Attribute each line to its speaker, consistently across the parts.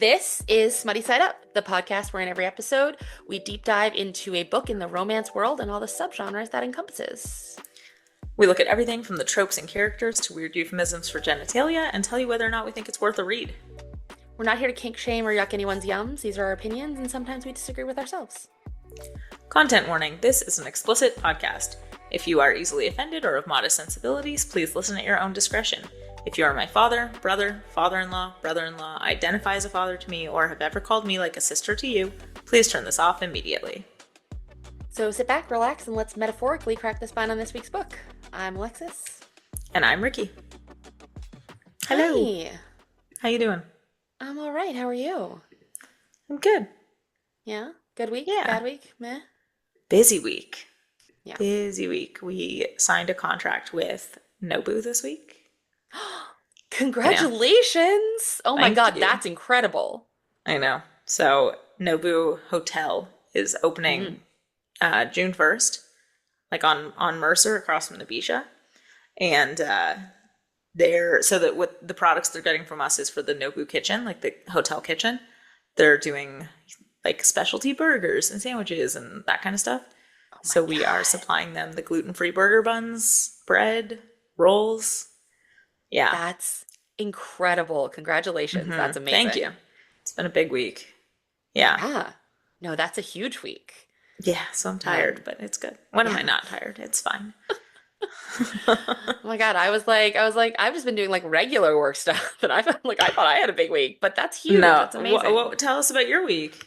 Speaker 1: This is Smutty Side Up, the podcast where in every episode we deep dive into a book in the romance world and all the subgenres that encompasses.
Speaker 2: We look at everything from the tropes and characters to weird euphemisms for genitalia and tell you whether or not we think it's worth a read.
Speaker 1: We're not here to kink shame or yuck anyone's yums. These are our opinions, and sometimes we disagree with ourselves.
Speaker 2: Content warning, this is an explicit podcast. If you are easily offended or of modest sensibilities, please listen at your own discretion. If you are my father, brother, father-in-law, brother-in-law, identify as a father to me, or have ever called me like a sister to you, please turn this off immediately.
Speaker 1: So sit back, relax, and let's metaphorically crack the spine on this week's book. I'm Alexis.
Speaker 2: And I'm Ricky. Hello.
Speaker 1: Hi.
Speaker 2: How you doing?
Speaker 1: I'm all right. How are you?
Speaker 2: I'm good.
Speaker 1: Yeah? Good week?
Speaker 2: Yeah.
Speaker 1: Bad week? Meh?
Speaker 2: Busy week.
Speaker 1: Yeah.
Speaker 2: Busy week. We signed a contract with Nobu this week.
Speaker 1: Congratulations! Oh my
Speaker 2: Thank
Speaker 1: god,
Speaker 2: you.
Speaker 1: that's incredible.
Speaker 2: I know. So Nobu Hotel is opening June 1st, like on Mercer across from Nabisha. And with the products they're getting from us is for the Nobu kitchen, like the hotel kitchen. They're doing like specialty burgers and sandwiches and that kind of stuff.
Speaker 1: Oh
Speaker 2: So we
Speaker 1: God.
Speaker 2: are supplying them the gluten-free burger buns, bread, rolls. Yeah.
Speaker 1: That's incredible. Congratulations. That's amazing.
Speaker 2: Thank you. It's been a big week. Yeah.
Speaker 1: Yeah. No, that's a huge week.
Speaker 2: Yeah, so I'm tired, but it's good. When am I
Speaker 1: Yeah.
Speaker 2: not tired? It's fine.
Speaker 1: Oh my god, I was like, I've just been doing like regular work stuff, and I felt like I thought I had a big week, but that's huge.
Speaker 2: No,
Speaker 1: That's amazing.
Speaker 2: tell us about your week.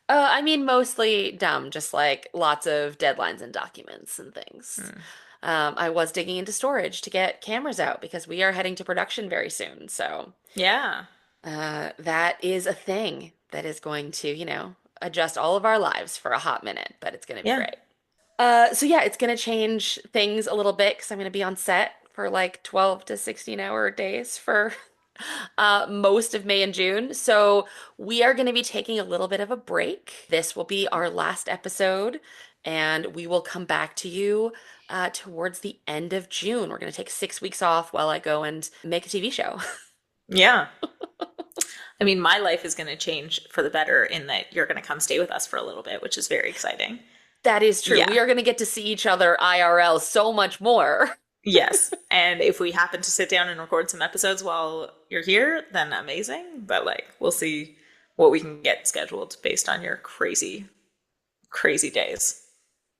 Speaker 1: I mean, mostly dumb, just like lots of deadlines and documents and things. I was digging into storage to get cameras out because we are heading to production very soon. So
Speaker 2: Yeah.
Speaker 1: that is a thing that is going to, adjust all of our lives for a hot minute, but it's going to be
Speaker 2: Yeah.
Speaker 1: great. So yeah, it's going to change things a little bit because I'm going to be on set for like 12 to 16-hour days for most of May and June. So we are going to be taking a little bit of a break. This will be our last episode, and we will come back to you towards the end of June. We're going to take 6 weeks off while I go and make a TV show.
Speaker 2: Yeah. I mean, my life is going to change for the better in that you're going to come stay with us for a little bit, which is very exciting.
Speaker 1: That is true.
Speaker 2: Yeah.
Speaker 1: We are going to get to see each other IRL so much more.
Speaker 2: Yes. And if we happen to sit down and record some episodes while you're here, then amazing. But we'll see what we can get scheduled based on your crazy, crazy days.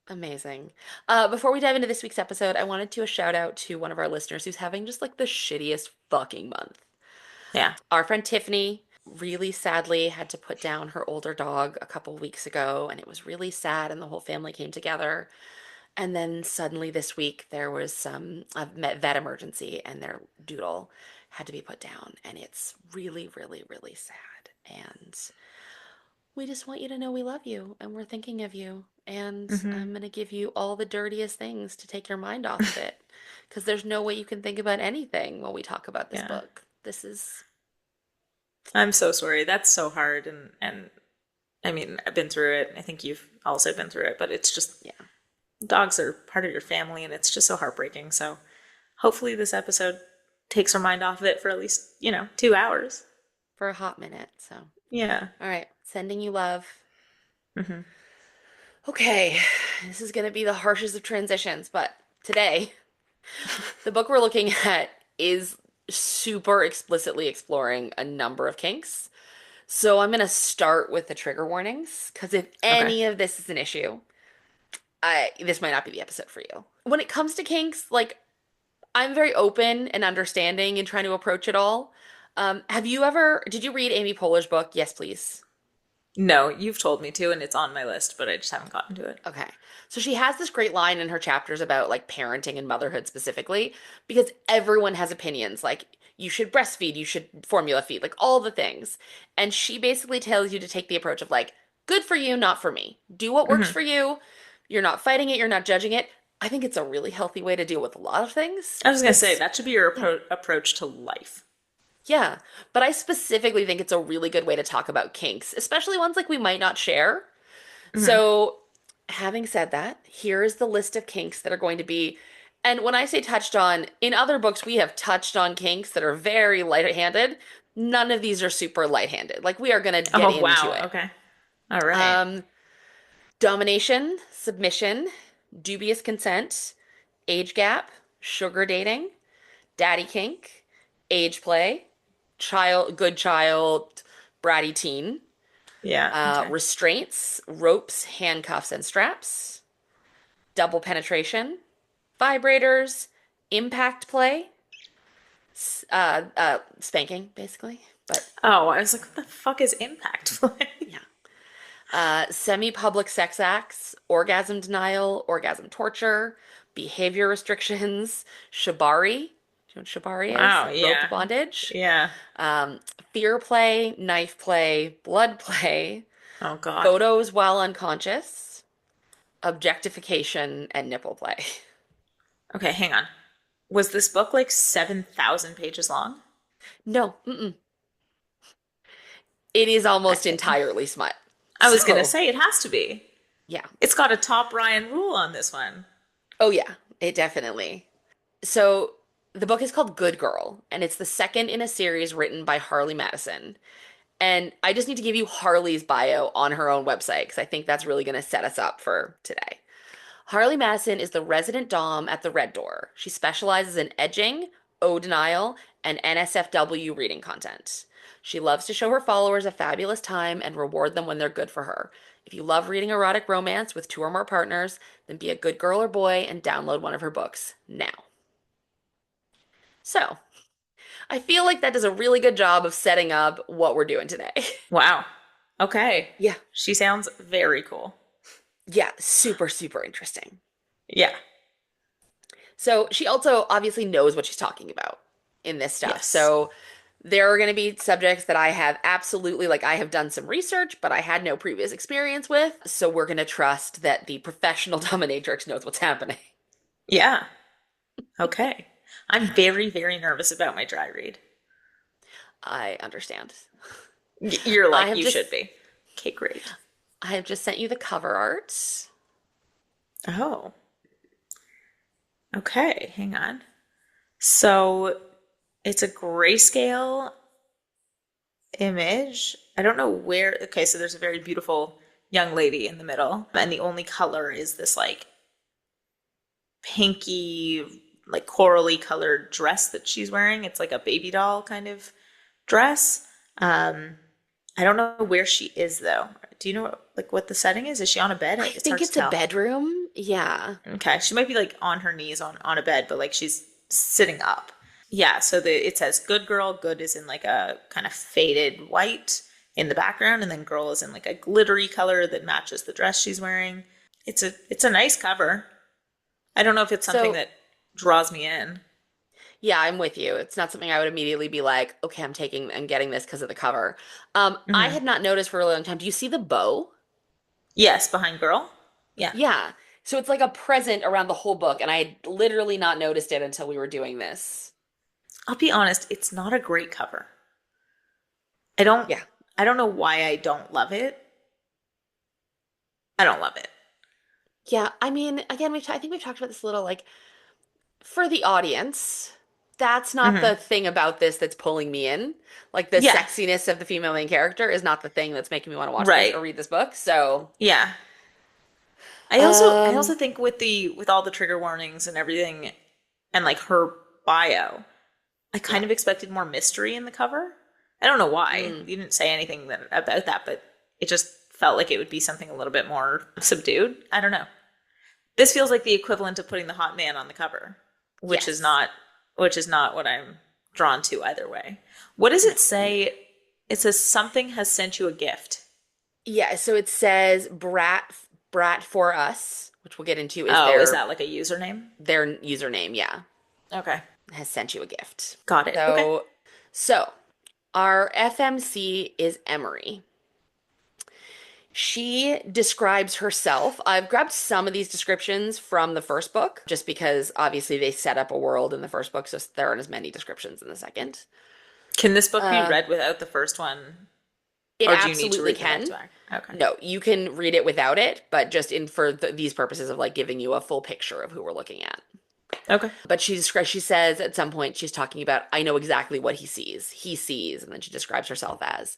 Speaker 1: Amazing. Before we dive into this week's episode, I wanted to a shout out to one of our listeners who's having just like the shittiest fucking month.
Speaker 2: Yeah.
Speaker 1: Our friend Tiffany really sadly had to put down her older dog a couple weeks ago, and it was really sad, and the whole family came together. And then suddenly this week there was a vet emergency, and their doodle had to be put down, and it's really, really, really sad. And we just want you to know we love you, and we're thinking of you, and I'm going to give you all the dirtiest things to take your mind off of it, because there's no way you can think about anything while we talk about this book. This is...
Speaker 2: I'm so sorry. That's so hard. And I mean, I've been through it. I think you've also been through it, but it's just, dogs are part of your family, and it's just so heartbreaking. So hopefully this episode takes our mind off of it for at least, 2 hours.
Speaker 1: For a hot minute, so.
Speaker 2: Yeah.
Speaker 1: All right. Sending you love. Okay. This is going to be the harshest of transitions, but today, the book we're looking at is super explicitly exploring a number of kinks. So I'm going to start with the trigger warnings, because if any of this is an issue, this might not be the episode for you. When it comes to kinks, I'm very open and understanding in trying to approach it all. Did you read Amy Poehler's book, Yes, Please?
Speaker 2: No, you've told me to, and it's on my list, but I just haven't gotten to it.
Speaker 1: Okay. So she has this great line in her chapters about parenting and motherhood specifically, because everyone has opinions. You should breastfeed, you should formula feed, all the things. And she basically tells you to take the approach of good for you, not for me. Do what works for you. You're not fighting it. You're not judging it. I think it's a really healthy way to deal with a lot of things.
Speaker 2: I was going to say, that should be your approach to life.
Speaker 1: Yeah, but I specifically think it's a really good way to talk about kinks, especially ones we might not share. So having said that, here is the list of kinks that are going to be And when I say touched on, in other books, we have touched on kinks that are very light-handed. None of these are super light-handed. Like, we are going to get
Speaker 2: Oh,
Speaker 1: into
Speaker 2: wow.
Speaker 1: it.
Speaker 2: Okay. All right.
Speaker 1: Um, Domination, submission, dubious consent, age gap, sugar dating, daddy kink, age play, good child, bratty teen,
Speaker 2: Yeah. Okay.
Speaker 1: restraints, ropes, handcuffs, and straps, double penetration, vibrators, impact play, spanking, basically. But
Speaker 2: Oh, I was like, what the fuck is impact play?
Speaker 1: yeah. Semi-public sex acts, orgasm denial, orgasm torture, behavior restrictions, shibari. Do you know what shibari is?
Speaker 2: Wow.
Speaker 1: Rope
Speaker 2: Yeah.
Speaker 1: bondage.
Speaker 2: Yeah.
Speaker 1: Um, Fear play, knife play, blood play,
Speaker 2: Oh, God.
Speaker 1: photos while unconscious, objectification, and nipple play.
Speaker 2: Okay, hang on. Was this book like 7,000 pages long?
Speaker 1: No, it is almost
Speaker 2: I,
Speaker 1: entirely smut.
Speaker 2: I was gonna
Speaker 1: So,
Speaker 2: say it has to be.
Speaker 1: yeah.
Speaker 2: It's got a top Ryan rule on this one.
Speaker 1: Oh, yeah, it definitely. So, the book is called Good Girl, and it's the second in a series written by Harley Madison. And I just need to give you Harley's bio on her own website because I think that's really going to set us up for today. Harley Madison is the resident Dom at the Red Door. She specializes in edging, O denial, and NSFW reading content. She loves to show her followers a fabulous time and reward them when they're good for her. If you love reading erotic romance with two or more partners, then be a good girl or boy and download one of her books now. So, I feel like that does a really good job of setting up what we're doing today.
Speaker 2: Wow. Okay.
Speaker 1: Yeah.
Speaker 2: She sounds very cool.
Speaker 1: Yeah, super, super interesting.
Speaker 2: Yeah.
Speaker 1: So she also obviously knows what she's talking about in this stuff.
Speaker 2: Yes.
Speaker 1: So there are going to be subjects that I have absolutely, like, I have done some research, but I had no previous experience with. So we're going to trust that the professional dominatrix knows what's happening.
Speaker 2: Yeah. Okay. I'm very, very nervous about my dry read.
Speaker 1: I understand.
Speaker 2: You're
Speaker 1: I
Speaker 2: like,
Speaker 1: have
Speaker 2: you should
Speaker 1: just,
Speaker 2: be. Okay, great.
Speaker 1: I have just sent you the cover art.
Speaker 2: Oh, okay. Hang on. So it's a grayscale image. I don't know where. Okay, so there's a very beautiful young lady in the middle, and the only color is this like pinky, like corally colored dress that she's wearing. It's like a baby doll kind of dress. Um, I don't know where she is though. Do you know like what the setting is? Is she on a bed?
Speaker 1: I
Speaker 2: It's
Speaker 1: think
Speaker 2: hard to
Speaker 1: it's a
Speaker 2: tell.
Speaker 1: bedroom. Yeah.
Speaker 2: Okay, she might be like on her knees on a bed, but like she's sitting up. Yeah, so it says good girl. Good is in like a kind of faded white in the background, and then girl is in like a glittery color that matches the dress she's wearing. It's a nice cover. I don't know if it's something
Speaker 1: So,
Speaker 2: that draws me in.
Speaker 1: yeah, I'm with you. It's not something I would immediately be like, okay, I'm getting this because of the cover. I
Speaker 2: Hmm.
Speaker 1: had not noticed for a really long time. Do you see the bow?
Speaker 2: Yes, behind girl. Yeah.
Speaker 1: Yeah. So it's like a present around the whole book, and I had literally not noticed it until we were doing this.
Speaker 2: I'll be honest, it's not a great cover. I don't
Speaker 1: Yeah.
Speaker 2: I don't know why I don't love it. I don't love it.
Speaker 1: Yeah. I mean, again, I think we've talked about this a little, like, for the audience, that's not
Speaker 2: Hmm.
Speaker 1: the thing about this that's pulling me in. Like, the
Speaker 2: Yeah.
Speaker 1: sexiness of the female main character is not the thing that's making me want to watch this
Speaker 2: Right.
Speaker 1: or read this book. So,
Speaker 2: Yeah. I also
Speaker 1: um,
Speaker 2: think with all the trigger warnings and everything and like her bio, I
Speaker 1: yeah.
Speaker 2: kind of expected more mystery in the cover. I don't know why.
Speaker 1: Mm.
Speaker 2: You didn't say anything about that, but it just felt like it would be something a little bit more subdued. I don't know. This feels like the equivalent of putting the hot man on the cover, which is
Speaker 1: Yes.
Speaker 2: not which is not what I'm drawn to either way. What does
Speaker 1: No.
Speaker 2: it say? It says something has sent you a gift.
Speaker 1: Yeah, so it says Brat for us, which we'll get into, is
Speaker 2: Oh, is that like a username?
Speaker 1: their username, yeah,
Speaker 2: Okay.
Speaker 1: has sent you a gift.
Speaker 2: Got it. Okay.
Speaker 1: So our FMC is Emery. She describes herself. I've grabbed some of these descriptions from the first book, just because obviously they set up a world in the first book, so there aren't as many descriptions in the second.
Speaker 2: Can this book be
Speaker 1: Uh,
Speaker 2: read without the first one,
Speaker 1: it
Speaker 2: or do you need to
Speaker 1: absolutely
Speaker 2: read them back to
Speaker 1: can.
Speaker 2: back? Okay.
Speaker 1: No, you can read it without it, but just in for these purposes of like giving you a full picture of who we're looking at.
Speaker 2: Okay.
Speaker 1: But she says at some point she's talking about, I know exactly what he sees. He sees, and then she describes herself as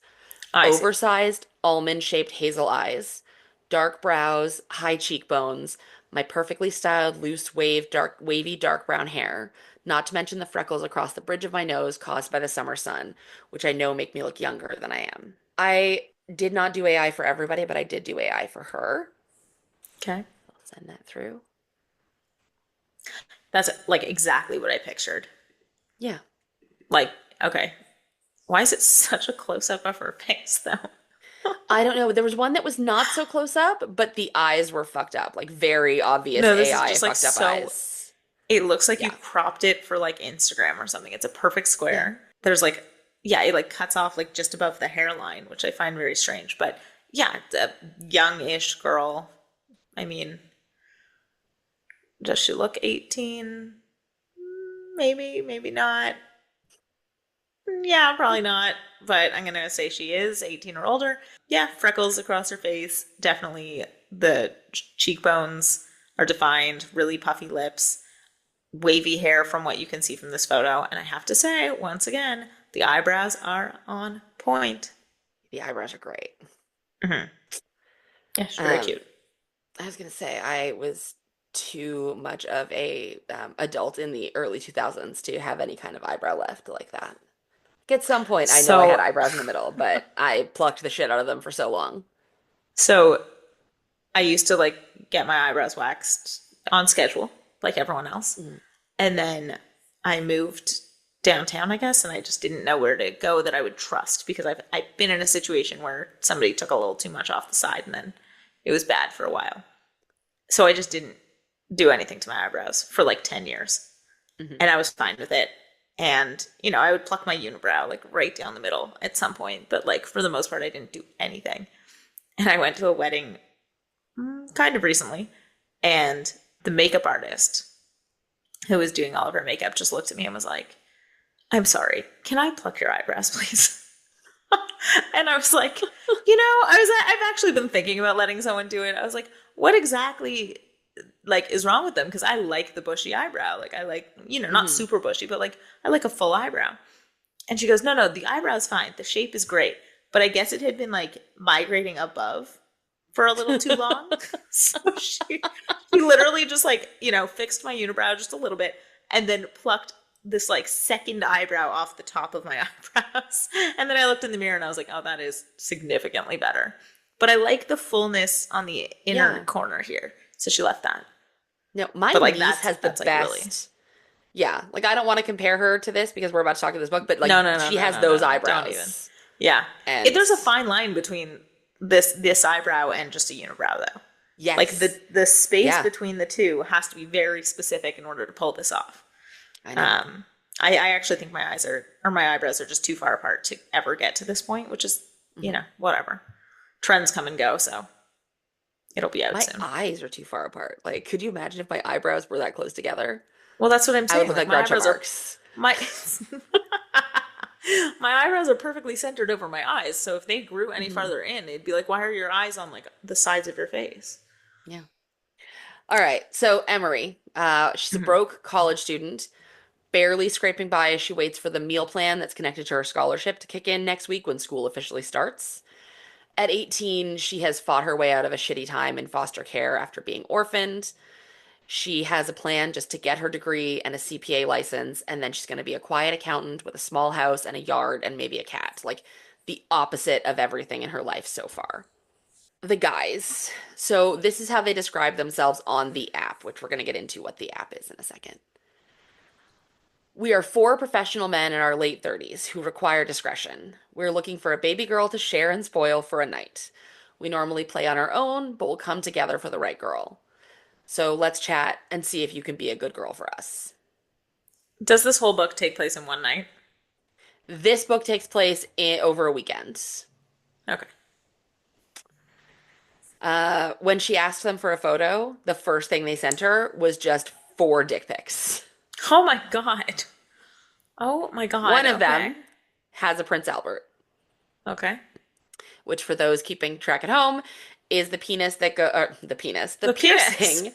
Speaker 2: I see.
Speaker 1: oversized, almond-shaped hazel eyes, dark brows, high cheekbones, my perfectly styled, loose wavy dark brown hair, not to mention the freckles across the bridge of my nose caused by the summer sun, which I know make me look younger than I am. I did not do AI for everybody, but I did do AI for her.
Speaker 2: Okay.
Speaker 1: I'll send that through.
Speaker 2: That's like exactly what I pictured.
Speaker 1: Yeah.
Speaker 2: Like, okay. Why is it such a close up of her face though?
Speaker 1: I don't know. There was one that was not so close up, but the eyes were fucked up, like very obvious
Speaker 2: No, this is
Speaker 1: AI
Speaker 2: just like
Speaker 1: fucked up
Speaker 2: so.
Speaker 1: eyes.
Speaker 2: It looks like you
Speaker 1: Yeah.
Speaker 2: cropped it for like Instagram or something. It's a perfect
Speaker 1: Yeah.
Speaker 2: square. There's like, yeah, it like cuts off like just above the hairline, which I find very strange. But yeah, it's a young-ish girl. I mean, does she look 18? Maybe, maybe not. Yeah, probably not. But I'm gonna say she is 18 or older. Yeah, freckles across her face. Definitely the cheekbones are defined, really puffy lips, wavy hair from what you can see from this photo. And I have to say, once again, the eyebrows are on point.
Speaker 1: The eyebrows are great.
Speaker 2: Mm-hmm. Yeah, she's very
Speaker 1: Um,
Speaker 2: cute.
Speaker 1: I was gonna say I was too much of a adult in the early 2000s to have any kind of eyebrow left like that. Like at some point, I know I had
Speaker 2: So,
Speaker 1: eyebrows in the middle, but I plucked the shit out of them for so long.
Speaker 2: so I used to like get my eyebrows waxed on schedule, like everyone else.
Speaker 1: Mm.
Speaker 2: And then I moved downtown, I guess, and I just didn't know where to go that I would trust because I've been in a situation where somebody took a little too much off the side and then it was bad for a while. So I just didn't do anything to my eyebrows for like 10 years.
Speaker 1: Hmm.
Speaker 2: And I was fine with it. And, you know, I would pluck my unibrow like right down the middle at some point, but like for the most part, I didn't do anything. And I went to a wedding kind of recently, and the makeup artist who was doing all of her makeup just looked at me and was like, I'm sorry, can I pluck your eyebrows, please? And I was like, I've actually been thinking about letting someone do it. I was like, what exactly like is wrong with them? Because I like the bushy eyebrow. Like I like, not
Speaker 1: Hmm.
Speaker 2: super bushy, but like I like a full eyebrow. And she goes, no, the eyebrow's fine. The shape is great. But I guess it had been like migrating above for a little too long. So she literally just like, fixed my unibrow just a little bit and then plucked this like second eyebrow off the top of my eyebrows. And then I looked in the mirror and I was like, oh, that is significantly better. But I like the fullness on the inner
Speaker 1: Yeah.
Speaker 2: corner here. So she left that.
Speaker 1: No, my
Speaker 2: But like
Speaker 1: niece
Speaker 2: that's
Speaker 1: has the
Speaker 2: that's like really.
Speaker 1: best. Yeah, like I don't want to compare her to this because we're about to talk about this book, but like
Speaker 2: No, no, no,
Speaker 1: she
Speaker 2: no,
Speaker 1: has
Speaker 2: no, no,
Speaker 1: those
Speaker 2: no. Don't even.
Speaker 1: eyebrows.
Speaker 2: Yeah.
Speaker 1: And
Speaker 2: There's a fine line between this eyebrow and just a unibrow though. Like
Speaker 1: yes.
Speaker 2: the space
Speaker 1: Yeah,
Speaker 2: between the two has to be very specific in order to pull this off.
Speaker 1: I know.
Speaker 2: Um, I actually think my eyes are or my eyebrows are just too far apart to ever get to this point, which is
Speaker 1: Hmm.
Speaker 2: whatever. Trends come and go, so it'll be out
Speaker 1: My
Speaker 2: soon.
Speaker 1: eyes are too far apart. Like, could you imagine if my eyebrows were that close together?
Speaker 2: Well, that's what I'm
Speaker 1: I would
Speaker 2: saying.
Speaker 1: look
Speaker 2: Like
Speaker 1: like
Speaker 2: my
Speaker 1: Groucho
Speaker 2: eyebrows are
Speaker 1: Marx.
Speaker 2: my my eyebrows are perfectly centered over my eyes. So if they grew any
Speaker 1: Hmm.
Speaker 2: farther in, it'd be like, why are your eyes on like the sides of your face?
Speaker 1: Yeah. All right. So Emery, she's a
Speaker 2: Mm-hmm.
Speaker 1: broke college student, barely scraping by as she waits for the meal plan that's connected to her scholarship to kick in next week when school officially starts. At 18, she has fought her way out of a shitty time in foster care after being orphaned. She has a plan just to get her degree and a CPA license, and then she's going to be a quiet accountant with a small house and a yard and maybe a cat. Like the opposite of everything in her life so far. The guys. So, this is how they describe themselves on the app, which we're going to get into what the app is in a second. We are four professional men in our late 30s who require discretion. We're looking for a baby girl to share and spoil for a night. We normally play on our own, but we'll come together for the right girl. So let's chat and see if you can be a good girl for us.
Speaker 2: Does this whole book take place in one night?
Speaker 1: This book takes place over a weekend.
Speaker 2: Okay.
Speaker 1: When she asked them for a photo, the first thing they sent her was just four dick pics.
Speaker 2: Oh my god. Oh my
Speaker 1: One
Speaker 2: god.
Speaker 1: of
Speaker 2: Okay.
Speaker 1: them has a Prince Albert,
Speaker 2: Okay.
Speaker 1: which for those keeping track at home is the penis the penis, the
Speaker 2: The penis.
Speaker 1: piercing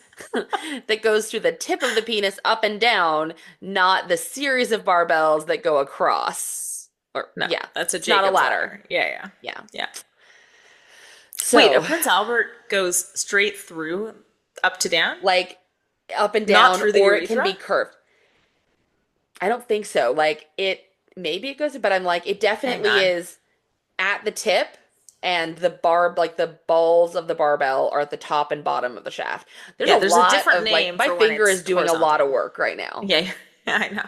Speaker 1: that goes through the tip of the penis up and down, not the series of barbells that go across. Or
Speaker 2: No,
Speaker 1: yeah,
Speaker 2: that's a
Speaker 1: it's not a
Speaker 2: Jacob's
Speaker 1: ladder.
Speaker 2: ladder. Yeah, yeah,
Speaker 1: Yeah.
Speaker 2: yeah. Wait, a
Speaker 1: So,
Speaker 2: Prince Albert goes straight through, up to down,
Speaker 1: like up and
Speaker 2: not
Speaker 1: down,
Speaker 2: through the
Speaker 1: or it can be
Speaker 2: urethra.
Speaker 1: curved. I don't think so. Like it maybe it goes, but I'm like it
Speaker 2: Hang
Speaker 1: definitely
Speaker 2: on.
Speaker 1: is at the tip, and the barb, like the balls of the barbell, are at the top and bottom of the shaft. There's
Speaker 2: Yeah,
Speaker 1: a
Speaker 2: there's a
Speaker 1: lot
Speaker 2: different
Speaker 1: of like
Speaker 2: name
Speaker 1: my
Speaker 2: for when
Speaker 1: finger is
Speaker 2: it's
Speaker 1: doing a lot of
Speaker 2: horizontal.
Speaker 1: work right now.
Speaker 2: Yeah, yeah, I know.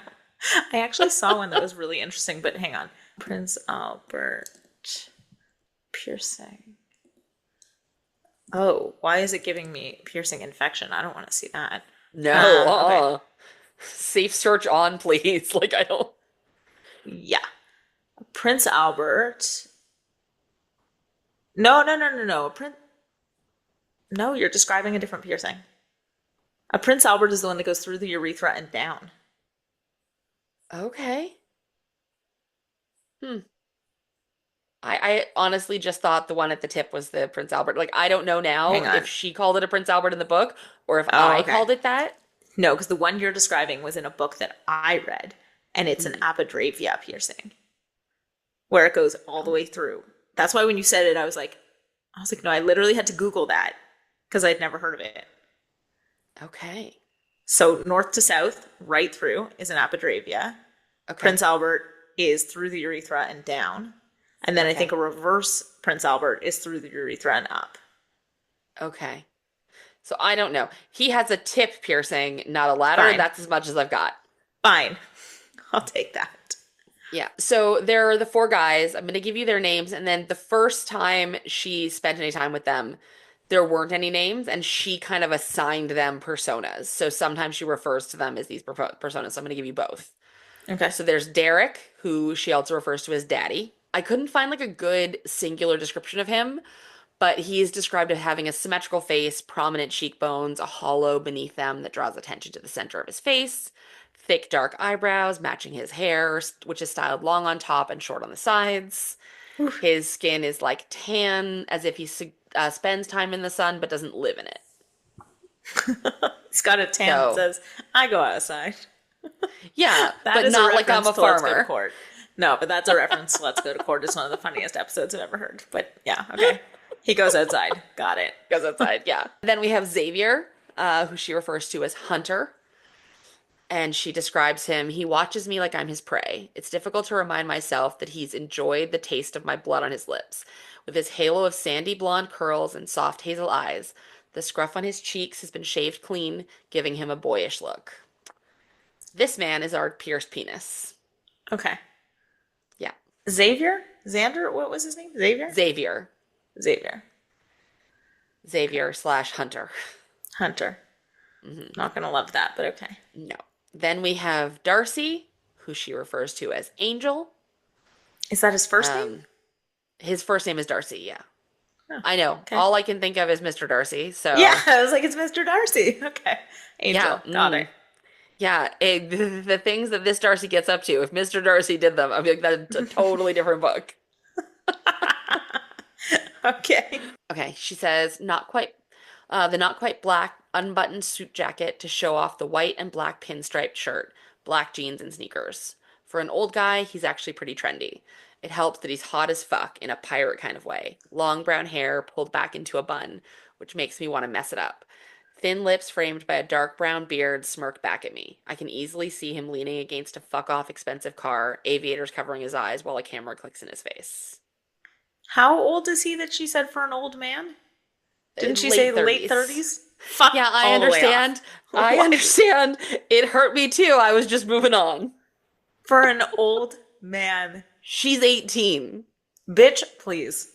Speaker 2: I actually saw one that was really interesting, but hang on. Prince Albert piercing. Oh, why is it giving me piercing infection? I don't want to see that.
Speaker 1: No,
Speaker 2: Okay.
Speaker 1: safe search on, please. Like I don't.
Speaker 2: Yeah. Prince Albert. No, no, no, no, no. No, you're describing a different piercing. A Prince Albert is the one that goes through the urethra and down.
Speaker 1: Okay. Hmm. I honestly just thought the one at the tip was the Prince Albert. Like I don't know now
Speaker 2: Hang
Speaker 1: if
Speaker 2: on.
Speaker 1: she called it a Prince Albert in the book or if
Speaker 2: Oh,
Speaker 1: I
Speaker 2: okay.
Speaker 1: called it that.
Speaker 2: No, because the one you're describing was in a book that I read, and it's an
Speaker 1: Mm.
Speaker 2: apodravia piercing where it goes all the
Speaker 1: Oh,
Speaker 2: way through. That's why when you said it, I was like, no, I literally had to Google that because I'd never heard of it.
Speaker 1: okay.
Speaker 2: So north to south, right through is an apodravia.
Speaker 1: Okay.
Speaker 2: Prince Albert is through the urethra and down. And then I think
Speaker 1: Okay.
Speaker 2: a reverse Prince Albert is through the urethra and up.
Speaker 1: Okay. So I don't know. He has a tip piercing, not a ladder.
Speaker 2: Fine.
Speaker 1: That's as much as I've got.
Speaker 2: Fine. I'll take that.
Speaker 1: Yeah. So there are the four guys. I'm going to give you their names. And then the first time she spent any time with them, there weren't any names, and she kind of assigned them personas. So sometimes she refers to them as these personas. So I'm going to give you both.
Speaker 2: Okay.
Speaker 1: So there's Derek, who she also refers to as Daddy. I couldn't find like a good singular description of him, but he is described as having a symmetrical face, prominent cheekbones, a hollow beneath them that draws attention to the center of his face, thick dark eyebrows matching his hair, which is styled long on top and short on the sides. His skin is like tan, as if he spends time in the sun but doesn't live in it.
Speaker 2: He's got a tan that
Speaker 1: So,
Speaker 2: says, I go outside.
Speaker 1: yeah,
Speaker 2: That
Speaker 1: but
Speaker 2: is a
Speaker 1: not like I'm
Speaker 2: reference
Speaker 1: a
Speaker 2: to Let's Go to
Speaker 1: farmer.
Speaker 2: Court. No, but that's a reference to Let's Go to Court. It's one of the funniest episodes I've ever heard. But yeah, okay. He goes outside. Got it.
Speaker 1: Goes outside, yeah. Then we have Xavier, who she refers to as Hunter, and she describes him. He watches me like I'm his prey. It's difficult to remind myself that he's enjoyed the taste of my blood on his lips. With his halo of sandy blonde curls and soft hazel eyes, the scruff on his cheeks has been shaved clean, giving him a boyish look. This man is our pierced penis.
Speaker 2: Okay.
Speaker 1: Yeah.
Speaker 2: Xavier? Xander? What was his name? Xavier?
Speaker 1: Xavier.
Speaker 2: Xavier. Okay.
Speaker 1: Xavier slash Hunter.
Speaker 2: Hunter.
Speaker 1: Hmm.
Speaker 2: Not gonna love that, but okay.
Speaker 1: No. Then we have Darcy, who she refers to as Angel.
Speaker 2: Is that his first name?
Speaker 1: Um, his first name is Darcy, yeah.
Speaker 2: Oh,
Speaker 1: I know.
Speaker 2: okay.
Speaker 1: All I can think of is Mr. Darcy.
Speaker 2: Yeah,
Speaker 1: So,
Speaker 2: I was like, it's Mr. Darcy. Okay.
Speaker 1: yeah.
Speaker 2: Angel. Got it.
Speaker 1: Yeah. The things that this Darcy gets up to, if Mr. Darcy did them, I'd be like, that's a totally different book.
Speaker 2: Okay.
Speaker 1: Okay. She says, the not quite black unbuttoned suit jacket to show off the white and black pinstriped shirt, black jeans, and sneakers. For an old guy, he's actually pretty trendy. It helps that he's hot as fuck in a pirate kind of way. Long brown hair pulled back into a bun, which makes me want to mess it up. Thin lips framed by a dark brown beard smirk back at me. I can easily see him leaning against a fuck off expensive car, aviators covering his eyes while a camera clicks in his face.
Speaker 2: How old is he that she said for an old man? Didn't she say
Speaker 1: Late
Speaker 2: late
Speaker 1: 30s.
Speaker 2: 30s? Fuck
Speaker 1: Yeah, I
Speaker 2: all the way off.
Speaker 1: understand. I
Speaker 2: What?
Speaker 1: understand. It hurt me too. I was just moving on.
Speaker 2: For an old man.
Speaker 1: She's 18.
Speaker 2: Bitch, please.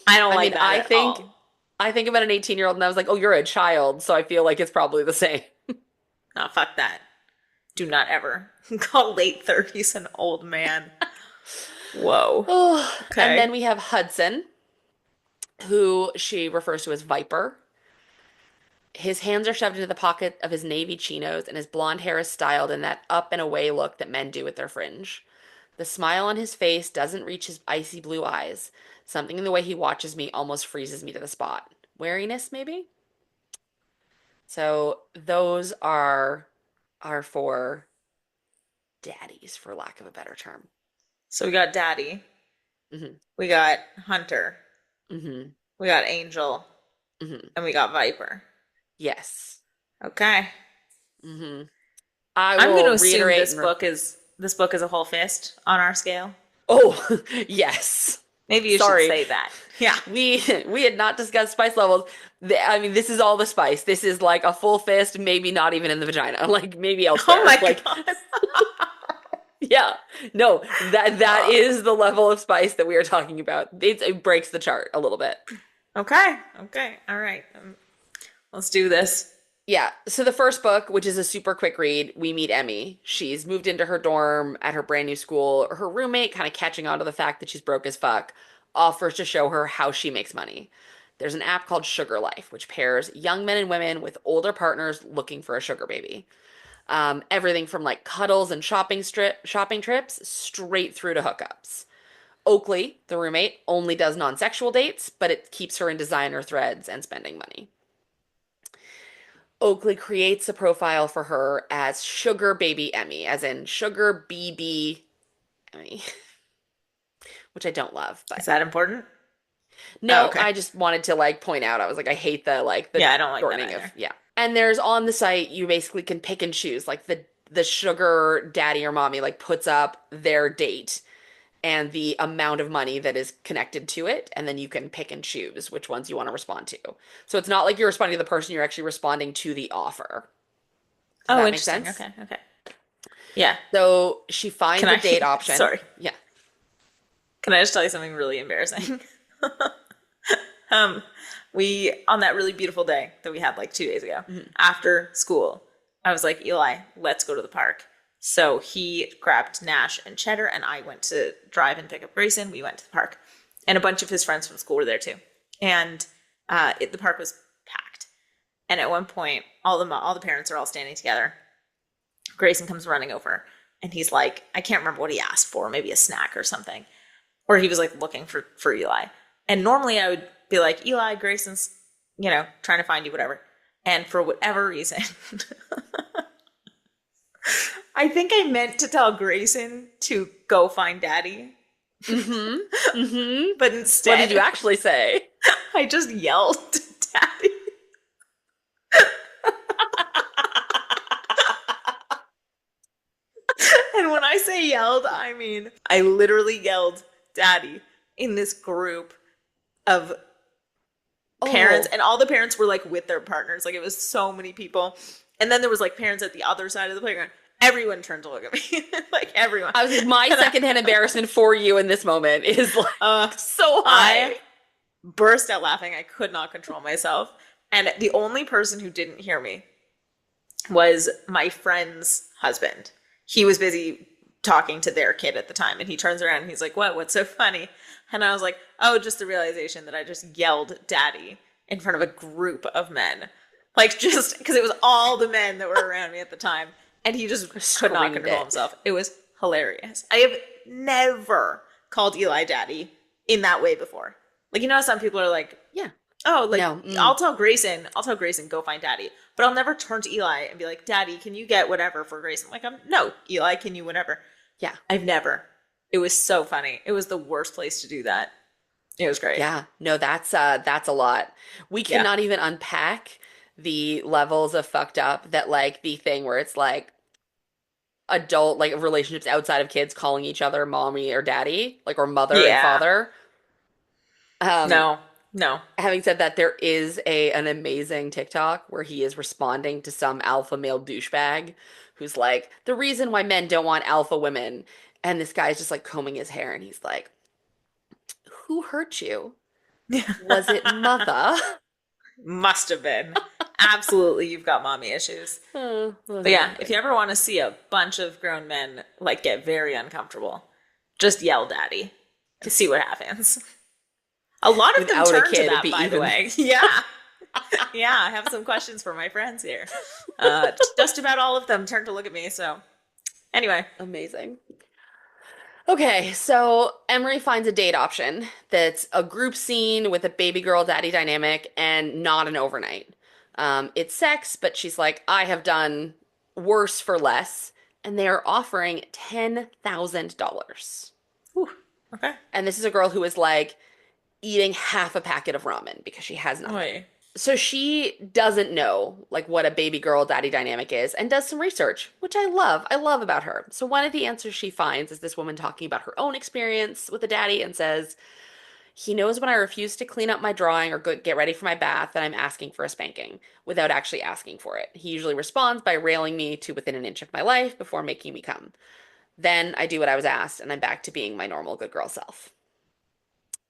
Speaker 2: I don't
Speaker 1: I
Speaker 2: like
Speaker 1: mean,
Speaker 2: that at all.
Speaker 1: I think about an 18-year-old and I was like, "Oh, you're a child." So I feel like it's probably the same.
Speaker 2: No, fuck that. Do not ever call late 30s an old man. Whoa.
Speaker 1: Oh, and then
Speaker 2: Okay.
Speaker 1: we have Hudson, who she refers to as Viper. His hands are shoved into the pocket of his navy chinos, and his blonde hair is styled in that up and away look that men do with their fringe. The smile on his face doesn't reach his icy blue eyes. Something in the way he watches me almost freezes me to the spot. Wariness, maybe? So those are our four daddies, for lack of a better term.
Speaker 2: So we got Daddy,
Speaker 1: Hmm.
Speaker 2: we got Hunter,
Speaker 1: Hmm.
Speaker 2: we got Angel,
Speaker 1: Hmm.
Speaker 2: and we got Viper.
Speaker 1: Yes.
Speaker 2: Okay.
Speaker 1: Hmm. I
Speaker 2: I'm going to
Speaker 1: will
Speaker 2: assume
Speaker 1: reiterate
Speaker 2: this
Speaker 1: and
Speaker 2: book is a whole fist on our scale.
Speaker 1: oh, yes.
Speaker 2: Maybe you should
Speaker 1: Sorry.
Speaker 2: say that. Yeah.
Speaker 1: We had not discussed spice levels. I mean, this is all the spice. This is like a full fist, maybe not even in the vagina, like maybe
Speaker 2: Oh
Speaker 1: elsewhere.
Speaker 2: my
Speaker 1: Like,
Speaker 2: God.
Speaker 1: yeah, no, that is the level of spice that we are talking about. It breaks the chart a little bit.
Speaker 2: Okay. Okay. All right. Let's do this.
Speaker 1: Yeah, so the first book, which is a super quick read, we meet Emmy. She's moved into her dorm at her brand new school. Her roommate, kind of catching on to the fact that she's broke as fuck, offers to show her how she makes money. There's an app called Sugar Life, which pairs young men and women with older partners looking for a sugar baby. Everything from like cuddles and shopping trips straight through to hookups. Oakley, the roommate, only does non-sexual dates, but it keeps her in designer threads and spending money. Oakley creates a profile for her as Sugar Baby Emmy, as in Sugar BB Emmy, which I don't love,
Speaker 2: Is
Speaker 1: but
Speaker 2: that important? Oh,
Speaker 1: no,
Speaker 2: okay.
Speaker 1: I just wanted to like point out. I was like, I hate the
Speaker 2: Yeah, I don't like that
Speaker 1: shortening of
Speaker 2: either.
Speaker 1: yeah. And there's on the site you basically can pick and choose. Like the sugar daddy or mommy like puts up their date and the amount of money that is connected to it, and then you can pick and choose which ones you want to respond to. So it's not like you're responding to the person, you're actually responding to the offer. Does
Speaker 2: Oh,
Speaker 1: that make
Speaker 2: interesting.
Speaker 1: sense?
Speaker 2: Okay. Okay. Yeah.
Speaker 1: So she
Speaker 2: Can
Speaker 1: finds a
Speaker 2: I,
Speaker 1: date option.
Speaker 2: sorry.
Speaker 1: Yeah.
Speaker 2: Can I just tell you something really embarrassing? Um, on that really beautiful day that we had like 2 days ago,
Speaker 1: Mhm.
Speaker 2: after school, I was like, Eli, let's go to the park. So he grabbed Nash and Cheddar, and I went to drive and pick up Grayson. We went to the park, and a bunch of his friends from school were there too. And the park was packed. And at one point, all the parents are all standing together. Grayson comes running over, and he's like, I can't remember what he asked for, maybe a snack or something, or he was like looking for Eli. And normally I would be like, Eli, Grayson's, trying to find you, whatever. And for whatever reason, I think I meant to tell Grayson to go find Daddy,
Speaker 1: Mm-hmm. Mm-hmm.
Speaker 2: but
Speaker 1: What did you
Speaker 2: instead
Speaker 1: actually say?
Speaker 2: I just yelled Daddy. And when I say yelled, I mean I literally yelled Daddy in this group of parents,
Speaker 1: Oh,
Speaker 2: and all the parents were like with their partners. Like, it was so many people. And then there was like parents at the other side of the playground. Everyone turned to look at me. Like, everyone.
Speaker 1: I was my
Speaker 2: And
Speaker 1: secondhand embarrassment for you in this moment is like
Speaker 2: uh,
Speaker 1: so
Speaker 2: I
Speaker 1: high.
Speaker 2: burst out laughing. I could not control myself. And the only person who didn't hear me was my friend's husband. He was busy talking to their kid at the time, and he turns around and he's like, What's so funny?" And I was like, "Oh, just the realization that I just yelled Daddy in front of a group of men." Like, just because it was all the men that were around me at the time. And he just could not
Speaker 1: Screamed
Speaker 2: control
Speaker 1: it.
Speaker 2: himself. It was hilarious. I have never called Eli Daddy in that way before. Like, how some people are like,
Speaker 1: Yeah.
Speaker 2: oh, like,
Speaker 1: No. Mm.
Speaker 2: I'll tell Grayson, go find Daddy. But I'll never turn to Eli and be like, Daddy, can you get whatever for Grayson? Like, no, Eli, can you whatever?
Speaker 1: Yeah.
Speaker 2: I've never. It was so funny. It was the worst place to do that. It was great.
Speaker 1: Yeah. No, that's a lot. We
Speaker 2: Yeah.
Speaker 1: cannot even unpack the levels of fucked up that like the thing where it's like adult like relationships outside of kids calling each other mommy or daddy, like or mother and
Speaker 2: Yeah.
Speaker 1: father. Um,
Speaker 2: No. No.
Speaker 1: Having said that, there is an amazing TikTok where he is responding to some alpha male douchebag who's like, the reason why men don't want alpha women. And this guy's just like combing his hair and he's like, who hurt you? Was it mother?
Speaker 2: Must have been. Absolutely, you've got mommy issues. But yeah, if you ever want to see a bunch of grown men like get very uncomfortable, just yell Daddy and see what happens. A lot of them
Speaker 1: Without a
Speaker 2: turn to
Speaker 1: kid, it'd
Speaker 2: that,
Speaker 1: be
Speaker 2: by the
Speaker 1: even.
Speaker 2: way. Yeah. Yeah, I have some questions for my friends here. Just about all of them turn to look at me. So, anyway,
Speaker 1: Amazing. Okay, so Emery finds a date option that's a group scene with a baby girl daddy dynamic and not an overnight. It's sex, but she's like, I have done worse for less, and they are offering $10,000.
Speaker 2: Ooh, okay.
Speaker 1: And this is a girl who is like eating half a packet of ramen because she has nothing.
Speaker 2: Oy.
Speaker 1: So she doesn't know like what a baby girl daddy dynamic is and does some research, which I love. I love about her. So one of the answers she finds is this woman talking about her own experience with a daddy and says, "He knows when I refuse to clean up my drawing or get ready for my bath that I'm asking for a spanking without actually asking for it. He usually responds by railing me to within an inch of my life before making me come. Then I do what I was asked and I'm back to being my normal good girl self."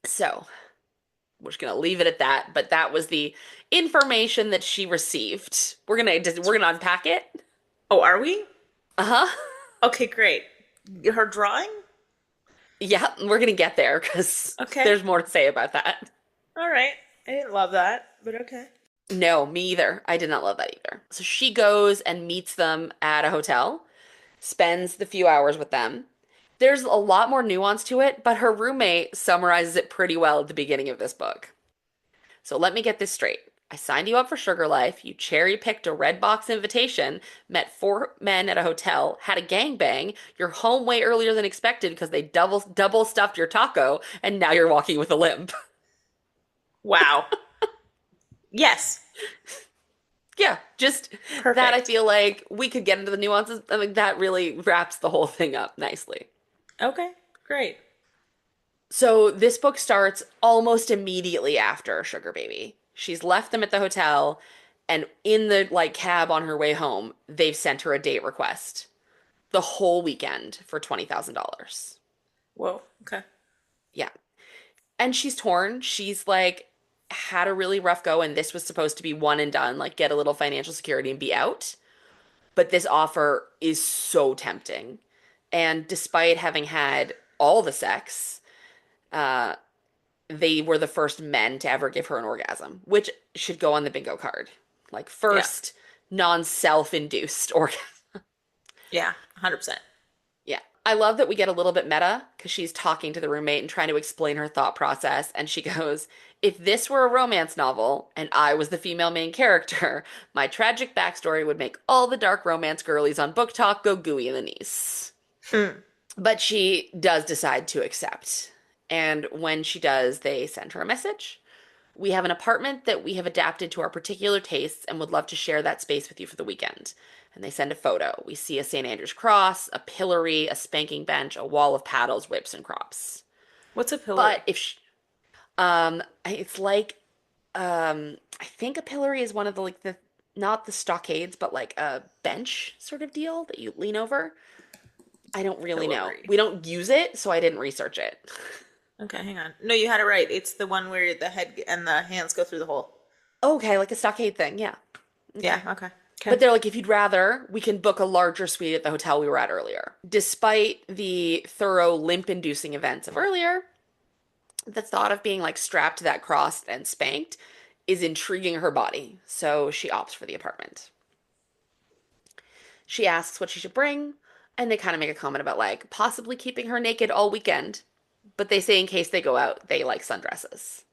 Speaker 1: So, we're just gonna leave it at that. But that was the information that she received. We're gonna unpack it.
Speaker 2: Oh, are we?
Speaker 1: Uh-huh.
Speaker 2: Okay, great. Her drawing?
Speaker 1: Yeah, we're gonna get there because
Speaker 2: Okay.
Speaker 1: there's more to say about that.
Speaker 2: All right. I didn't love that, but okay.
Speaker 1: No, me either. I did not love that either. So she goes and meets them at a hotel, spends the few hours with them. There's a lot more nuance to it, but her roommate summarizes it pretty well at the beginning of this book. So let me get this straight. I signed you up for Sugar Life. You cherry picked a red box invitation, met four men at a hotel, had a gangbang. You're home way earlier than expected because they double stuffed your taco, and now you're walking with a limp.
Speaker 2: Wow. Yes.
Speaker 1: Yeah, just that. I
Speaker 2: Perfect.
Speaker 1: feel like we could get into the nuances. I mean, that really wraps the whole thing up nicely.
Speaker 2: Okay, great.
Speaker 1: So this book starts almost immediately after Sugar Baby. She's left them at the hotel, and in the like cab on her way home, they've sent her a date request the whole weekend for $20,000.
Speaker 2: Whoa. Okay.
Speaker 1: Yeah. And she's torn. She's like had a really rough go, and this was supposed to be one and done, like get a little financial security and be out. But this offer is so tempting. And despite having had all the sex, uh, they were the first men to ever give her an orgasm, which should go on the bingo card. Like
Speaker 2: Yeah.
Speaker 1: first non-self-induced orgasm.
Speaker 2: Yeah. 100%.
Speaker 1: Yeah. I love that we get a little bit meta because she's talking to the roommate and trying to explain her thought process. And she goes, if this were a romance novel and I was the female main character, my tragic backstory would make all the dark romance girlies on Book Talk go gooey in the knees.
Speaker 2: Hmm.
Speaker 1: But she does decide to accept. And when she does, they send her a message. We have an apartment that we have adapted to our particular tastes and would love to share that space with you for the weekend. And they send a photo. We see a St. Andrew's cross, a pillory, a spanking bench, a wall of paddles, whips, and crops.
Speaker 2: What's a
Speaker 1: But
Speaker 2: pillory?
Speaker 1: if she, it's like I think a pillory is one of the like the not the stockades, but like a bench sort of deal that you lean over. I don't really know.
Speaker 2: Pillory.
Speaker 1: We don't use it, so I didn't research it.
Speaker 2: Okay, hang on. No, you had it right. It's the one where the head and the hands go through the hole.
Speaker 1: Okay, like a stockade thing, yeah.
Speaker 2: Yeah,
Speaker 1: Okay.
Speaker 2: okay. Okay.
Speaker 1: But they're like, if you'd rather, we can book a larger suite at the hotel we were at earlier. Despite the thorough limp-inducing events of earlier, the thought of being like strapped to that cross and spanked is intriguing her body, so she opts for the apartment. She asks what she should bring, and they kind of make a comment about like possibly keeping her naked all weekend, but they say in case they go out, they like sundresses.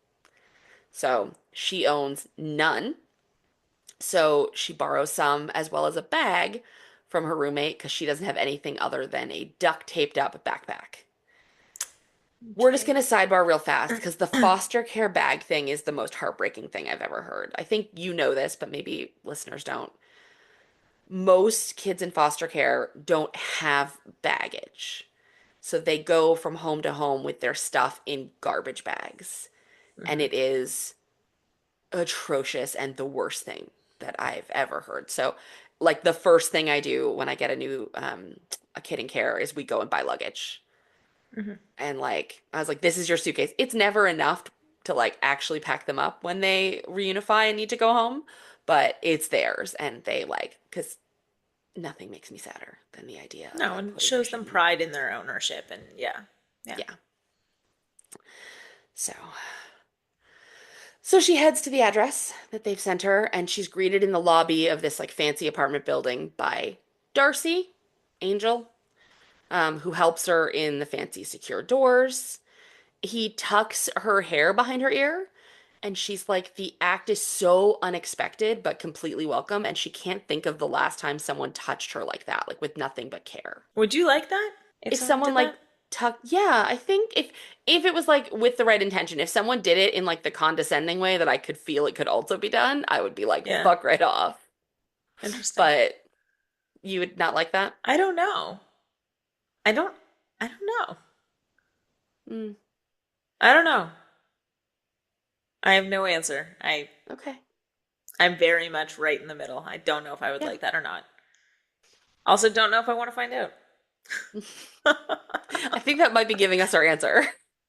Speaker 1: So she owns none. So she borrows some as well as a bag from her roommate because she doesn't have anything other than a duct taped up backpack. We're just
Speaker 2: Okay.
Speaker 1: going to sidebar real fast because the foster care bag thing is the most heartbreaking thing I've ever heard. I think you know this, but maybe listeners don't. Most kids in foster care don't have baggage. So they go from home to home with their stuff in garbage bags. And
Speaker 2: Hmm.
Speaker 1: it is atrocious and the worst thing that I've ever heard. So, like the first thing I do when I get a kid in care is we go and buy luggage.
Speaker 2: Hmm.
Speaker 1: And like I was like, this is your suitcase. It's never enough to like actually pack them up when they reunify and need to go home, but it's theirs and they like because nothing makes me sadder than the idea of
Speaker 2: No,
Speaker 1: like
Speaker 2: and it
Speaker 1: putting your
Speaker 2: shows
Speaker 1: shit
Speaker 2: them
Speaker 1: in.
Speaker 2: pride in their ownership, and yeah, yeah.
Speaker 1: Yeah. So she heads to the address that they've sent her, and she's greeted in the lobby of this like fancy apartment building by Darcy, Angel. who helps her in the fancy secure doors. He tucks her hair behind her ear, and she's like, the act is so unexpected but completely welcome, and she can't think of the last time someone touched her like that, like with nothing but care.
Speaker 2: Would you like that if
Speaker 1: If
Speaker 2: someone
Speaker 1: someone
Speaker 2: did
Speaker 1: like
Speaker 2: that?
Speaker 1: yeah, I think if it was like with the right intention, if someone did it in like the condescending way that I could feel it could also be done, I would be like,
Speaker 2: Yeah.
Speaker 1: fuck right off.
Speaker 2: Interesting.
Speaker 1: But you would not like that?
Speaker 2: I don't know. I don't I don't know.
Speaker 1: Mm,
Speaker 2: I don't know. I have no answer.
Speaker 1: okay.
Speaker 2: I'm very much right in the middle. I don't know if I would
Speaker 1: Yeah.
Speaker 2: like that or not. Also don't know if I want to find out.
Speaker 1: I think that might be giving us our answer.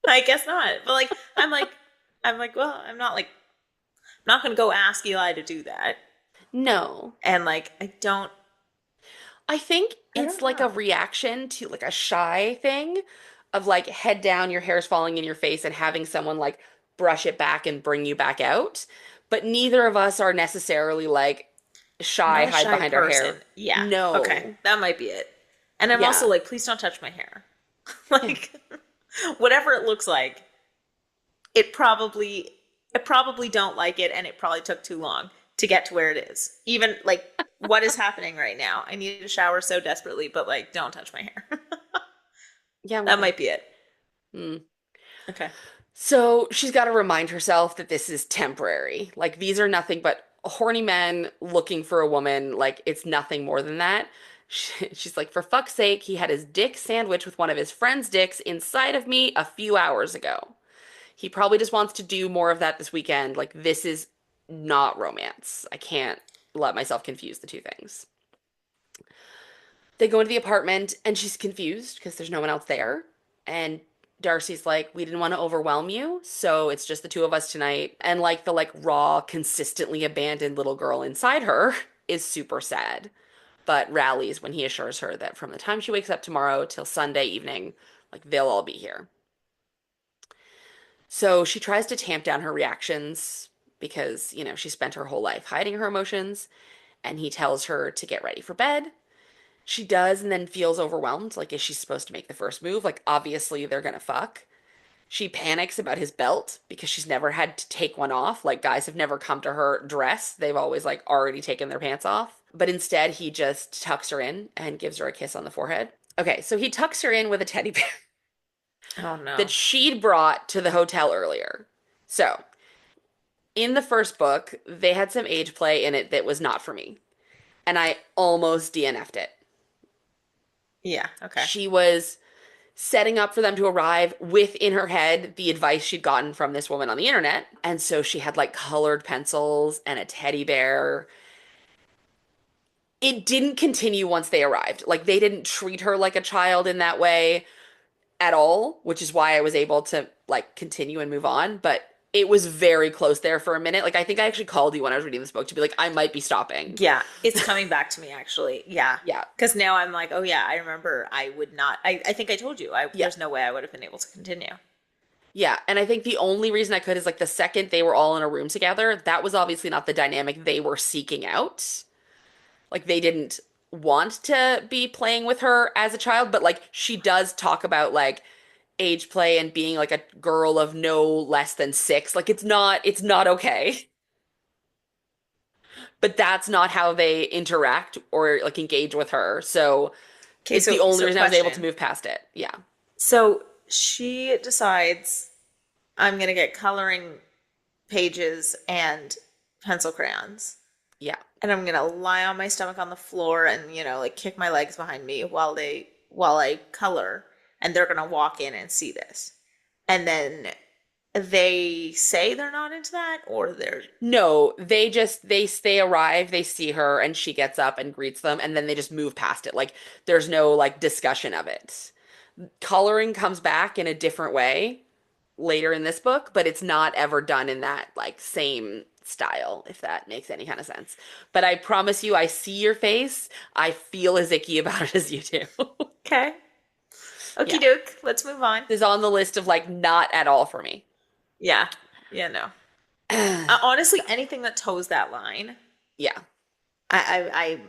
Speaker 2: I guess not. But I'm like, well, I'm not gonna go ask Eli to do that.
Speaker 1: No.
Speaker 2: And like
Speaker 1: I think
Speaker 2: I don't
Speaker 1: it's like a
Speaker 2: know.
Speaker 1: reaction to like a shy thing of like head down, your hair's falling in your face, and having someone like brush it back and bring you back out. But neither of us are necessarily like
Speaker 2: I'm
Speaker 1: shy,
Speaker 2: not a
Speaker 1: hide
Speaker 2: shy
Speaker 1: behind our
Speaker 2: person.
Speaker 1: hair.
Speaker 2: Yeah. Okay.
Speaker 1: No.
Speaker 2: That might be it. And I'm also
Speaker 1: Yeah.
Speaker 2: like, please don't touch my hair.
Speaker 1: Yeah.
Speaker 2: Like whatever it looks like, it probably I probably don't like it and it probably took too long to get to where it is. Even like what is happening right now? I need a shower so desperately, but like don't touch my hair.
Speaker 1: Yeah, I'm
Speaker 2: That
Speaker 1: with you.
Speaker 2: might be it.
Speaker 1: Mm.
Speaker 2: Okay.
Speaker 1: So she's got to remind herself that this is temporary. Like, these are nothing but horny men looking for a woman. Like, it's nothing more than that. She's like, for fuck's sake, he had his dick sandwich with one of his friend's dicks inside of me a few hours ago. He probably just wants to do more of that this weekend. Like, this is not romance. I can't let myself confuse the two things. They go into the apartment and she's confused because there's no one else there. And Darcy's like, we didn't want to overwhelm you, so it's just the two of us tonight. And like the like raw, consistently abandoned little girl inside her is super sad, but rallies when he assures her that from the time she wakes up tomorrow till Sunday evening, like they'll all be here. So she tries to tamp down her reactions because, she spent her whole life hiding her emotions, and he tells her to get ready for bed. She does and then feels overwhelmed. Like, is she supposed to make the first move? Like, obviously, they're gonna fuck. She panics about his belt because she's never had to take one off. Like, guys have never come to her dressed, they've always, like, already taken their pants off. But instead, he just tucks her in and gives her a kiss on the forehead. Okay, so he tucks her in with a teddy bear
Speaker 2: Oh
Speaker 1: that
Speaker 2: no.
Speaker 1: she'd brought to the hotel earlier. So, in the first book, they had some age play in it that was not for me. And I almost DNF'd it.
Speaker 2: Yeah, okay.
Speaker 1: She was setting up for them to arrive with in her head the advice she'd gotten from this woman on the internet. And so she had like colored pencils and a teddy bear. It didn't continue once they arrived. Like, they didn't treat her like a child in that way at all, which is why I was able to like continue and move on. But it was very close there for a minute. Like, I think I actually called you when I was reading this book to be like, I might be stopping.
Speaker 2: Yeah, it's coming back to me actually. Yeah.
Speaker 1: Yeah.
Speaker 2: Because now I'm like, oh yeah, I remember I would not I think I told you
Speaker 1: Yeah.
Speaker 2: there's no way I would have been able to continue.
Speaker 1: Yeah, and I think the only reason I could is like the second they were all in a room together, that was obviously not the dynamic they were seeking out. Like, they didn't want to be playing with her as a child, but like she does talk about like age play and being like a girl of no less than 6. Like, it's not okay. But that's not how they interact or like engage with her. So
Speaker 2: Okay,
Speaker 1: it's the
Speaker 2: so
Speaker 1: only
Speaker 2: so
Speaker 1: reason I was able to
Speaker 2: question.
Speaker 1: move past it. Yeah.
Speaker 2: So she decides I'm gonna get coloring pages and pencil crayons.
Speaker 1: Yeah.
Speaker 2: And I'm gonna lie on my stomach on the floor and, like kick my legs behind me while I color, and they're gonna walk in and see this. And then they say they're not into that, or they're
Speaker 1: No, they arrive, they see her, and she gets up and greets them, and then they just move past it. Like, there's no like discussion of it. Coloring comes back in a different way later in this book, but it's not ever done in that like same style, if that makes any kind of sense. But I promise you, I see your face. I feel as icky about it as you do.
Speaker 2: okay. Okie
Speaker 1: Yeah.
Speaker 2: doke. Let's move on.
Speaker 1: This is on the list of like not at all for me.
Speaker 2: Yeah. Yeah. No. Honestly, anything that toes that line,
Speaker 1: Yeah.
Speaker 2: I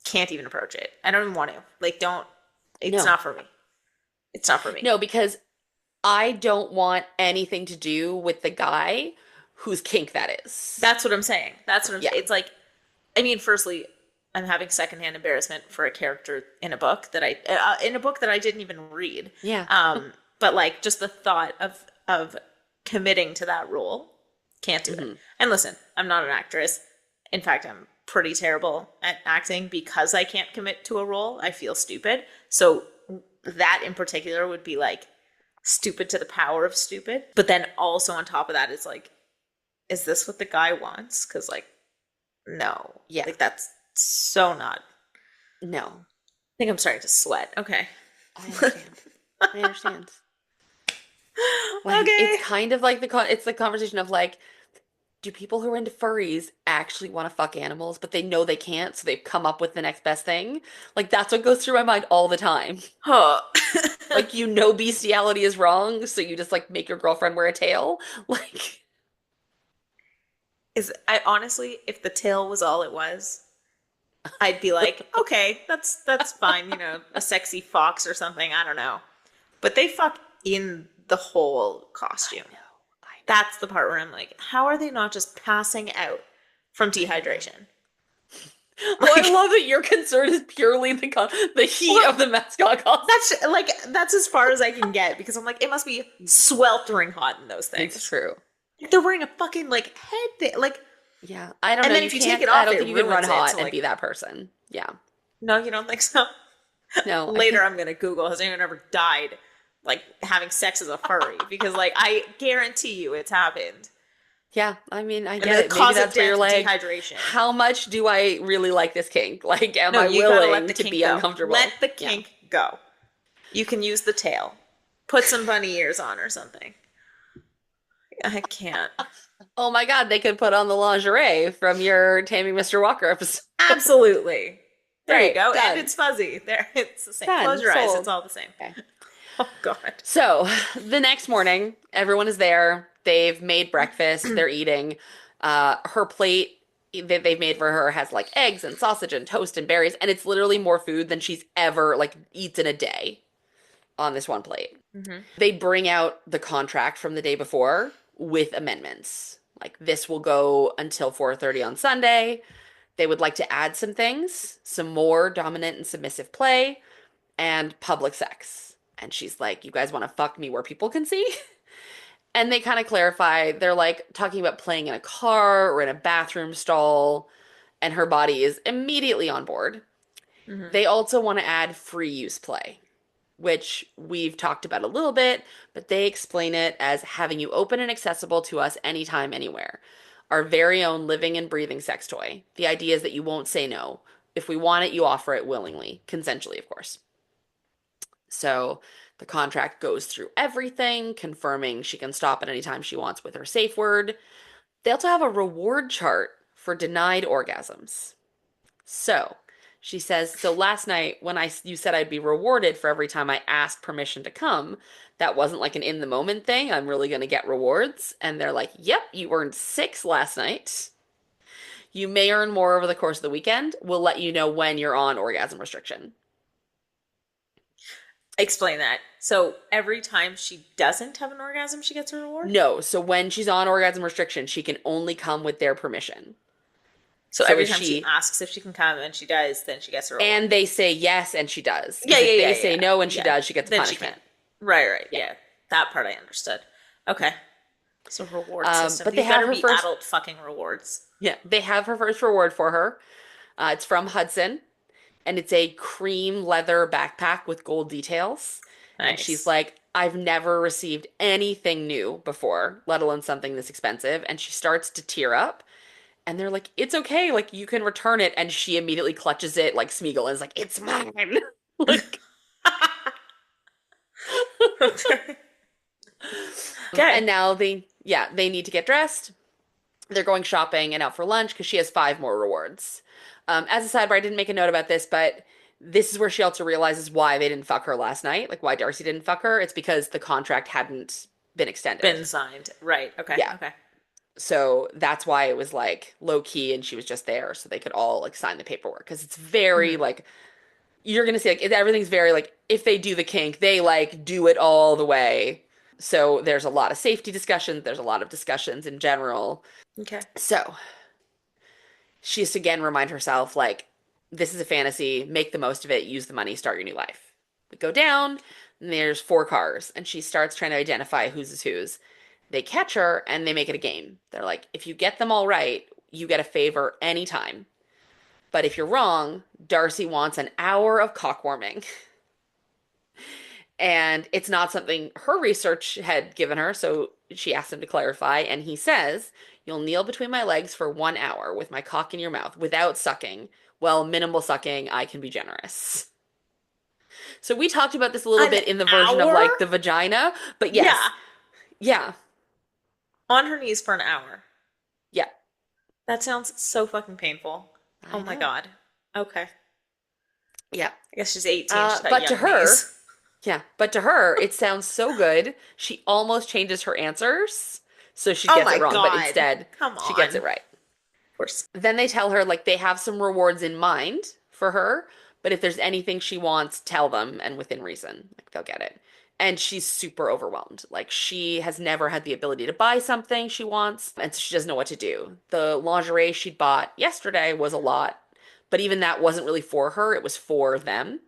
Speaker 2: can't even approach it. I don't even want to. Like, don't. It's
Speaker 1: No.
Speaker 2: not for me. It's not for me.
Speaker 1: No, because I don't want anything to do with the guy whose kink that is.
Speaker 2: That's what I'm saying. That's what I'm
Speaker 1: Yeah.
Speaker 2: saying. It's like, I mean, firstly, I'm having secondhand embarrassment for a character in a book that I didn't even read.
Speaker 1: Yeah.
Speaker 2: But like just the thought of committing to that role, can't do it.
Speaker 1: Hmm.
Speaker 2: And listen, I'm not an actress. In fact, I'm pretty terrible at acting because I can't commit to a role. I feel stupid. So that in particular would be like stupid to the power of stupid. But then also on top of that is like, is this what the guy wants? Because like, no,
Speaker 1: Yeah.
Speaker 2: like that's so not.
Speaker 1: No.
Speaker 2: I think I'm starting to sweat. Okay.
Speaker 1: I understand. I understand. Like
Speaker 2: Okay.
Speaker 1: it's kind of like it's the conversation of like, do people who are into furries actually want to fuck animals, but they know they can't, so they've come up with the next best thing? Like that's what goes through my mind all the time.
Speaker 2: Huh.
Speaker 1: Like you know bestiality is wrong, so you just like make your girlfriend wear a tail. Like
Speaker 2: Is I honestly, if the tail was all it was, I'd be like, okay, that's fine, a sexy fox or something. I don't know. But they fuck in the whole costume.
Speaker 1: I
Speaker 2: That's the part where I'm like, how are they not just passing out from
Speaker 1: know.
Speaker 2: dehydration?
Speaker 1: Oh, I
Speaker 2: Like,
Speaker 1: love that your concern is purely the heat
Speaker 2: well,
Speaker 1: of the mascot costume.
Speaker 2: that's as far as I can get because I'm like, it must be sweltering hot in those
Speaker 1: It's
Speaker 2: things.
Speaker 1: true.
Speaker 2: They're wearing a fucking like head thing, like,
Speaker 1: Yeah, I don't know.
Speaker 2: and then
Speaker 1: You
Speaker 2: if you take
Speaker 1: can't.
Speaker 2: it
Speaker 1: I
Speaker 2: off,
Speaker 1: don't
Speaker 2: it
Speaker 1: think you can run
Speaker 2: ruins it.
Speaker 1: hot
Speaker 2: So
Speaker 1: and be
Speaker 2: like,
Speaker 1: that person. Yeah.
Speaker 2: no, you don't think so?
Speaker 1: No, I
Speaker 2: Later,
Speaker 1: think.
Speaker 2: I'm gonna Google has anyone ever died like having sex as a furry because like I guarantee you it's happened.
Speaker 1: Yeah, I mean, I
Speaker 2: And
Speaker 1: get
Speaker 2: the
Speaker 1: it. Maybe
Speaker 2: cause of
Speaker 1: that's where you're
Speaker 2: death,
Speaker 1: like,
Speaker 2: dehydration.
Speaker 1: how much do I really like this kink? Like, am
Speaker 2: No,
Speaker 1: I
Speaker 2: you gotta let
Speaker 1: willing
Speaker 2: the
Speaker 1: to
Speaker 2: kink
Speaker 1: be
Speaker 2: go. Let
Speaker 1: uncomfortable?
Speaker 2: the
Speaker 1: Yeah.
Speaker 2: kink go. You can use the tail. Put some bunny ears on or something. I can't.
Speaker 1: Oh my God, they could put on the lingerie from your Taming Mr. Walker episode.
Speaker 2: Absolutely. There you
Speaker 1: Great,
Speaker 2: go. And
Speaker 1: done,
Speaker 2: it's fuzzy. There, it's the same. Close
Speaker 1: done,
Speaker 2: your eyes. It's
Speaker 1: sold.
Speaker 2: all the same.
Speaker 1: Okay.
Speaker 2: Oh God.
Speaker 1: So the next morning, everyone is there. They've made breakfast. They're eating. Her plate that they've made for her has like eggs and sausage and toast and berries, and it's literally more food than she's ever like eats in a day on this one plate.
Speaker 2: Mm-hmm.
Speaker 1: They bring out the contract from the day before with amendments. Like this will go until 4:30 on Sunday. They would like to add some things, some more dominant and submissive play, and public sex. And she's like, "You guys want to fuck me where people can see?" And they kind of clarify, they're like talking about playing in a car or in a bathroom stall, and her body is immediately on board.
Speaker 2: Mm-hmm.
Speaker 1: They also want to add free use play, which we've talked about a little bit, but they explain it as having you open and accessible to us anytime, anywhere. Our very own living and breathing sex toy. The idea is that you won't say no. If we want it, you offer it willingly, consensually, of course. So the contract goes through everything, confirming she can stop at any time she wants with her safe word. They also have a reward chart for denied orgasms. So she says, so last night when you said I'd be rewarded for every time I asked permission to come, that wasn't like an in the moment thing. I'm really going to get rewards. And they're like, yep, you earned 6 last night. You may earn more over the course of the weekend. We'll let you know when you're on orgasm restriction.
Speaker 2: Explain that. So every time she doesn't have an orgasm, she gets a reward?
Speaker 1: No, so when she's on orgasm restriction, she can only come with their permission.
Speaker 2: So
Speaker 1: So
Speaker 2: every
Speaker 1: if
Speaker 2: time she
Speaker 1: she
Speaker 2: asks if she can come and she does, then she gets a reward.
Speaker 1: and they say yes and she does.
Speaker 2: Yeah,
Speaker 1: Because
Speaker 2: yeah,
Speaker 1: if
Speaker 2: yeah,
Speaker 1: they
Speaker 2: yeah.
Speaker 1: say no and she
Speaker 2: Yeah.
Speaker 1: does, she gets a
Speaker 2: Then she
Speaker 1: punishment.
Speaker 2: can't. Right.
Speaker 1: Yeah.
Speaker 2: Yeah. That part I understood. Okay. So reward system.
Speaker 1: But they
Speaker 2: These
Speaker 1: have
Speaker 2: better
Speaker 1: her
Speaker 2: be
Speaker 1: first.
Speaker 2: adult fucking rewards.
Speaker 1: Yeah, they have her first reward for her. It's from Hudson, and it's a cream leather backpack with gold details. And she's
Speaker 2: Nice.
Speaker 1: like, I've never received anything new before, let alone something this expensive. And she starts to tear up. And they're like, it's okay. Like, you can return it. And she immediately clutches it like Smeagol and is like, it's mine. Like,
Speaker 2: Okay.
Speaker 1: and
Speaker 2: Okay.
Speaker 1: now they need to get dressed. They're going shopping and out for lunch because she has 5 more rewards. As a sidebar, I didn't make a note about this, but this is where she also realizes why they didn't fuck her last night, like why Darcy didn't fuck her. It's because the contract hadn't been extended.
Speaker 2: Been signed. Right. Okay.
Speaker 1: Yeah.
Speaker 2: Okay.
Speaker 1: So that's why it was like low key and she was just there so they could all like sign the paperwork because it's very
Speaker 2: Mm-hmm.
Speaker 1: like you're gonna see like everything's very like if they do the kink, they like do it all the way. So there's a lot of safety discussions, there's a lot of discussions in general.
Speaker 2: Okay.
Speaker 1: So she has to again remind herself like this is a fantasy, make the most of it, use the money, start your new life. We go down, and there's four cars, and she starts trying to identify whose is whose. They catch her and they make it a game. They're like, if you get them all right, you get a favor anytime. But if you're wrong, Darcy wants an hour of cock warming. And it's not something her research had given her, so she asked him to clarify. And he says, you'll kneel between my legs for 1 hour with my cock in your mouth without sucking. Well, minimal sucking, I can be generous. So we talked about this a little
Speaker 2: An
Speaker 1: bit in the version of
Speaker 2: hour?
Speaker 1: like the vagina, but yes,
Speaker 2: Yeah.
Speaker 1: yeah,
Speaker 2: On her knees for an hour.
Speaker 1: yeah,
Speaker 2: That sounds so fucking painful. Oh
Speaker 1: I
Speaker 2: my
Speaker 1: know.
Speaker 2: God. Okay.
Speaker 1: Yeah.
Speaker 2: I guess she's 18. She's got
Speaker 1: But to
Speaker 2: young
Speaker 1: her,
Speaker 2: knees.
Speaker 1: yeah, but to her, it sounds so good. She almost changes her answers, so she
Speaker 2: Oh
Speaker 1: gets
Speaker 2: my
Speaker 1: it wrong, but
Speaker 2: God.
Speaker 1: instead,
Speaker 2: Come
Speaker 1: she gets
Speaker 2: on.
Speaker 1: it right.
Speaker 2: Of course.
Speaker 1: Then they tell her like they have some rewards in mind for her, but if there's anything she wants, tell them and within reason, like they'll get it. And she's super overwhelmed. Like she has never had the ability to buy something she wants, and so she doesn't know what to do. The lingerie she'd bought yesterday was a lot, but even that wasn't really for her, it was for them.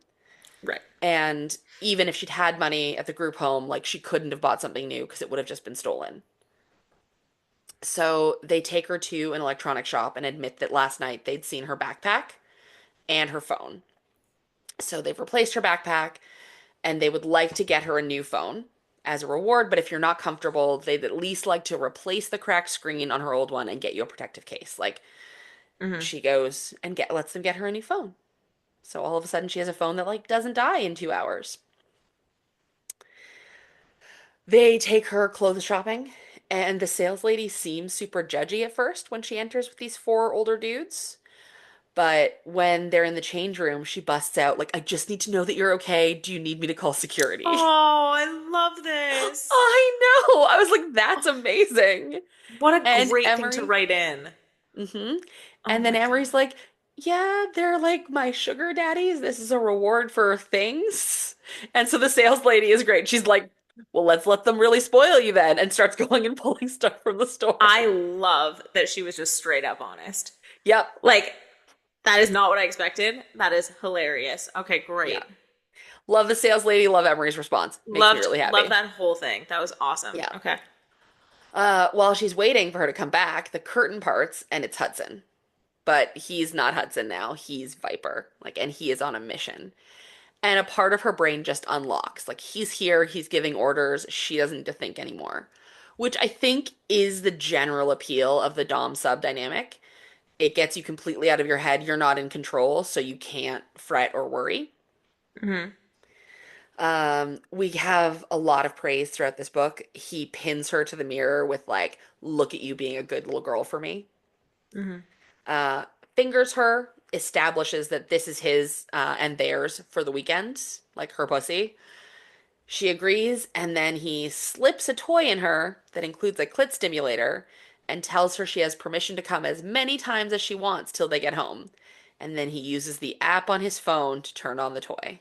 Speaker 2: Right.
Speaker 1: And even if she'd had money at the group home, like she couldn't have bought something new because it would have just been stolen. So they take her to an electronic shop and admit that last night they'd seen her backpack and her phone. So they've replaced her backpack and they would like to get her a new phone as a reward. But if you're not comfortable, they'd at least like to replace the cracked screen on her old one and get you a protective case. Like
Speaker 2: Hmm.
Speaker 1: she goes and lets them get her a new phone. So all of a sudden she has a phone that like doesn't die in 2 hours. They take her clothes shopping, and the sales lady seems super judgy at first when she enters with these four older dudes. But when they're in the change room, she busts out, like, I just need to know that you're okay. Do you need me to call security?
Speaker 2: Oh, I love this.
Speaker 1: I know. I was like, that's amazing.
Speaker 2: What a
Speaker 1: And
Speaker 2: great thing to
Speaker 1: Emery,
Speaker 2: write in.
Speaker 1: mm-hmm.
Speaker 2: Oh
Speaker 1: And then
Speaker 2: my God.
Speaker 1: Emery's like, yeah, they're like my sugar daddies. This is a reward for things. And so the sales lady is great. She's like, well, let's let them really spoil you then, and starts going and pulling stuff from the store.
Speaker 2: I love that she was just straight up honest.
Speaker 1: Yep.
Speaker 2: Like, that is not what I expected. That is hilarious. Okay,
Speaker 1: Yeah.
Speaker 2: great.
Speaker 1: Love the sales lady. Love Emery's response. Makes me
Speaker 2: Loved
Speaker 1: really
Speaker 2: loved
Speaker 1: happy.
Speaker 2: that whole thing. That was awesome.
Speaker 1: Yeah.
Speaker 2: Okay.
Speaker 1: While she's waiting for her to come back, the curtain parts and it's Hudson. But he's not Hudson now. He's Viper. Like, and he is on a mission. And a part of her brain just unlocks. Like, he's here, he's giving orders, she doesn't need to think anymore. Which I think is the general appeal of the Dom sub dynamic. It gets you completely out of your head. You're not in control, so you can't fret or worry.
Speaker 2: Hmm.
Speaker 1: We have a lot of praise throughout this book. He pins her to the mirror with, like, look at you being a good little girl for me.
Speaker 2: Hmm.
Speaker 1: uh, Fingers her, establishes that this is his and theirs for the weekend, like her pussy. She agrees, and then he slips a toy in her that includes a clit stimulator and tells her she has permission to come as many times as she wants till they get home. And then he uses the app on his phone to turn on the toy.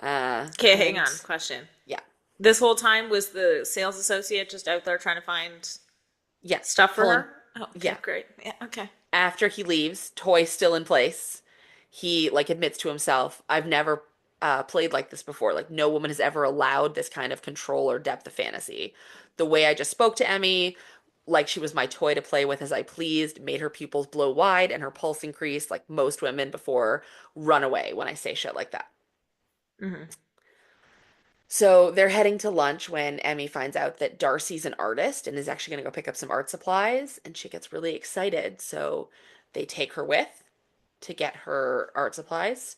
Speaker 2: Okay, hang
Speaker 1: And
Speaker 2: on. Question.
Speaker 1: yeah,
Speaker 2: This whole time was the sales associate just out there trying to find
Speaker 1: yeah,
Speaker 2: stuff for
Speaker 1: pulling,
Speaker 2: her? Oh, okay,
Speaker 1: yeah.
Speaker 2: great. Yeah, okay.
Speaker 1: After he leaves, toy still in place. He like admits to himself, I've never played like this before. Like no woman has ever allowed this kind of control or depth of fantasy. The way I just spoke to Emmy, like she was my toy to play with as I pleased, made her pupils blow wide and her pulse increase like most women before run away when I say shit like that.
Speaker 2: Hmm.
Speaker 1: So they're heading to lunch when Emmy finds out that Darcy's an artist and is actually going to go pick up some art supplies, and she gets really excited. So they take her with to get her art supplies,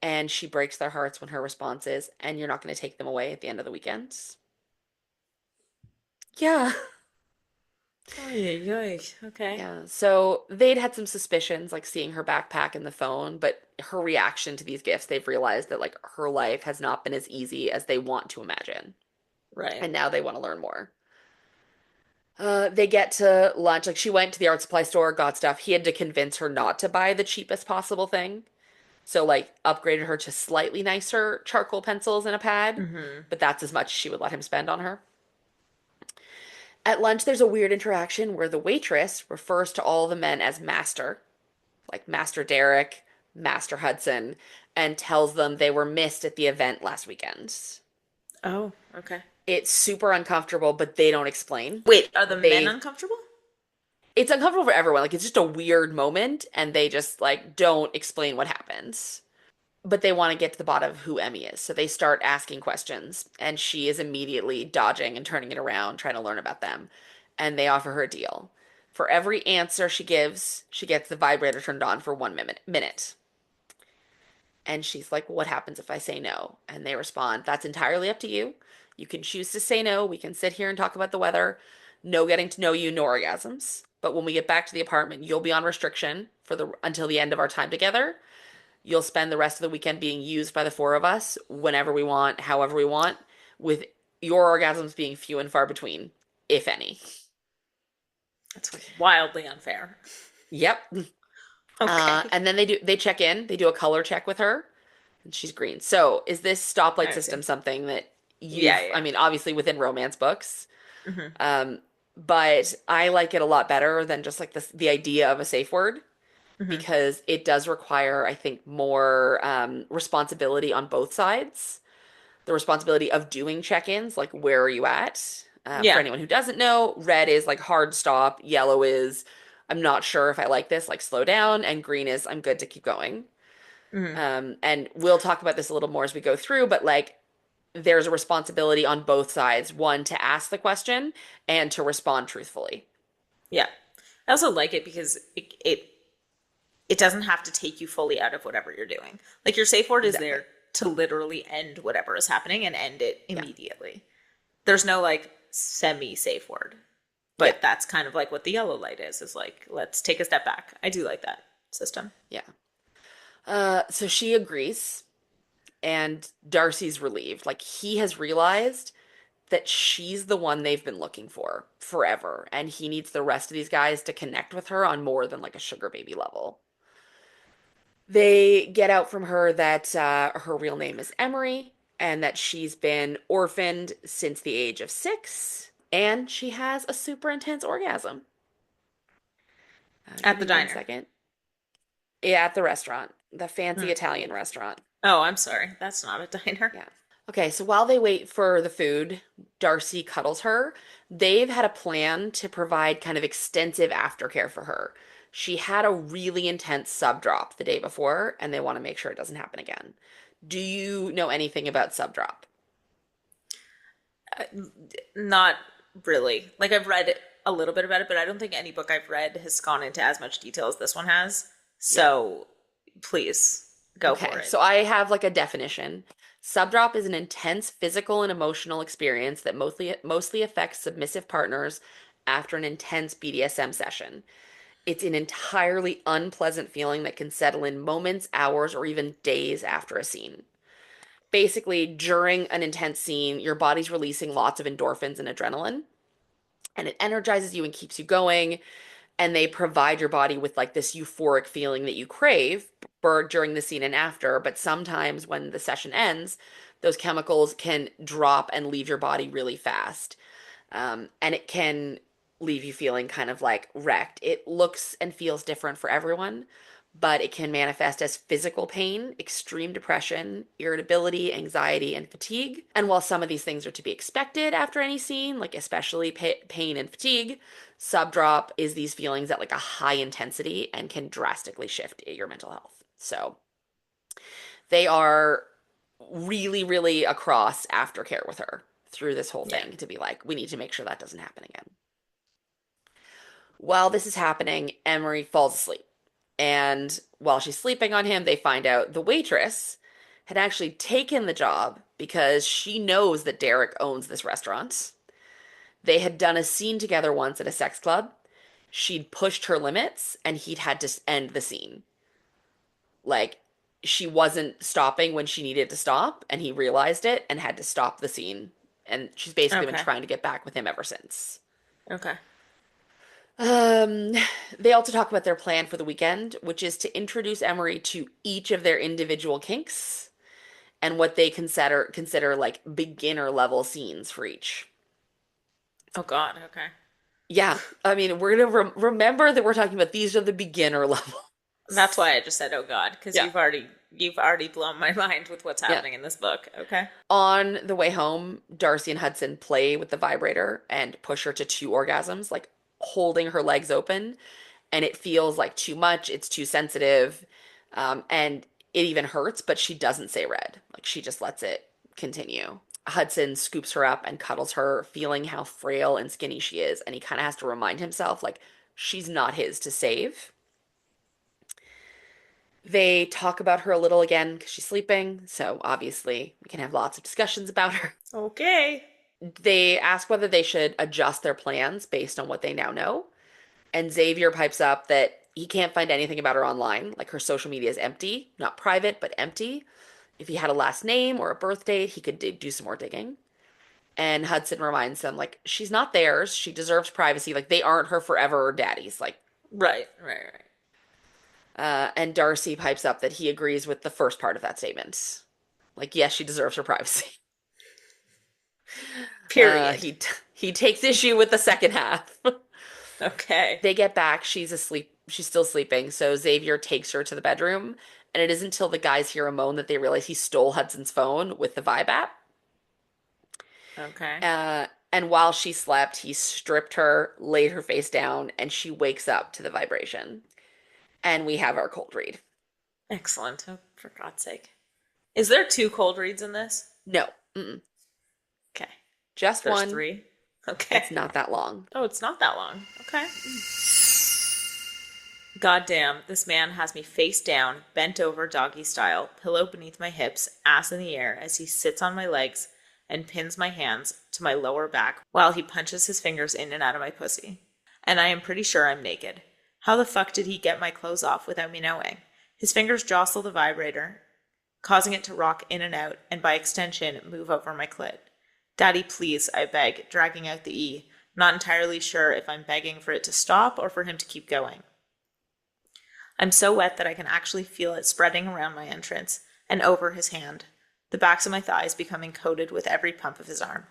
Speaker 1: and she breaks their hearts when her response is, and you're not going to take them away at the end of the weekends. Yeah.
Speaker 2: Oy, oy. Okay.
Speaker 1: Yeah. So they'd had some suspicions, like seeing her backpack and the phone, but her reaction to these gifts, they've realized that like her life has not been as easy as they want to imagine.
Speaker 2: Right.
Speaker 1: And now they want to learn more. They get to lunch. Like she went to the art supply store, got stuff. He had to convince her not to buy the cheapest possible thing. So like upgraded her to slightly nicer charcoal pencils and a pad,
Speaker 2: Mm-hmm.
Speaker 1: but that's as much as she would let him spend on her. At lunch, there's a weird interaction where the waitress refers to all the men as master, like Master Derek, Master Hudson, and tells them they were missed at the event last weekend.
Speaker 2: Oh, okay.
Speaker 1: It's super uncomfortable, but they don't explain.
Speaker 2: Wait, are the men
Speaker 1: They
Speaker 2: uncomfortable?
Speaker 1: It's uncomfortable for everyone. Like it's just a weird moment and they just like don't explain what happens. But they want to get to the bottom of who Emmy is. So they start asking questions and she is immediately dodging and turning it around, trying to learn about them. And they offer her a deal. For every answer she gives, she gets the vibrator turned on for 1 minute. And she's like, "What happens if I say no?" And they respond, "That's entirely up to you. You can choose to say no. We can sit here and talk about the weather. No getting to know you, no orgasms. But when we get back to the apartment, you'll be on restriction for the until the end of our time together. You'll spend the rest of the weekend being used by the four of us whenever we want, however we want, with your orgasms being few and far between, if any."
Speaker 2: That's wildly unfair.
Speaker 1: Yep.
Speaker 2: Okay.
Speaker 1: And then they check in, they do a color check with her, and she's green. So is this stoplight
Speaker 2: I see.
Speaker 1: system something that
Speaker 2: Yeah,
Speaker 1: I mean, obviously within romance books,
Speaker 2: yeah. Mm-hmm.
Speaker 1: um, but I like it a lot better than just like the idea of a safe word
Speaker 2: Mm-hmm.
Speaker 1: because it does require, I think, more responsibility on both sides. The responsibility of doing check-ins, like where are you at? For
Speaker 2: Yeah.
Speaker 1: anyone who doesn't know, red is like hard stop, yellow is I'm not sure if I like this, like slow down, and green is I'm good to keep going.
Speaker 2: Mm-hmm.
Speaker 1: And we'll talk about this a little more as we go through, but like there's a responsibility on both sides, one to ask the question and to respond truthfully.
Speaker 2: Yeah. I also like it because it doesn't have to take you fully out of whatever you're doing. Like your safe word is
Speaker 1: Exactly.
Speaker 2: there to literally end whatever is happening and end it
Speaker 1: Yeah.
Speaker 2: immediately. There's no like semi safe word.
Speaker 1: Yeah.
Speaker 2: But that's kind of like what the yellow light is like, let's take a step back. I do like that system.
Speaker 1: Yeah. So she agrees, and Darcy's relieved. Like he has realized that she's the one they've been looking for forever, and he needs the rest of these guys to connect with her on more than like a sugar baby level. They get out from her that her real name is Emery and that she's been orphaned since the age of 6, and she has a super intense orgasm. Give
Speaker 2: At the
Speaker 1: me one
Speaker 2: diner.
Speaker 1: second. Yeah, at the restaurant, the
Speaker 2: Hmm.
Speaker 1: fancy Italian restaurant.
Speaker 2: Oh, I'm sorry. That's not a diner.
Speaker 1: Yeah. Okay, so while they wait for the food, Darcy cuddles her. They've had a plan to provide kind of extensive aftercare for her. She had a really intense sub drop the day before, and they want to make sure it doesn't happen again. Do you know anything about sub drop?
Speaker 2: Not really. Like I've read a little bit about it, but I don't think any book I've read has gone into as much detail as this one has.
Speaker 1: Yeah.
Speaker 2: So please go for
Speaker 1: Okay,
Speaker 2: it.
Speaker 1: so I have like a definition. Subdrop is an intense physical and emotional experience that mostly affects submissive partners after an intense BDSM session. It's an entirely unpleasant feeling that can settle in moments, hours, or even days after a scene. Basically, during an intense scene, your body's releasing lots of endorphins and adrenaline, and it energizes you and keeps you going. And they provide your body with like this euphoric feeling that you crave during the scene and after. But sometimes when the session ends, those chemicals can drop and leave your body really fast. And it can leave you feeling kind of like wrecked. It looks and feels different for everyone, but it can manifest as physical pain, extreme depression, irritability, anxiety, and fatigue. And while some of these things are to be expected after any scene, like especially pain and fatigue, subdrop is these feelings at like a high intensity and can drastically shift your mental health. So they are really, really across aftercare with her through this whole
Speaker 2: Yeah.
Speaker 1: thing to be like, we need to make sure that doesn't happen again. While this is happening, Emery falls asleep. And while she's sleeping on him, they find out the waitress had actually taken the job because she knows that Derek owns this restaurant. They had done a scene together once at a sex club. She'd pushed her limits and he'd had to end the scene. Like, she wasn't stopping when she needed to stop, and he realized it and had to stop the scene. And she's basically been
Speaker 2: Okay.
Speaker 1: trying to get back with him ever since.
Speaker 2: Okay.
Speaker 1: Um, they also talk about their plan for the weekend, which is to introduce Emery to each of their individual kinks and what they consider like beginner level scenes for each.
Speaker 2: Oh God, okay.
Speaker 1: Yeah, I mean, we're gonna remember that we're talking about these are the beginner levels.
Speaker 2: That's why I just said, "Oh God," because
Speaker 1: Yeah,
Speaker 2: you've already blown my mind with what's
Speaker 1: yeah.
Speaker 2: happening in this book. Okay.
Speaker 1: On the way home, Darcy and Hudson play with the vibrator and push her to two orgasms, like holding her legs open, and it feels like too much. It's too sensitive, and it even hurts. But she doesn't say red; like she just lets it continue. Hudson scoops her up and cuddles her, feeling how frail and skinny she is, and he kind of has to remind himself, like, she's not his to save. They talk about her a little again because she's sleeping, so obviously we can have lots of discussions about her.
Speaker 2: Okay.
Speaker 1: They ask whether they should adjust their plans based on what they now know, and Xavier pipes up that he can't find anything about her online, like her social media is empty, not private, but empty. If he had a last name or a birth date, he could do some more digging. And Hudson reminds them, like, she's not theirs. She deserves privacy. Like, they aren't her forever daddies. Like,
Speaker 2: Right, right, right.
Speaker 1: and Darcy pipes up that he agrees with the first part of that statement. Like, yes, she deserves her privacy.
Speaker 2: Period.
Speaker 1: He takes issue with the second half.
Speaker 2: Okay.
Speaker 1: They get back. She's asleep. She's still sleeping. So Xavier takes her to the bedroom, and it isn't until the guys hear a moan that they realize he stole Hudson's phone with the Vibe app.
Speaker 2: Okay.
Speaker 1: And while she slept, he stripped her, laid her face down, and she wakes up to the vibration. And we have our cold read.
Speaker 2: Excellent. Oh, for God's sake. Is there two cold reads in this?
Speaker 1: No, mm-mm.
Speaker 2: Okay.
Speaker 1: Just
Speaker 2: There's
Speaker 1: one.
Speaker 2: three. Okay.
Speaker 1: It's not that long.
Speaker 2: Oh, it's not that long. Okay. Goddamn, this man has me face down, bent over doggy style, pillow beneath my hips, ass in the air as he sits on my legs and pins my hands to my lower back while he punches his fingers in and out of my pussy. And I am pretty sure I'm naked. How the fuck did he get my clothes off without me knowing? His fingers jostle the vibrator, causing it to rock in and out, and by extension, move over my clit. Daddy, please, I beg, dragging out the E, not entirely sure if I'm begging for it to stop or for him to keep going. I'm so wet that I can actually feel it spreading around my entrance and over his hand, the backs of my thighs becoming coated with every pump of his arm.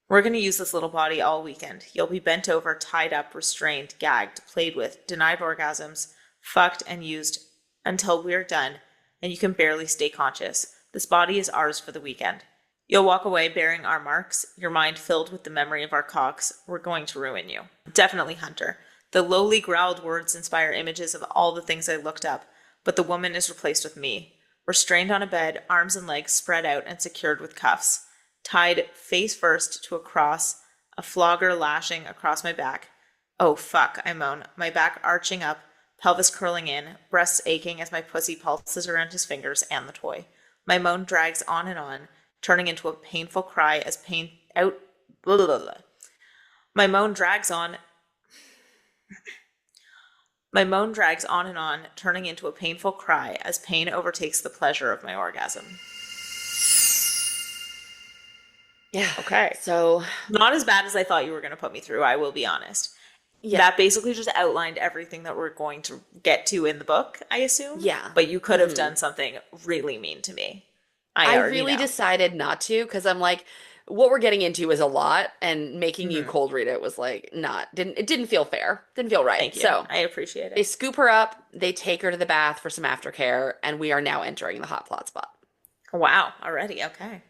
Speaker 2: We're going to use this little body all weekend. You'll be bent over, tied up, restrained, gagged, played with, denied orgasms, fucked and used until we're done and you can barely stay conscious. This body is ours for the weekend. You'll walk away bearing our marks, your mind filled with the memory of our cocks. We're going to ruin you. Definitely Hunter. The lowly growled words inspire images of all the things I looked up, but the woman is replaced with me. Restrained on a bed, arms and legs spread out and secured with cuffs. Tied face first to a cross, a flogger lashing across my back. Oh fuck, I moan, my back arching up, pelvis curling in, breasts aching as my pussy pulses around his fingers and the toy. My moan drags on, turning into a painful cry as pain out. Blah, blah, blah. My moan drags on. My moan drags on, turning into a painful cry as pain overtakes the pleasure of my orgasm.
Speaker 1: Yeah.
Speaker 2: Okay.
Speaker 1: So,
Speaker 2: Not as bad as I thought you were going to put me through, I will be honest.
Speaker 1: yeah.
Speaker 2: That basically just outlined everything that we're going to get to in the book, I assume.
Speaker 1: Yeah.
Speaker 2: But you could have
Speaker 1: Mhm.
Speaker 2: done something really mean to me.
Speaker 1: I
Speaker 2: I already
Speaker 1: really
Speaker 2: know.
Speaker 1: decided not to because I'm like, what we're getting into is a lot, and making you
Speaker 2: Mm-hmm.
Speaker 1: cold read it was like didn't feel fair, didn't feel right.
Speaker 2: Thank you.
Speaker 1: So
Speaker 2: I appreciate
Speaker 1: they
Speaker 2: it.
Speaker 1: scoop her up, they take her to the bath for some aftercare, and we are now entering the hot plot spot.
Speaker 2: Wow, already. Okay.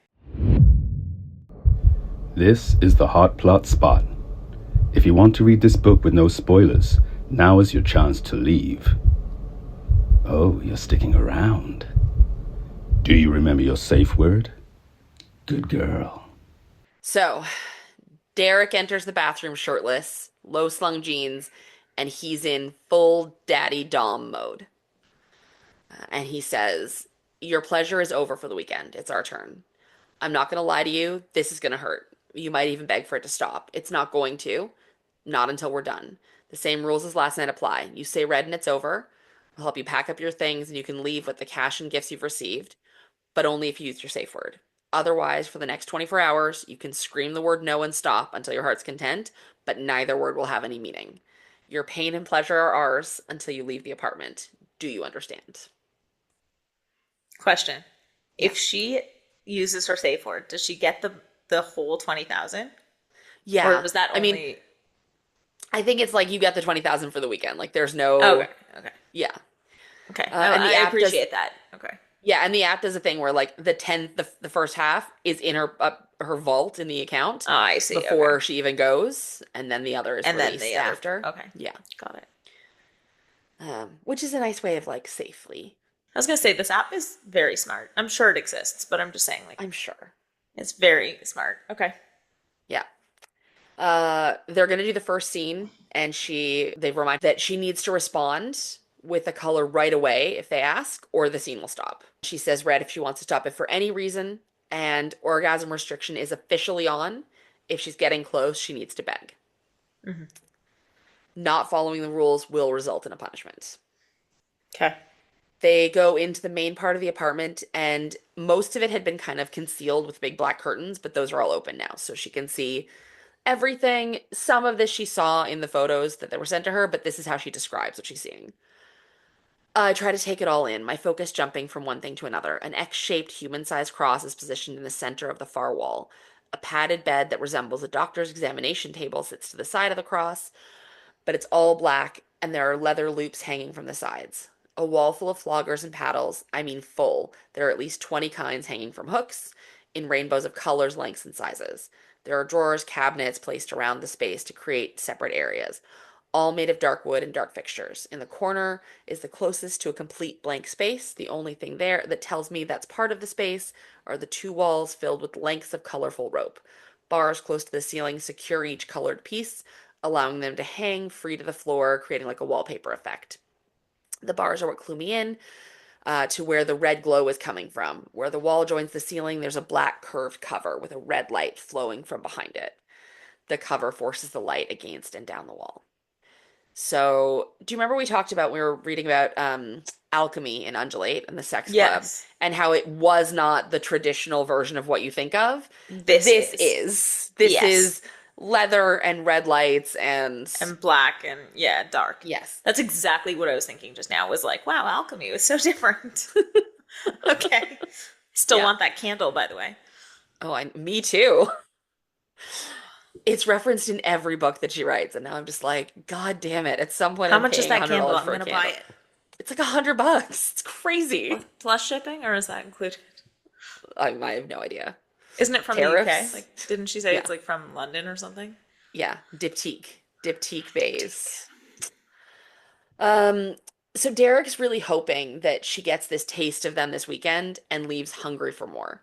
Speaker 3: This is the Hot Plot Spot. If you want to read this book with no spoilers, now is your chance to leave. Oh, you're sticking around. Do you remember your safe word? Good girl.
Speaker 1: So Derek enters the bathroom shirtless, low slung jeans, and he's in full daddy dom mode. And he says, "Your pleasure is over for the weekend. It's our turn. I'm not going to lie to you. This is going to hurt. You might even beg for it to stop. It's not going to. Not until we're done. The same rules as last night apply. You say red and it's over. I'll help you pack up your things and you can leave with the cash and gifts you've received, but only if you use your safe word. Otherwise, for the next 24 hours, you can scream the word no and stop until your heart's content, but neither word will have any meaning. Your pain and pleasure are ours until you leave the apartment. Do you understand?
Speaker 2: Question.
Speaker 1: Yeah.
Speaker 2: If she uses her safe word, does she get the whole 20,000? Or
Speaker 1: Yeah.
Speaker 2: was that
Speaker 1: I mean,
Speaker 2: only
Speaker 1: I think it's like you get the 20,000 for the weekend. Like there's
Speaker 2: Okay,
Speaker 1: no,
Speaker 2: okay.
Speaker 1: yeah.
Speaker 2: Okay.
Speaker 1: And
Speaker 2: I
Speaker 1: the app does,
Speaker 2: appreciate that. Okay.
Speaker 1: yeah, and the app does a thing where like the first half is in her vault in the account
Speaker 2: Oh, I see. Okay.
Speaker 1: before she even goes, and then the other is
Speaker 2: And then the
Speaker 1: released
Speaker 2: other.
Speaker 1: after.
Speaker 2: Okay.
Speaker 1: Yeah.
Speaker 2: Got it.
Speaker 1: Which is a nice way of like safely,
Speaker 2: I was gonna say this app is very smart. I'm sure it exists, but I'm just saying like
Speaker 1: I'm sure.
Speaker 2: it's very smart. Okay.
Speaker 1: Yeah. They're gonna do the first scene, and they've reminded that she needs to respond with a color right away if they ask, or the scene will stop. She says red if she wants to stop it for any reason, and orgasm restriction is officially on. If she's getting close, she needs to beg.
Speaker 2: Mm-hmm.
Speaker 1: Not following the rules will result in a punishment.
Speaker 2: Okay.
Speaker 1: They go into the main part of the apartment, and most of it had been kind of concealed with big black curtains, but those are all open now, so she can see everything. Some of this she saw in the photos that were sent to her, but this is how she describes what she's seeing. I try to take it all in, my focus jumping from one thing to another. An X-shaped human-sized cross is positioned in the center of the far wall. A padded bed that resembles a doctor's examination table sits to the side of the cross, but it's all black and there are leather loops hanging from the sides. A wall full of floggers and paddles, I mean full. There are at least 20 kinds hanging from hooks in rainbows of colors, lengths, and sizes. There are drawers, cabinets placed around the space to create separate areas, all made of dark wood and dark fixtures. In the corner is the closest to a complete blank space. The only thing there that tells me that's part of the space are the two walls filled with lengths of colorful rope. Bars close to the ceiling secure each colored piece, allowing them to hang free to the floor, creating like a wallpaper effect. The bars are what clue me in to where the red glow is coming from. Where the wall joins the ceiling, there's a black curved cover with a red light flowing from behind it. The cover forces the light against and down the wall. So, do you remember we talked about we were reading about alchemy in Undulate and the sex club
Speaker 2: Yes.
Speaker 1: and how it was not the traditional version of what you think of?
Speaker 2: This
Speaker 1: This
Speaker 2: is.
Speaker 1: is. This
Speaker 2: Yes.
Speaker 1: is leather and red lights and
Speaker 2: And black and yeah, dark.
Speaker 1: yes.
Speaker 2: That's exactly what I was thinking just now. Was like, wow, alchemy was so different. Okay. Still
Speaker 1: Yeah.
Speaker 2: want that candle, by the way.
Speaker 1: Oh, me too. It's referenced in every book that she writes, and now I'm just like, God damn it! At some point,
Speaker 2: How
Speaker 1: I'm
Speaker 2: much is
Speaker 1: paying a
Speaker 2: that
Speaker 1: hundred
Speaker 2: candle?
Speaker 1: dollars
Speaker 2: I'm
Speaker 1: for a
Speaker 2: gonna buy
Speaker 1: candle.
Speaker 2: it.
Speaker 1: It's like $100. It's crazy.
Speaker 2: Plus shipping, or is that included?
Speaker 1: I have no idea.
Speaker 2: Isn't it from the UK?
Speaker 1: Tariffs?
Speaker 2: Like, didn't she say
Speaker 1: Yeah,
Speaker 2: it's like from London or something?
Speaker 1: yeah. Diptyque Bays. Um, so Derek's really hoping that she gets this taste of them this weekend and leaves hungry for more.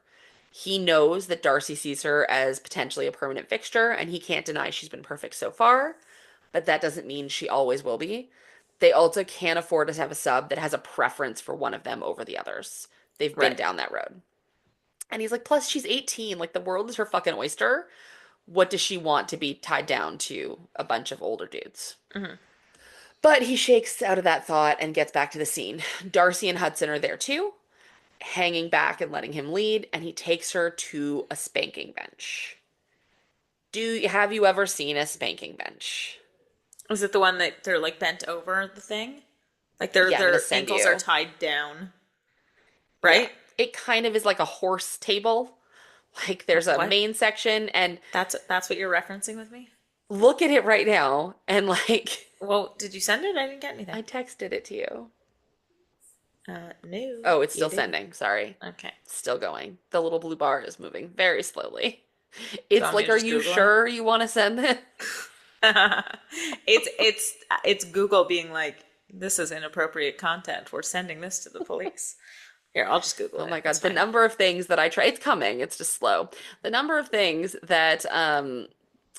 Speaker 1: He knows that Darcy sees her as potentially a permanent fixture, and he can't deny she's been perfect so far, but that doesn't mean she always will be. They also can't afford to have a sub that has a preference for one of them over the others. They've been
Speaker 2: Right.
Speaker 1: down that road. And he's like, plus she's 18. Like, the world is her fucking oyster. What does she want to be tied down to a bunch of older dudes?
Speaker 2: Mm-hmm.
Speaker 1: But he shakes out of that thought and gets back to the scene. Darcy and Hudson are there too, hanging back and letting him lead, and he takes her to a spanking bench. Have you ever seen a spanking bench?
Speaker 2: Is it the one that they're like bent over the thing? Like
Speaker 1: Yeah, I'm gonna
Speaker 2: their
Speaker 1: send
Speaker 2: ankles are
Speaker 1: you.
Speaker 2: tied down,
Speaker 1: Yeah.
Speaker 2: right?
Speaker 1: It kind of is like a horse table. Like there's a
Speaker 2: What?
Speaker 1: main section, and
Speaker 2: That's what you're referencing with me?
Speaker 1: look at it right now, and like
Speaker 2: Well, did you send it? I didn't get anything.
Speaker 1: I texted it to you.
Speaker 2: No.
Speaker 1: Oh, it's
Speaker 2: You
Speaker 1: still
Speaker 2: didn't.
Speaker 1: sending. Sorry.
Speaker 2: Okay.
Speaker 1: Still going. The little blue bar is moving very slowly.
Speaker 2: Do you
Speaker 1: It's
Speaker 2: want me
Speaker 1: like,
Speaker 2: to
Speaker 1: are
Speaker 2: just
Speaker 1: you
Speaker 2: Google
Speaker 1: sure you want to send this?
Speaker 2: it? It's Google being like, this is inappropriate content. We're sending this to the police. Here, I'll just Google
Speaker 1: Oh
Speaker 2: it.
Speaker 1: my God.
Speaker 2: It's
Speaker 1: The
Speaker 2: fine.
Speaker 1: number of things that I try, it's coming. It's just slow. The number of things that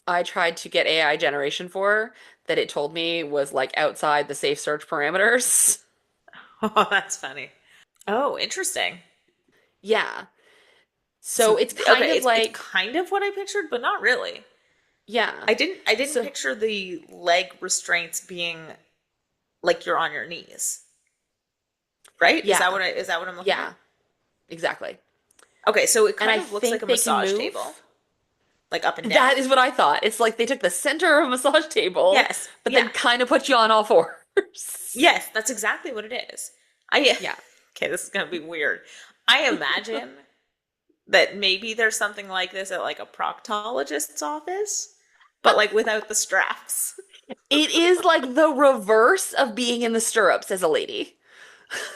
Speaker 1: I tried to get AI generation for that it told me was like outside the safe search parameters.
Speaker 2: Oh, that's funny. Oh, interesting.
Speaker 1: Yeah. So
Speaker 2: So
Speaker 1: it's kind
Speaker 2: okay,
Speaker 1: of
Speaker 2: it's
Speaker 1: like,
Speaker 2: kind of what I pictured, but not really.
Speaker 1: yeah.
Speaker 2: I didn't
Speaker 1: So
Speaker 2: picture the leg restraints being like you're on your knees. Right?
Speaker 1: yeah.
Speaker 2: Is that what I'm looking at?
Speaker 1: Yeah. Exactly.
Speaker 2: Okay, so it
Speaker 1: And
Speaker 2: kind
Speaker 1: I
Speaker 2: of looks like
Speaker 1: think
Speaker 2: a
Speaker 1: they can
Speaker 2: massage
Speaker 1: move.
Speaker 2: table. like up and down.
Speaker 1: That is what I thought. It's like they took the center of a massage table,
Speaker 2: Yes.
Speaker 1: but
Speaker 2: Yeah.
Speaker 1: then kind of put you on all fours.
Speaker 2: Yes, that's exactly what it is. I
Speaker 1: Yeah.
Speaker 2: okay, this is gonna be weird. I imagine that maybe there's something like this at like a proctologist's office, but like without the straps.
Speaker 1: It is like the reverse of being in the stirrups as a lady.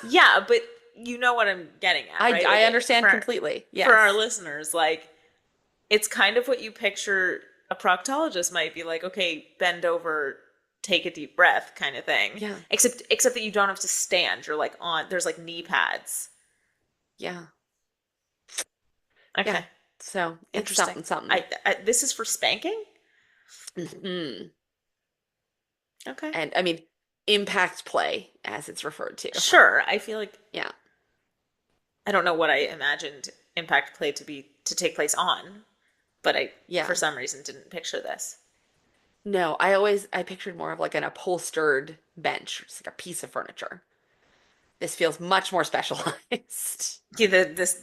Speaker 2: Yeah, but you know what I'm getting at, right?
Speaker 1: I
Speaker 2: Like
Speaker 1: understand completely.
Speaker 2: for our
Speaker 1: Yes.
Speaker 2: listeners, like it's kind of what you picture a proctologist might be like, okay, bend over, take a deep breath kind of thing.
Speaker 1: Yeah.
Speaker 2: Except that you don't have to stand. You're like on there's like knee pads.
Speaker 1: Yeah. Yeah.
Speaker 2: Okay.
Speaker 1: So it's
Speaker 2: Interesting.
Speaker 1: something, something.
Speaker 2: This is for spanking?
Speaker 1: Hmm.
Speaker 2: Okay.
Speaker 1: And I mean, impact play, as it's referred to.
Speaker 2: Sure. I feel like
Speaker 1: Yeah.
Speaker 2: I don't know what I imagined impact play to take place on, but I
Speaker 1: Yeah.
Speaker 2: for some reason didn't picture this.
Speaker 1: No, I pictured more of like an upholstered bench, just like a piece of furniture. This feels much more specialized.
Speaker 2: Yeah, there's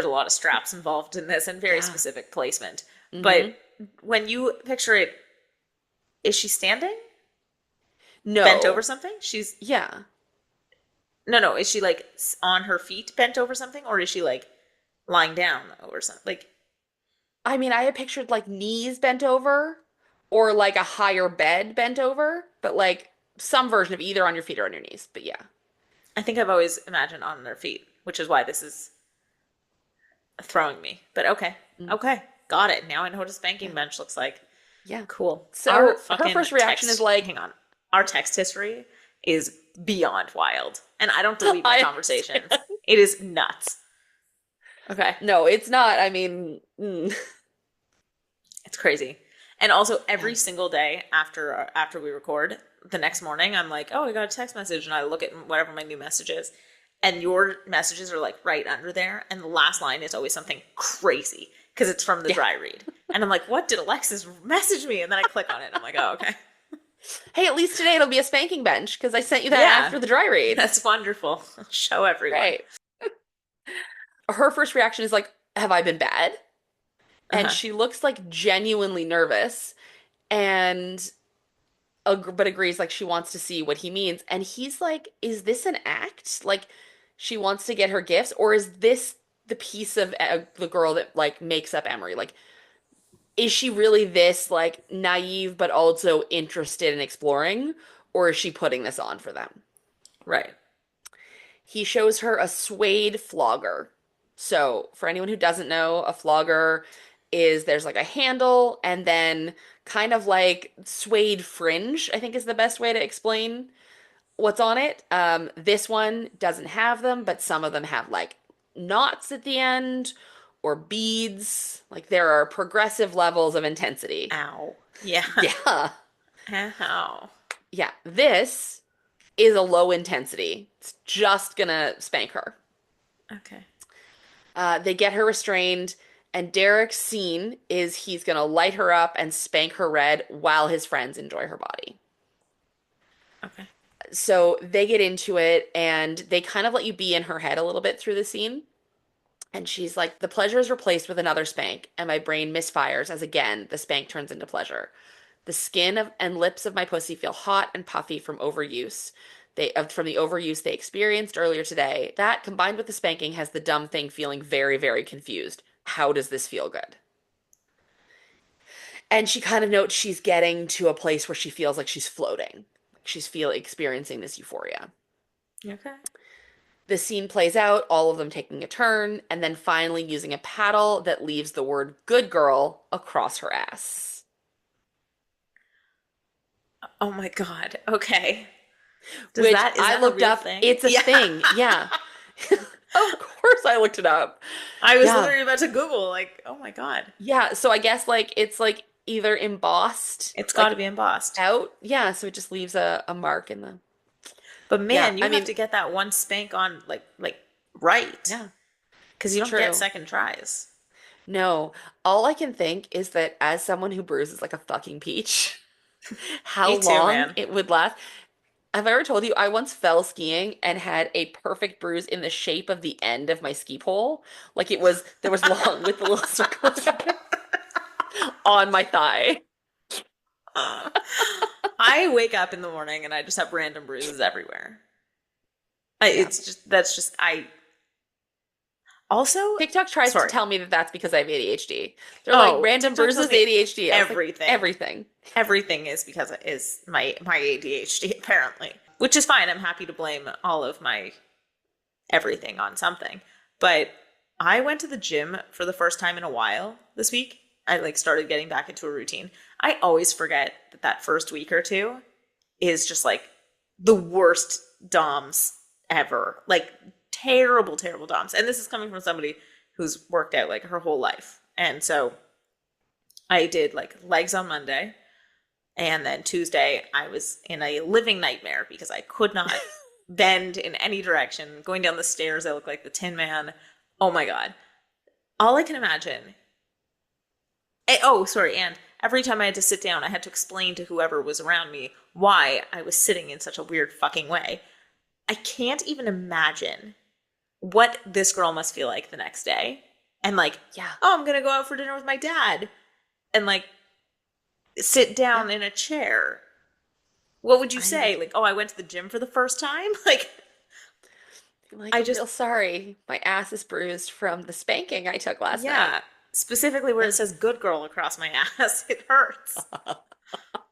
Speaker 2: a lot of straps involved in this and very
Speaker 1: Yeah.
Speaker 2: specific placement.
Speaker 1: Hmm.
Speaker 2: But when you picture it, is she standing? Bent over
Speaker 1: No.
Speaker 2: something? She's
Speaker 1: Yeah.
Speaker 2: no. Is she like on her feet, bent over something, or is she like lying down over something? Like
Speaker 1: I mean, I had pictured like knees bent over or like a higher bed bent over, but like some version of either on your feet or on your knees. But yeah.
Speaker 2: I think I've always imagined on their feet, which is why this is throwing me. But okay,
Speaker 1: Mm.
Speaker 2: okay, got it. Now I know what a spanking
Speaker 1: Yeah.
Speaker 2: bench looks like.
Speaker 1: Yeah.
Speaker 2: Cool.
Speaker 1: So
Speaker 2: Our
Speaker 1: her
Speaker 2: fucking
Speaker 1: first reaction is
Speaker 2: text.
Speaker 1: like,
Speaker 2: Hang on. Our text history is beyond wild, and I don't delete my
Speaker 1: I
Speaker 2: conversations.
Speaker 1: understand.
Speaker 2: It is nuts. Okay,
Speaker 1: No, it's not. I mean,
Speaker 2: it's crazy. And also,
Speaker 1: yeah.
Speaker 2: every single day after we record, the next morning, I'm like, oh, I got a text message, and I look at whatever my new message is, and your messages are like right under there, and the last line is always something crazy because it's from the
Speaker 1: Yeah.
Speaker 2: dry read, and I'm like, what did Alexis message me? And then I click on it, and I'm like, oh, okay,
Speaker 1: Hey, at least today it'll be a spanking bench because I sent you that
Speaker 2: yeah,
Speaker 1: after the dry read.
Speaker 2: that's wonderful. Show everyone.
Speaker 1: Right. Her first reaction is like, have I been bad? And
Speaker 2: Uh-huh.
Speaker 1: she looks like genuinely nervous and but agrees like she wants to see what he means. And he's like, is this an act? Like she wants to get her gifts, or is this the piece of the girl that like makes up Emery? Like, is she really this like naive but also interested in exploring, or is she putting this on for them?
Speaker 2: Right.
Speaker 1: He shows her a suede flogger. So, for anyone who doesn't know, a flogger is there's like a handle and then kind of like suede fringe, I think is the best way to explain what's on it. This one doesn't have them, but some of them have like knots at the end or beads. Like there are progressive levels of intensity.
Speaker 2: Ow. Yeah.
Speaker 1: Yeah.
Speaker 2: Ow.
Speaker 1: Yeah. This is a low intensity. It's just gonna spank her.
Speaker 2: Okay.
Speaker 1: They get her restrained, and Derek's scene is he's gonna light her up and spank her red while his friends enjoy her body.
Speaker 2: Okay.
Speaker 1: So they get into it, and they kind of let you be in her head a little bit through the scene. And she's like, the pleasure is replaced with another spank, and my brain misfires as again the spank turns into pleasure. The skin and lips of my pussy feel hot and puffy from overuse. From the overuse they experienced earlier today. That combined with the spanking has the dumb thing feeling very, very confused. How does this feel good? And she kind of notes she's getting to a place where she feels like she's floating. She's experiencing this euphoria.
Speaker 2: Okay.
Speaker 1: The scene plays out, all of them taking a turn, and then finally using a paddle that leaves the word good girl across her ass.
Speaker 2: Oh my God. Okay.
Speaker 1: Which
Speaker 2: Is
Speaker 1: I
Speaker 2: that a
Speaker 1: looked
Speaker 2: real
Speaker 1: up.
Speaker 2: thing?
Speaker 1: It's a
Speaker 2: Yeah.
Speaker 1: thing. Yeah. Of course I looked it up.
Speaker 2: I was
Speaker 1: Yeah.
Speaker 2: literally about to Google, like, oh my God.
Speaker 1: Yeah. So I guess like it's like either embossed,
Speaker 2: It's got
Speaker 1: like
Speaker 2: to be embossed.
Speaker 1: out. Yeah. So it just leaves a mark in the.
Speaker 2: But
Speaker 1: Yeah.
Speaker 2: man, you
Speaker 1: I
Speaker 2: have
Speaker 1: mean,
Speaker 2: to get that one spank on like right.
Speaker 1: yeah.
Speaker 2: Because you don't
Speaker 1: True.
Speaker 2: get second tries.
Speaker 1: No. All I can think is that as someone who bruises like a fucking peach, how
Speaker 2: Me too,
Speaker 1: long
Speaker 2: man.
Speaker 1: it would last. Have I ever told you I once fell skiing and had a perfect bruise in the shape of the end of my ski pole? Like it was, there was long with the little circles on my thigh.
Speaker 2: I wake up in the morning and I just have random bruises everywhere.
Speaker 1: Yeah.
Speaker 2: It's just that's just I also
Speaker 1: TikTok tries to
Speaker 2: sorry.
Speaker 1: tell me that that's because I have ADHD. They're like
Speaker 2: Oh,
Speaker 1: random
Speaker 2: TikTok tells
Speaker 1: bruises,
Speaker 2: me
Speaker 1: ADHD. I was like,
Speaker 2: everything.
Speaker 1: everything.
Speaker 2: Everything is because it is my ADHD apparently, which is fine. I'm happy to blame all of my everything on something. But I went to the gym for the first time in a while this week. I like started getting back into a routine. I always forget that that first week or two is just like the worst DOMs ever. Like terrible, terrible DOMs. And this is coming from somebody who's worked out like her whole life. And so I did like legs on Monday. And then Tuesday, I was in a living nightmare because I could not bend in any direction. Going down the stairs, I looked like the Tin Man. Oh my God. All I can imagine. Oh, sorry. And every time I had to sit down, I had to explain to whoever was around me why I was sitting in such a weird fucking way. I can't even imagine what this girl must feel like the next day. And like,
Speaker 1: Yeah.
Speaker 2: oh, I'm going to go out for dinner with my dad. And like, sit down in a chair. What would you say? Like, oh, I went to the gym for the first time?
Speaker 1: Like,
Speaker 2: I
Speaker 1: I
Speaker 2: just
Speaker 1: feel sorry. My ass is bruised from the spanking I took last night.
Speaker 2: yeah, specifically where it says good girl across my ass, it hurts.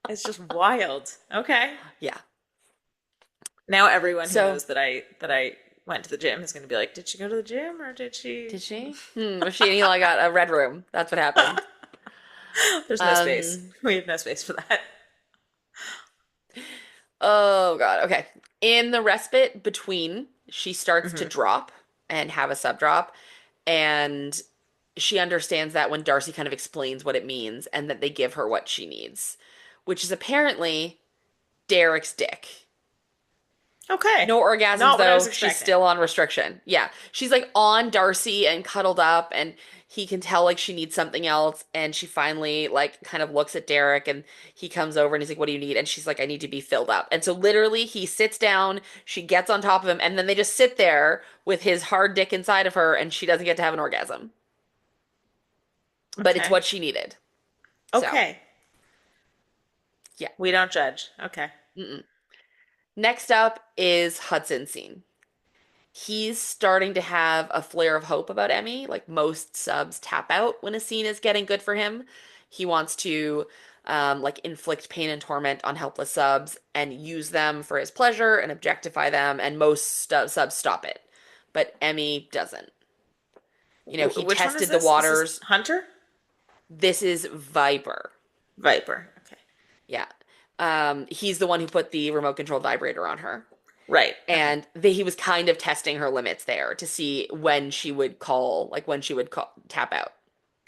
Speaker 2: It's just wild. Okay.
Speaker 1: Yeah.
Speaker 2: Now everyone who
Speaker 1: So,
Speaker 2: knows that I went to the gym is going to be like, did she go to the gym or did
Speaker 1: did
Speaker 2: she?
Speaker 1: she? She and Eli got a red room. That's what happened.
Speaker 2: There's no space.
Speaker 1: Um,
Speaker 2: We have no space for that.
Speaker 1: oh God. Okay. In the respite between, she starts to
Speaker 2: Hmm.
Speaker 1: drop and have a sub drop, and she understands that when Darcy kind of explains what it means and that they give her what she needs, which is apparently Derek's dick.
Speaker 2: Okay.
Speaker 1: No orgasms
Speaker 2: Not what I was
Speaker 1: though. She's
Speaker 2: expecting.
Speaker 1: still on restriction. Yeah. She's like on Darcy and cuddled up, and he can tell like she needs something else, and she finally like kind of looks at Derek, and he comes over and he's like, "What do you need?" And she's like, "I need to be filled up." And so literally he sits down, she gets on top of him, and then they just sit there with his hard dick inside of her, and she doesn't get to have an orgasm. But it's
Speaker 2: Okay.
Speaker 1: what she needed. So,
Speaker 2: Okay.
Speaker 1: yeah.
Speaker 2: We don't judge. Okay.
Speaker 1: Mm-mm. Next up is Hudson's scene. He's starting to have a flare of hope about Emmy. Like most subs tap out when a scene is getting good for him. He wants to like inflict pain and torment on helpless subs and use them for his pleasure and objectify them, and most subs stop it. But Emmy doesn't. You know, he
Speaker 2: Which one is
Speaker 1: tested the
Speaker 2: this? Is this
Speaker 1: waters.
Speaker 2: Hunter?
Speaker 1: This is Viper.
Speaker 2: Viper. Okay.
Speaker 1: Yeah. He's the one who put the remote controlled vibrator on her.
Speaker 2: Right. Okay.
Speaker 1: And he was kind of testing her limits there to see when she would call, like when she would tap out.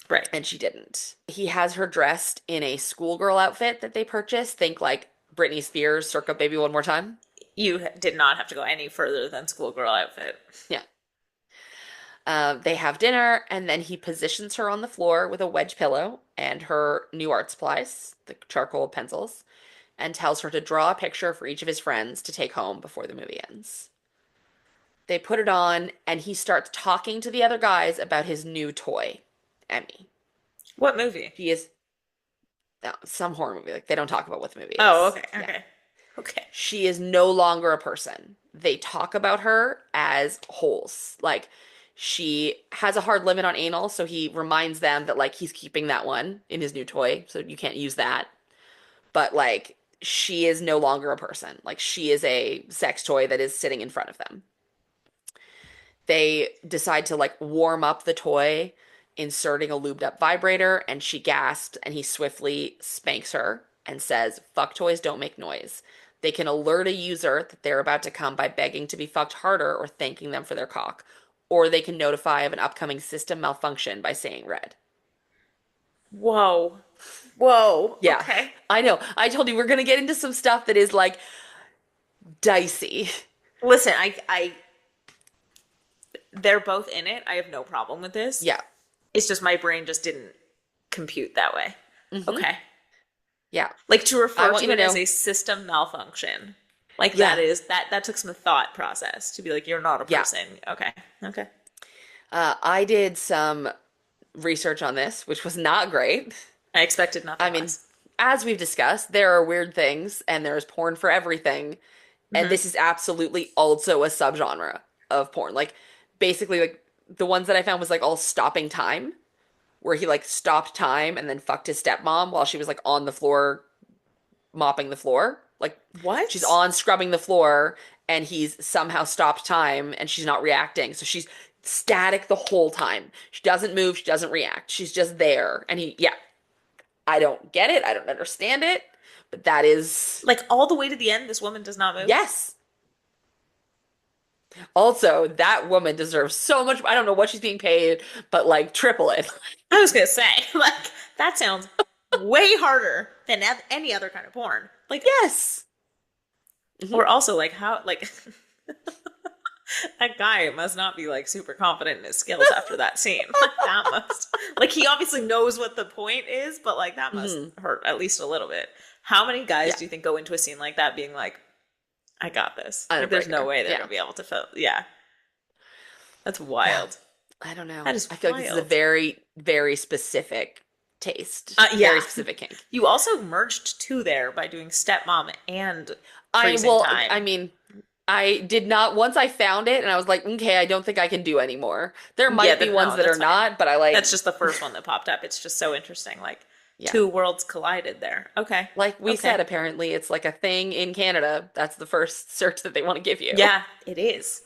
Speaker 2: Right.
Speaker 1: And she didn't. He has her dressed in a schoolgirl outfit that they purchased. Think like Britney Spears circa Baby One More Time.
Speaker 2: You did not have to go any further than schoolgirl outfit.
Speaker 1: Yeah. They have dinner, and then he positions her on the floor with a wedge pillow and her new art supplies, the charcoal pencils, and tells her to draw a picture for each of his friends to take home before the movie ends. They put it on, and he starts talking to the other guys about his new toy, Emmy.
Speaker 2: What movie?
Speaker 1: He is some horror movie. Like they don't talk about what the movie
Speaker 2: Oh,
Speaker 1: is.
Speaker 2: okay.
Speaker 1: Yeah.
Speaker 2: Okay. Okay.
Speaker 1: She is no longer a person. They talk about her as holes. Like she has a hard limit on anal, so he reminds them that like he's keeping that one in his new toy, so you can't use that. But like she is no longer a person. Like she is a sex toy that is sitting in front of them. They decide to like warm up the toy, inserting a lubed up vibrator, and she gasped, and he swiftly spanks her and says, "Fuck toys don't make noise." They can alert a user that they're about to come by begging to be fucked harder or thanking them for their cock. Or they can notify of an upcoming system malfunction by saying red.
Speaker 2: Whoa. Whoa.
Speaker 1: Yeah,
Speaker 2: Okay.
Speaker 1: I know. I told you we're going to get into some stuff that is like dicey.
Speaker 2: Listen, they're both in it. I have no problem with this.
Speaker 1: Yeah.
Speaker 2: It's just my brain just didn't compute that way.
Speaker 1: Mm-hmm.
Speaker 2: Okay.
Speaker 1: Yeah.
Speaker 2: Like to
Speaker 1: I
Speaker 2: refer
Speaker 1: want
Speaker 2: to
Speaker 1: you
Speaker 2: it
Speaker 1: to
Speaker 2: as
Speaker 1: know.
Speaker 2: a system malfunction. Like
Speaker 1: Yeah.
Speaker 2: that took some thought process to be like, you're not a
Speaker 1: Yeah.
Speaker 2: person. Okay.
Speaker 1: I did some research on this, which was not great.
Speaker 2: I expected
Speaker 1: I
Speaker 2: nothing
Speaker 1: mean,
Speaker 2: less.
Speaker 1: as we've discussed, there are weird things and there's porn for everything. And
Speaker 2: Hmm.
Speaker 1: this is absolutely also a subgenre of porn. Like basically like the ones that I found was like all stopping time, where he like stopped time and then fucked his stepmom while she was like on the floor mopping the floor. Like she's
Speaker 2: What?
Speaker 1: on scrubbing the floor and he's somehow stopped time and she's not reacting. So she's static the whole time. She doesn't move, she doesn't react. She's just there. And yeah, I don't get it. I don't understand it. But that is,
Speaker 2: Like all the way to the end, this woman does not move?
Speaker 1: yes. Also, that woman deserves so much. I don't know what she's being paid, but like triple it.
Speaker 2: I was gonna say, like, that sounds way harder than any other kind of porn. Like,
Speaker 1: Yes.
Speaker 2: or
Speaker 1: Hmm.
Speaker 2: also, like, how, like, that guy must not be, like, super confident in his skills after that scene. Like, that must, like, he obviously knows what the point is, but, like, that must
Speaker 1: Hmm.
Speaker 2: hurt at least a little bit. How many guys
Speaker 1: Yeah.
Speaker 2: do you think go into a scene like that being like, I got this?
Speaker 1: I'm a
Speaker 2: Like, there's no
Speaker 1: breaker.
Speaker 2: way they're
Speaker 1: Yeah.
Speaker 2: gonna be able to fill. Yeah, that's
Speaker 1: Yeah.
Speaker 2: wild.
Speaker 1: I don't know.
Speaker 2: That is
Speaker 1: I feel like this is a
Speaker 2: wild.
Speaker 1: very, very specific taste. Very
Speaker 2: Yeah.
Speaker 1: specific kink.
Speaker 2: You also merged two there by doing stepmom and
Speaker 1: I
Speaker 2: freezing
Speaker 1: well, I
Speaker 2: time.
Speaker 1: mean, I did not once I found it and I was like, okay, I don't think I can do anymore. There
Speaker 2: Yeah,
Speaker 1: might be
Speaker 2: that,
Speaker 1: ones
Speaker 2: no,
Speaker 1: that are
Speaker 2: that's fine.
Speaker 1: not, but I
Speaker 2: That's
Speaker 1: like,
Speaker 2: just the first one that popped up. It's just so interesting. Like
Speaker 1: yeah.
Speaker 2: two worlds collided there. Okay.
Speaker 1: Like we
Speaker 2: Okay.
Speaker 1: said, apparently it's like a thing in Canada. That's the first search that they want to give you.
Speaker 2: Yeah, it is.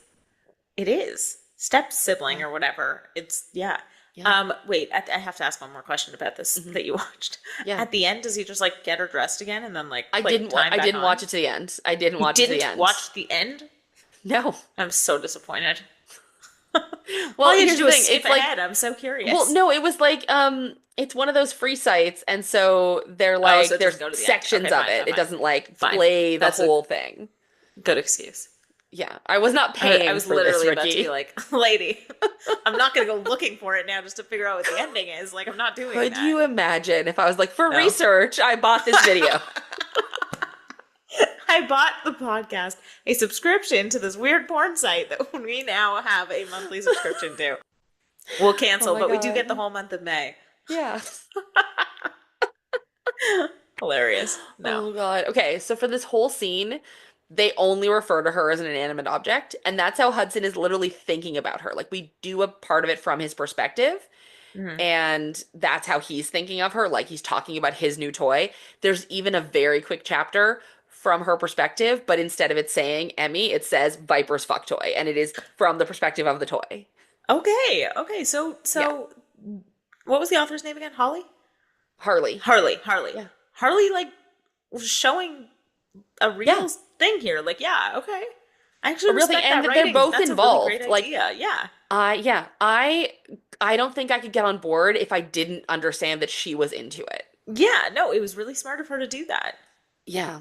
Speaker 2: It is. Step sibling
Speaker 1: Yeah.
Speaker 2: or whatever. It's yeah.
Speaker 1: Yeah.
Speaker 2: Wait, I have to ask one more question about this
Speaker 1: Hmm.
Speaker 2: that you watched.
Speaker 1: Yeah.
Speaker 2: At the end, does he just like get her dressed again and then like
Speaker 1: I
Speaker 2: click
Speaker 1: didn't
Speaker 2: time
Speaker 1: I
Speaker 2: back
Speaker 1: didn't
Speaker 2: on?
Speaker 1: watch it to the end. I didn't
Speaker 2: You
Speaker 1: watch it to the
Speaker 2: didn't
Speaker 1: end.
Speaker 2: watch the end?
Speaker 1: No.
Speaker 2: I'm so disappointed. All
Speaker 1: Well,
Speaker 2: you had to
Speaker 1: here's the
Speaker 2: do is
Speaker 1: thing.
Speaker 2: skip
Speaker 1: It's like,
Speaker 2: ahead. I'm so
Speaker 1: well,
Speaker 2: curious.
Speaker 1: no, it was like it's one of those free sites and so they're
Speaker 2: Oh, so
Speaker 1: like
Speaker 2: it doesn't
Speaker 1: there's
Speaker 2: go to the end. Okay,
Speaker 1: sections of
Speaker 2: fine,
Speaker 1: it.
Speaker 2: fine,
Speaker 1: It
Speaker 2: fine.
Speaker 1: doesn't like
Speaker 2: Fine.
Speaker 1: play the
Speaker 2: That's a
Speaker 1: whole thing.
Speaker 2: good excuse.
Speaker 1: Yeah. I was not
Speaker 2: I
Speaker 1: paying
Speaker 2: was
Speaker 1: for this,
Speaker 2: literally about to be
Speaker 1: Ricky.
Speaker 2: like, lady, I'm not going to go looking for it now just to figure out what the ending is. Like, I'm not doing
Speaker 1: Could
Speaker 2: that.
Speaker 1: you imagine if I was like, for
Speaker 2: No.
Speaker 1: research, I bought this video?
Speaker 2: I bought the podcast a subscription to this weird porn site that we now have a monthly subscription to. We'll
Speaker 1: Oh
Speaker 2: cancel,
Speaker 1: my
Speaker 2: but we do get the
Speaker 1: God.
Speaker 2: whole month of May.
Speaker 1: Yeah.
Speaker 2: Hilarious. No.
Speaker 1: Oh God. Okay, so for this whole scene, they only refer to her as an inanimate object, and that's how Hudson is literally thinking about her. Like we do a part of it from his perspective,
Speaker 2: Hmm.
Speaker 1: and that's how he's thinking of her. Like he's talking about his new toy. There's even a very quick chapter from her perspective, but instead of it saying Emmy, it says Viper's fuck toy, and it is from the perspective of the toy.
Speaker 2: Okay. Okay. So,
Speaker 1: Yeah.
Speaker 2: what was the author's name again? Holly?
Speaker 1: Harley.
Speaker 2: Harley. Harley.
Speaker 1: Yeah.
Speaker 2: Harley, like, was showing a real
Speaker 1: Yeah.
Speaker 2: thing here. Like, yeah, okay. I actually
Speaker 1: A real thing,
Speaker 2: respect
Speaker 1: and
Speaker 2: that
Speaker 1: they're
Speaker 2: writing.
Speaker 1: both
Speaker 2: That's a really great
Speaker 1: involved. Like
Speaker 2: idea. Yeah.
Speaker 1: yeah, I don't think I could get on board if I didn't understand that she was into it.
Speaker 2: Yeah, no, it was really smart of her to do that.
Speaker 1: Yeah.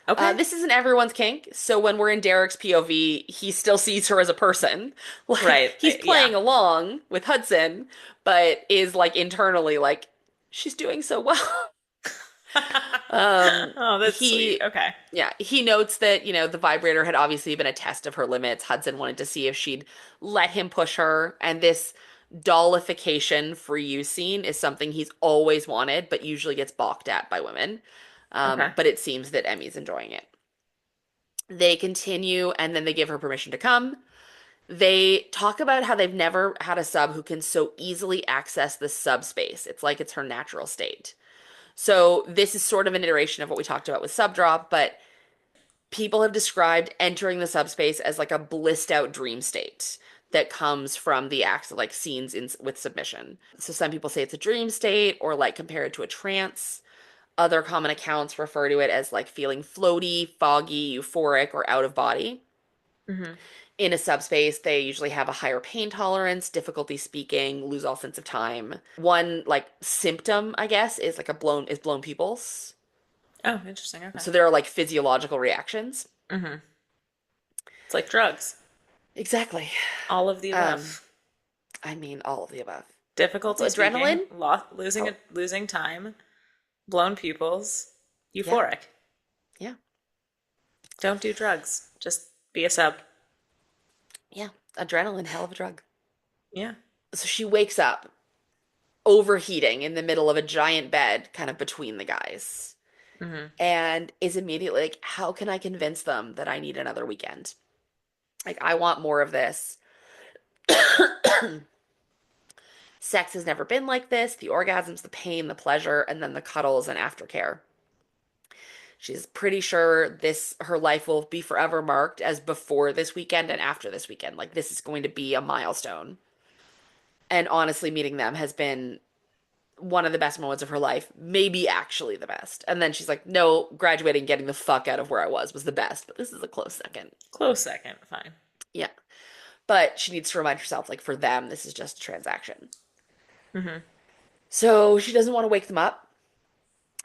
Speaker 2: Okay.
Speaker 1: This isn't everyone's kink, so when we're in Derek's POV, he still sees her as a person. Like
Speaker 2: Right.
Speaker 1: he's
Speaker 2: Yeah.
Speaker 1: playing along with Hudson, but is like internally like she's doing so well. Um,
Speaker 2: Oh, that's sweet.
Speaker 1: he
Speaker 2: Okay.
Speaker 1: yeah, he notes that, the vibrator had obviously been a test of her limits. Hudson wanted to see if she'd let him push her, and this dollification for you scene is something he's always wanted, but usually gets balked at by women.
Speaker 2: Okay.
Speaker 1: But it seems that Emmy's enjoying it. They continue, and then they give her permission to come. They talk about how they've never had a sub who can so easily access the subspace. It's like it's her natural state. So this is sort of an iteration of what we talked about with subdrop, but people have described entering the subspace as like a blissed out dream state that comes from the acts of like scenes in with submission. So some people say it's a dream state or like compare it to a trance. Other common accounts refer to it as like feeling floaty, foggy, euphoric, or out of body.
Speaker 2: Hmm.
Speaker 1: In a subspace, they usually have a higher pain tolerance, difficulty speaking, lose all sense of time. One like symptom, I guess, is like a blown pupils.
Speaker 2: Oh, interesting. Okay.
Speaker 1: So there are like physiological reactions.
Speaker 2: Hmm. It's like drugs.
Speaker 1: Exactly.
Speaker 2: All of the
Speaker 1: Um,
Speaker 2: above.
Speaker 1: I mean all of the above. Also
Speaker 2: Difficulty speaking,
Speaker 1: adrenaline.
Speaker 2: losing
Speaker 1: Oh,
Speaker 2: losing time, blown pupils,
Speaker 1: yeah,
Speaker 2: euphoric.
Speaker 1: yeah,
Speaker 2: Don't do drugs. Just be a sub.
Speaker 1: yeah. Adrenaline, hell of a drug.
Speaker 2: Yeah.
Speaker 1: So she wakes up overheating in the middle of a giant bed, kind of between the guys,
Speaker 2: Hmm.
Speaker 1: and is immediately like, how can I convince them that I need another weekend? Like, I want more of this. Sex has never been like this. The orgasms, the pain, the pleasure, and then the cuddles and aftercare. She's pretty sure this her life will be forever marked as before this weekend and after this weekend. Like this is going to be a milestone. And honestly, meeting them has been one of the best moments of her life, maybe actually the best. And then she's like, "No, graduating, getting the fuck out of where I was the best, but this is a close second."
Speaker 2: Close second. Fine.
Speaker 1: Yeah. But she needs to remind herself like for them this is just a transaction.
Speaker 2: Hmm.
Speaker 1: So she doesn't want to wake them up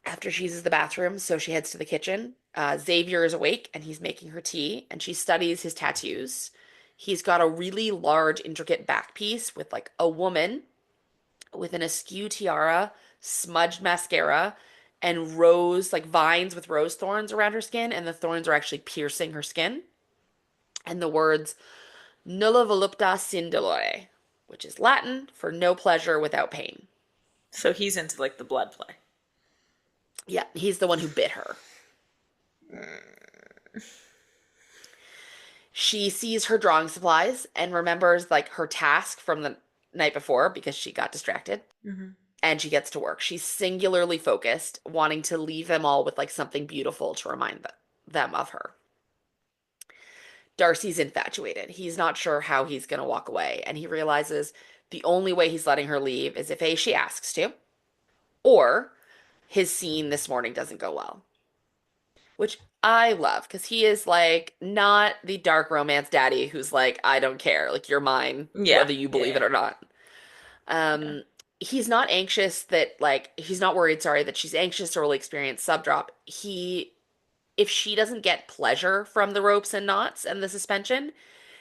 Speaker 1: after she uses the bathroom, so she heads to the kitchen. Xavier is awake and he's making her tea, and she studies his tattoos. He's got a really large, intricate back piece with like a woman with an askew tiara, smudged mascara, and rose, like vines with rose thorns around her skin, and the thorns are actually piercing her skin. And the words nulla voluptas sin dolore, which is Latin for no pleasure without pain.
Speaker 2: So he's into like the blood play.
Speaker 1: Yeah, he's the one who bit her. She sees her drawing supplies and remembers like her task from the night before because she got distracted,
Speaker 2: Hmm.
Speaker 1: and she gets to work. She's singularly focused, wanting to leave them all with like something beautiful to remind them of her. Darcy's infatuated. He's not sure how he's going to walk away, and he realizes the only way he's letting her leave is if A, she asks to, or his scene this morning doesn't go well, which I love because he is like not the dark romance daddy who's like, I don't care, like you're mine,
Speaker 2: Yeah.
Speaker 1: whether you
Speaker 2: Yeah.
Speaker 1: believe it
Speaker 2: Yeah.
Speaker 1: or not.
Speaker 2: Yeah.
Speaker 1: He's not anxious that like he's not worried, sorry, that she's anxious or will experience subdrop. He if she doesn't get pleasure from the ropes and knots and the suspension,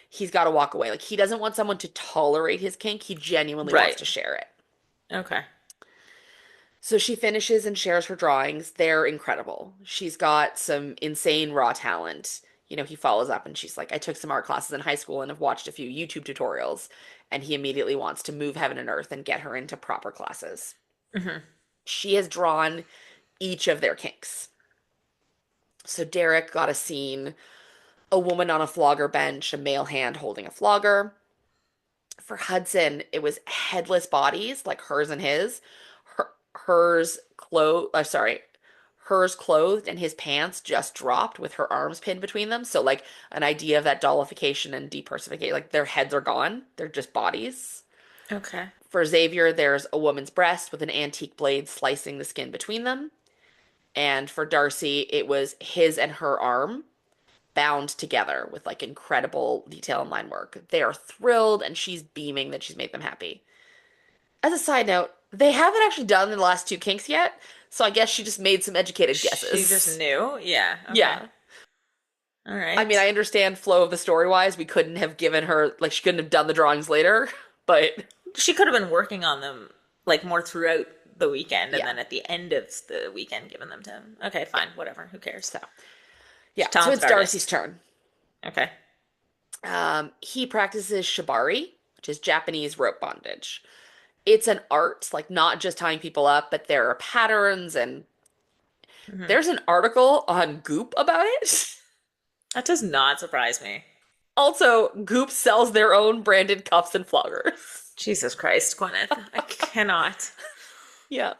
Speaker 1: he's got to walk away. Like he doesn't want someone to tolerate his kink. He genuinely wants
Speaker 2: Right.
Speaker 1: to share it.
Speaker 2: Okay.
Speaker 1: So she finishes and shares her drawings. They're incredible. She's got some insane raw talent. You know, he follows up and she's like, I took some art classes in high school and have watched a few YouTube tutorials. And he immediately wants to move heaven and earth and get her into proper classes.
Speaker 2: Hmm.
Speaker 1: She has drawn each of their kinks. So Derek got a scene, a woman on a flogger bench, a male hand holding a flogger. For Hudson, it was headless bodies, like hers and his. Hers clothed, sorry, hers clothed and his pants just dropped with her arms pinned between them. So like an idea of that dollification and depersonification, like their heads are gone, they're just bodies.
Speaker 2: Okay.
Speaker 1: For Xavier, there's a woman's breast with an antique blade slicing the skin between them. And for Darcy, it was his and her arm bound together with like incredible detail and line work. They are thrilled and she's beaming that she's made them happy. As a side note, they haven't actually done the last two kinks yet, so I guess she just made some educated
Speaker 2: She just
Speaker 1: guesses.
Speaker 2: knew. Yeah. Okay.
Speaker 1: Yeah.
Speaker 2: All
Speaker 1: I mean, I
Speaker 2: right.
Speaker 1: understand flow of the story wise. We couldn't have given her, like, she couldn't have done the drawings later, but
Speaker 2: She could have been working on them like more throughout the weekend and
Speaker 1: yeah.
Speaker 2: then at the end of the weekend given them to him. Okay,
Speaker 1: Yeah.
Speaker 2: fine, whatever. Who cares?
Speaker 1: So, yeah.
Speaker 2: She's a
Speaker 1: So
Speaker 2: talented
Speaker 1: it's Darcy's
Speaker 2: artist.
Speaker 1: turn.
Speaker 2: Okay.
Speaker 1: He practices shibari, which is Japanese rope bondage. It's an art, like, not just tying people up, but there are patterns, and
Speaker 2: Hmm.
Speaker 1: there's an article on Goop about it.
Speaker 2: That does not surprise me.
Speaker 1: Also, Goop sells their own branded cuffs and floggers.
Speaker 2: Jesus Christ, Gwyneth. I cannot.
Speaker 1: Yeah.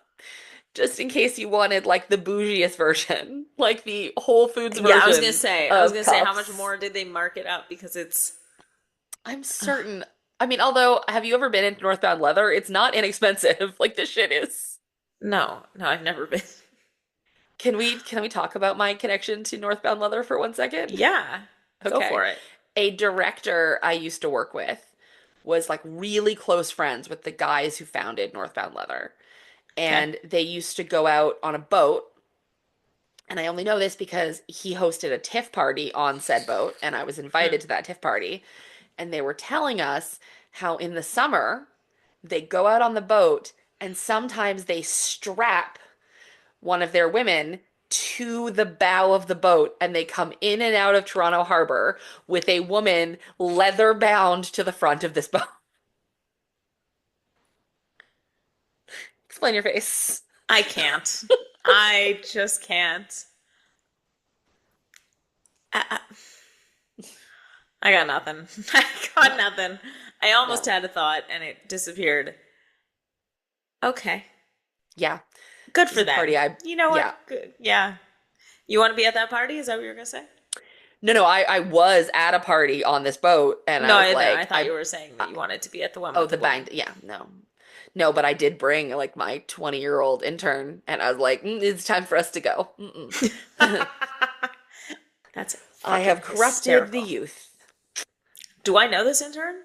Speaker 1: Just in case you wanted like the bougiest version, like the Whole Foods
Speaker 2: Yeah, I was gonna
Speaker 1: version
Speaker 2: say,
Speaker 1: of
Speaker 2: how much
Speaker 1: cuffs.
Speaker 2: more did they mark it up? Because it's
Speaker 1: I'm certain. I mean, although, have you ever been into Northbound Leather? It's not inexpensive. Like this shit is.
Speaker 2: no, no, I've never been.
Speaker 1: Can we talk about my connection to Northbound Leather for 1 second?
Speaker 2: Yeah, go
Speaker 1: Okay.
Speaker 2: for it.
Speaker 1: A director I used to work with was like really close friends with the guys who founded Northbound Leather.
Speaker 2: Okay.
Speaker 1: And they used to go out on a boat. And I only know this because he hosted a TIFF party on said boat, and I was
Speaker 2: Hmm.
Speaker 1: invited to that TIFF party. And they were telling us how in the summer they go out on the boat and sometimes they strap one of their women to the bow of the boat and they come in and out of Toronto Harbor with a woman leather bound to the front of this boat. Explain your face.
Speaker 2: I can't. I just can't. I, I got nothing. I got nothing. I almost
Speaker 1: No.
Speaker 2: had a thought and it disappeared. Okay.
Speaker 1: Yeah.
Speaker 2: Good
Speaker 1: It was
Speaker 2: for
Speaker 1: a
Speaker 2: them.
Speaker 1: party. I
Speaker 2: You know what?
Speaker 1: Yeah.
Speaker 2: Good. Yeah. You want to be at that party? Is that what you were going to say?
Speaker 1: No, I was at a party on this boat and
Speaker 2: No,
Speaker 1: I was
Speaker 2: I know. I
Speaker 1: like,
Speaker 2: thought you were saying that you wanted to be at the one
Speaker 1: oh,
Speaker 2: with the
Speaker 1: the
Speaker 2: woman.
Speaker 1: bang. Yeah, no. No, but I did bring like my 20-year-old intern and I was like, it's time for us to go. Mm-mm.
Speaker 2: That's
Speaker 1: I
Speaker 2: fucking
Speaker 1: have corrupted the
Speaker 2: hysterical.
Speaker 1: youth.
Speaker 2: Do I know this intern?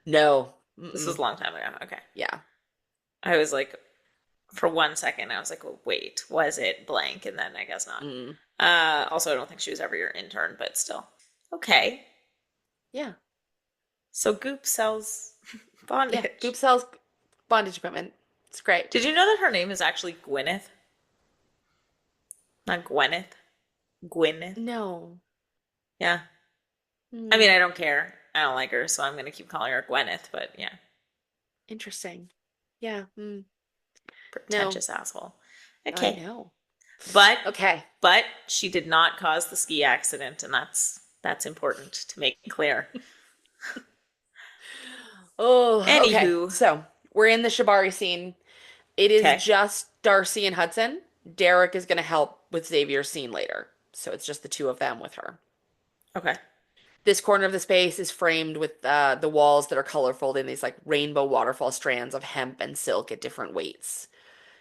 Speaker 1: No.
Speaker 2: This was
Speaker 1: Mm-mm.
Speaker 2: a long time ago. Okay.
Speaker 1: Yeah.
Speaker 2: I was like, for 1 second, I was like, well, wait, was it blank? And then I guess not.
Speaker 1: Mm.
Speaker 2: Also, I don't think she was ever your intern, but still. Okay.
Speaker 1: Yeah.
Speaker 2: So Goop sells
Speaker 1: Yeah.
Speaker 2: bondage.
Speaker 1: Goop sells bondage equipment. It's great.
Speaker 2: Did you know that her name is actually Gwyneth? Not Gwyneth. Gwyneth.
Speaker 1: No.
Speaker 2: Yeah. I
Speaker 1: Mm.
Speaker 2: mean, I don't care. I don't like her, so I'm going to keep calling her Gwyneth, but yeah.
Speaker 1: Interesting. Yeah. Mm. No,
Speaker 2: Pretentious asshole.
Speaker 1: I
Speaker 2: Okay.
Speaker 1: know.
Speaker 2: But
Speaker 1: Okay.
Speaker 2: but she did not cause the ski accident, and that's important to make clear.
Speaker 1: Oh, okay.
Speaker 2: Anywho,
Speaker 1: So we're in the Shibari scene. It is
Speaker 2: okay.
Speaker 1: just Darcy and Hudson. Derek is going to help with Xavier's scene later. So it's just the two of them with her.
Speaker 2: Okay.
Speaker 1: This corner of the space is framed with the walls that are colorful in these like rainbow waterfall strands of hemp and silk at different weights.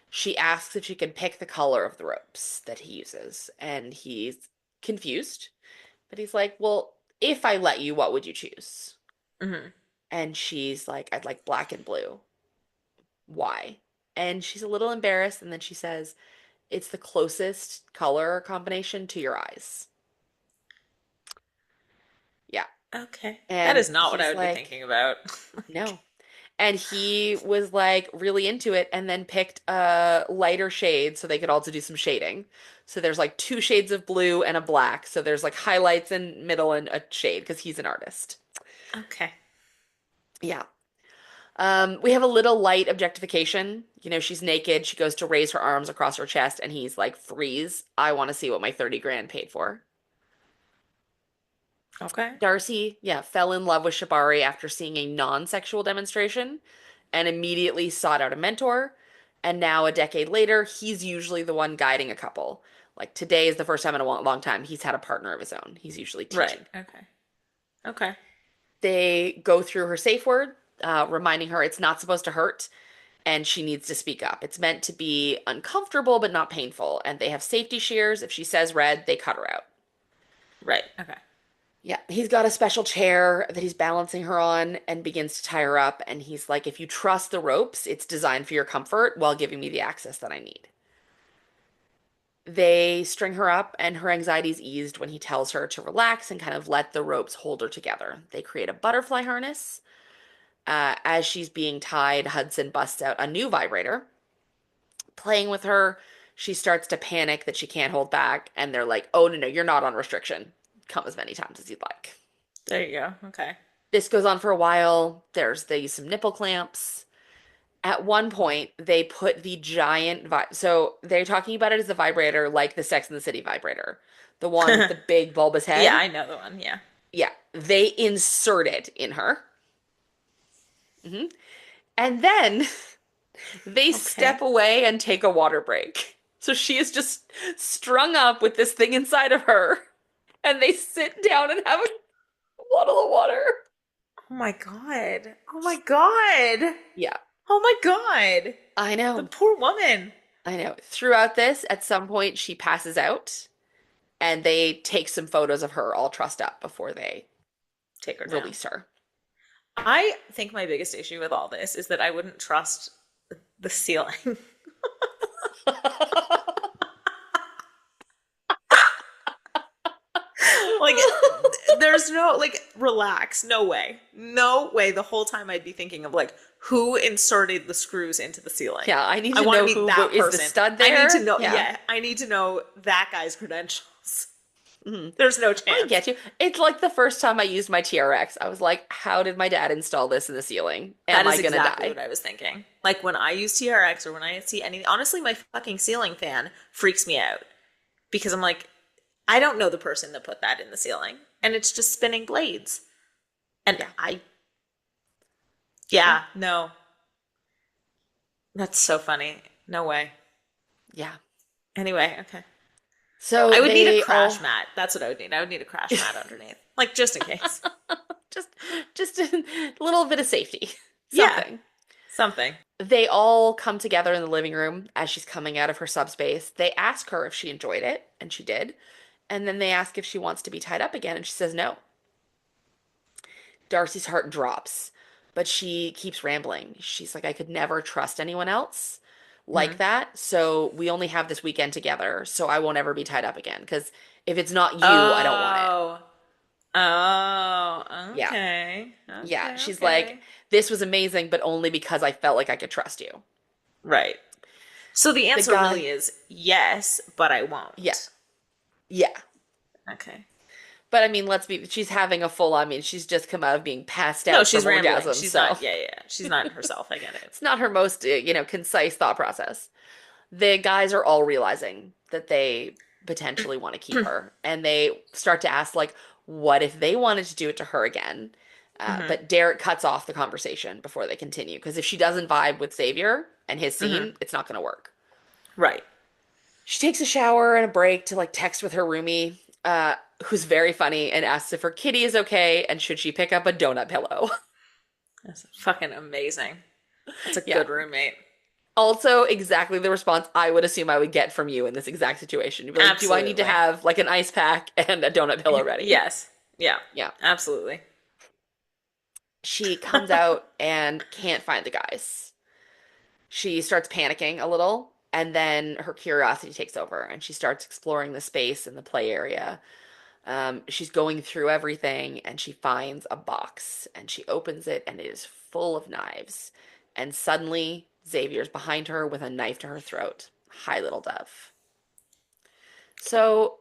Speaker 1: She asks if she can pick the color of the ropes that he uses, and he's confused. But he's like, well, if I let you, what would you choose?
Speaker 2: Hmm.
Speaker 1: And she's like, I'd like black and blue. Why? And she's a little embarrassed, and then she says, it's the closest color combination to your eyes. Yeah.
Speaker 2: Okay. That
Speaker 1: And
Speaker 2: is not what I
Speaker 1: he's
Speaker 2: would be
Speaker 1: like,
Speaker 2: thinking about.
Speaker 1: no. And he was like really into it and then picked a lighter shade so they could also do some shading. So there's like two shades of blue and a black. So there's like highlights in middle and a shade because he's an artist.
Speaker 2: Okay.
Speaker 1: Yeah. We have a little light objectification. You know, she's naked. She goes to raise her arms across her chest, and he's like, freeze. I want to see what my 30 grand paid for.
Speaker 2: Okay.
Speaker 1: Darcy, yeah, fell in love with Shibari after seeing a non-sexual demonstration and immediately sought out a mentor. And now, a decade later, he's usually the one guiding a couple. Like today is the first time in a long time he's had a partner of his own. He's usually
Speaker 2: Right.
Speaker 1: teaching.
Speaker 2: Okay. Okay.
Speaker 1: They go through her safe word, reminding her it's not supposed to hurt and she needs to speak up. It's meant to be uncomfortable but not painful. And they have safety shears. If she says red, they cut her out.
Speaker 2: Right. Okay.
Speaker 1: Yeah, he's got a special chair that he's balancing her on and begins to tie her up. And he's like, if you trust the ropes, it's designed for your comfort while giving me the access that I need. They string her up, and her anxiety's eased when he tells her to relax and kind of let the ropes hold her together. They create a butterfly harness. As she's being tied, Hudson busts out a new vibrator. Playing with her, she starts to panic that she can't hold back. And they're like, oh, no, no, you're not on restriction. Come as many times as you'd like.
Speaker 2: There you go. Okay.
Speaker 1: This goes on for a while. There's some nipple clamps. At one point, they put the giant so they're talking about it as a vibrator, like the Sex and the City vibrator, the one with the big bulbous
Speaker 2: Yeah,
Speaker 1: head.
Speaker 2: I know the one. Yeah.
Speaker 1: Yeah, they insert it in her, and then they
Speaker 2: Okay.
Speaker 1: step away and take a water break. So she is just strung up with this thing inside of her, and they sit down and have a bottle of water.
Speaker 2: Oh my god. Oh my god.
Speaker 1: Yeah,
Speaker 2: Oh my god.
Speaker 1: I
Speaker 2: The
Speaker 1: know.
Speaker 2: poor woman.
Speaker 1: I know. Throughout this, at some point, she passes out, and they take some photos of her all trussed up before they
Speaker 2: Take her down.
Speaker 1: release her.
Speaker 2: I think my biggest issue with all this is that I wouldn't trust the ceiling. Like, there's no, like, relax. No way. No way. The whole time I'd be thinking of, like, who inserted the screws into the ceiling?
Speaker 1: Yeah, I need
Speaker 2: I
Speaker 1: to
Speaker 2: want to
Speaker 1: know
Speaker 2: meet
Speaker 1: who
Speaker 2: that
Speaker 1: is the
Speaker 2: person.
Speaker 1: stud
Speaker 2: I
Speaker 1: there.
Speaker 2: need to know,
Speaker 1: Yeah.
Speaker 2: yeah, I need to know that guy's credentials.
Speaker 1: Mhm.
Speaker 2: There's no
Speaker 1: I
Speaker 2: chance.
Speaker 1: get you. It's like the first time I used my TRX. I was like, how did my dad install this in the ceiling?
Speaker 2: That
Speaker 1: Am I
Speaker 2: is
Speaker 1: gonna
Speaker 2: exactly
Speaker 1: die?
Speaker 2: what I was thinking. Like when I use TRX or when I see any, honestly, my fucking ceiling fan freaks me out because I'm like, I don't know the person that put that in the ceiling, and it's just spinning blades. And
Speaker 1: Yeah. Yeah.
Speaker 2: yeah, no, that's so funny. No way.
Speaker 1: Yeah.
Speaker 2: Anyway, okay.
Speaker 1: So
Speaker 2: I would need a
Speaker 1: they
Speaker 2: crash
Speaker 1: all
Speaker 2: mat. That's what I would need. I would need a crash mat underneath, like just in case.
Speaker 1: just just a little bit of safety.
Speaker 2: Yeah,
Speaker 1: Something.
Speaker 2: something.
Speaker 1: They all come together in the living room as she's coming out of her subspace. They ask her if she enjoyed it, and she did. And then they ask if she wants to be tied up again, and she says no. Darcy's heart drops, but she keeps rambling. She's like, I could never trust anyone else like
Speaker 2: Mm-hmm.
Speaker 1: that. So we only have this weekend together. So I won't ever be tied up again. Because if it's not you, I don't want it.
Speaker 2: Oh, oh,
Speaker 1: Yeah.
Speaker 2: okay,
Speaker 1: Yeah.
Speaker 2: okay,
Speaker 1: She's like,
Speaker 2: okay.
Speaker 1: this was amazing, but only because I felt like I could trust you.
Speaker 2: Right. So the
Speaker 1: The
Speaker 2: answer
Speaker 1: guy,
Speaker 2: really is yes, but I
Speaker 1: yeah.
Speaker 2: won't.
Speaker 1: Yeah.
Speaker 2: Okay.
Speaker 1: But I mean, she's having a full, I mean, she's just come out of being passed
Speaker 2: No,
Speaker 1: out
Speaker 2: she's
Speaker 1: from
Speaker 2: rambling.
Speaker 1: orgasm.
Speaker 2: She's
Speaker 1: So
Speaker 2: not. Yeah, yeah, yeah. She's not herself. I get it.
Speaker 1: it's not her most, concise thought process. The guys are all realizing that they potentially want to keep her, and they start to ask, like, what if they wanted to do it to her again?
Speaker 2: Mm-hmm.
Speaker 1: But Derek cuts off the conversation before they continue, because if she doesn't vibe with Xavier and his
Speaker 2: Mm-hmm.
Speaker 1: scene, it's not going to work.
Speaker 2: Right.
Speaker 1: She takes a shower and a break to like text with her roomie, who's very funny, and asks if her kitty is okay and should she pick up a donut pillow.
Speaker 2: That's fucking amazing. That's a
Speaker 1: Yeah.
Speaker 2: good roommate.
Speaker 1: Also, exactly the response I would assume I would get from you in this exact situation. You'd be like, do I need to
Speaker 2: Absolutely.
Speaker 1: have like an ice pack and a donut pillow ready?
Speaker 2: Yes. Yeah.
Speaker 1: Yeah.
Speaker 2: Absolutely.
Speaker 1: She comes out and can't find the guys. She starts panicking a little, and then her curiosity takes over and she starts exploring the space and the play area. She's going through everything and she finds a box and she opens it and it is full of knives. And suddenly, Xavier's behind her with a knife to her throat. Hi, little dove. So,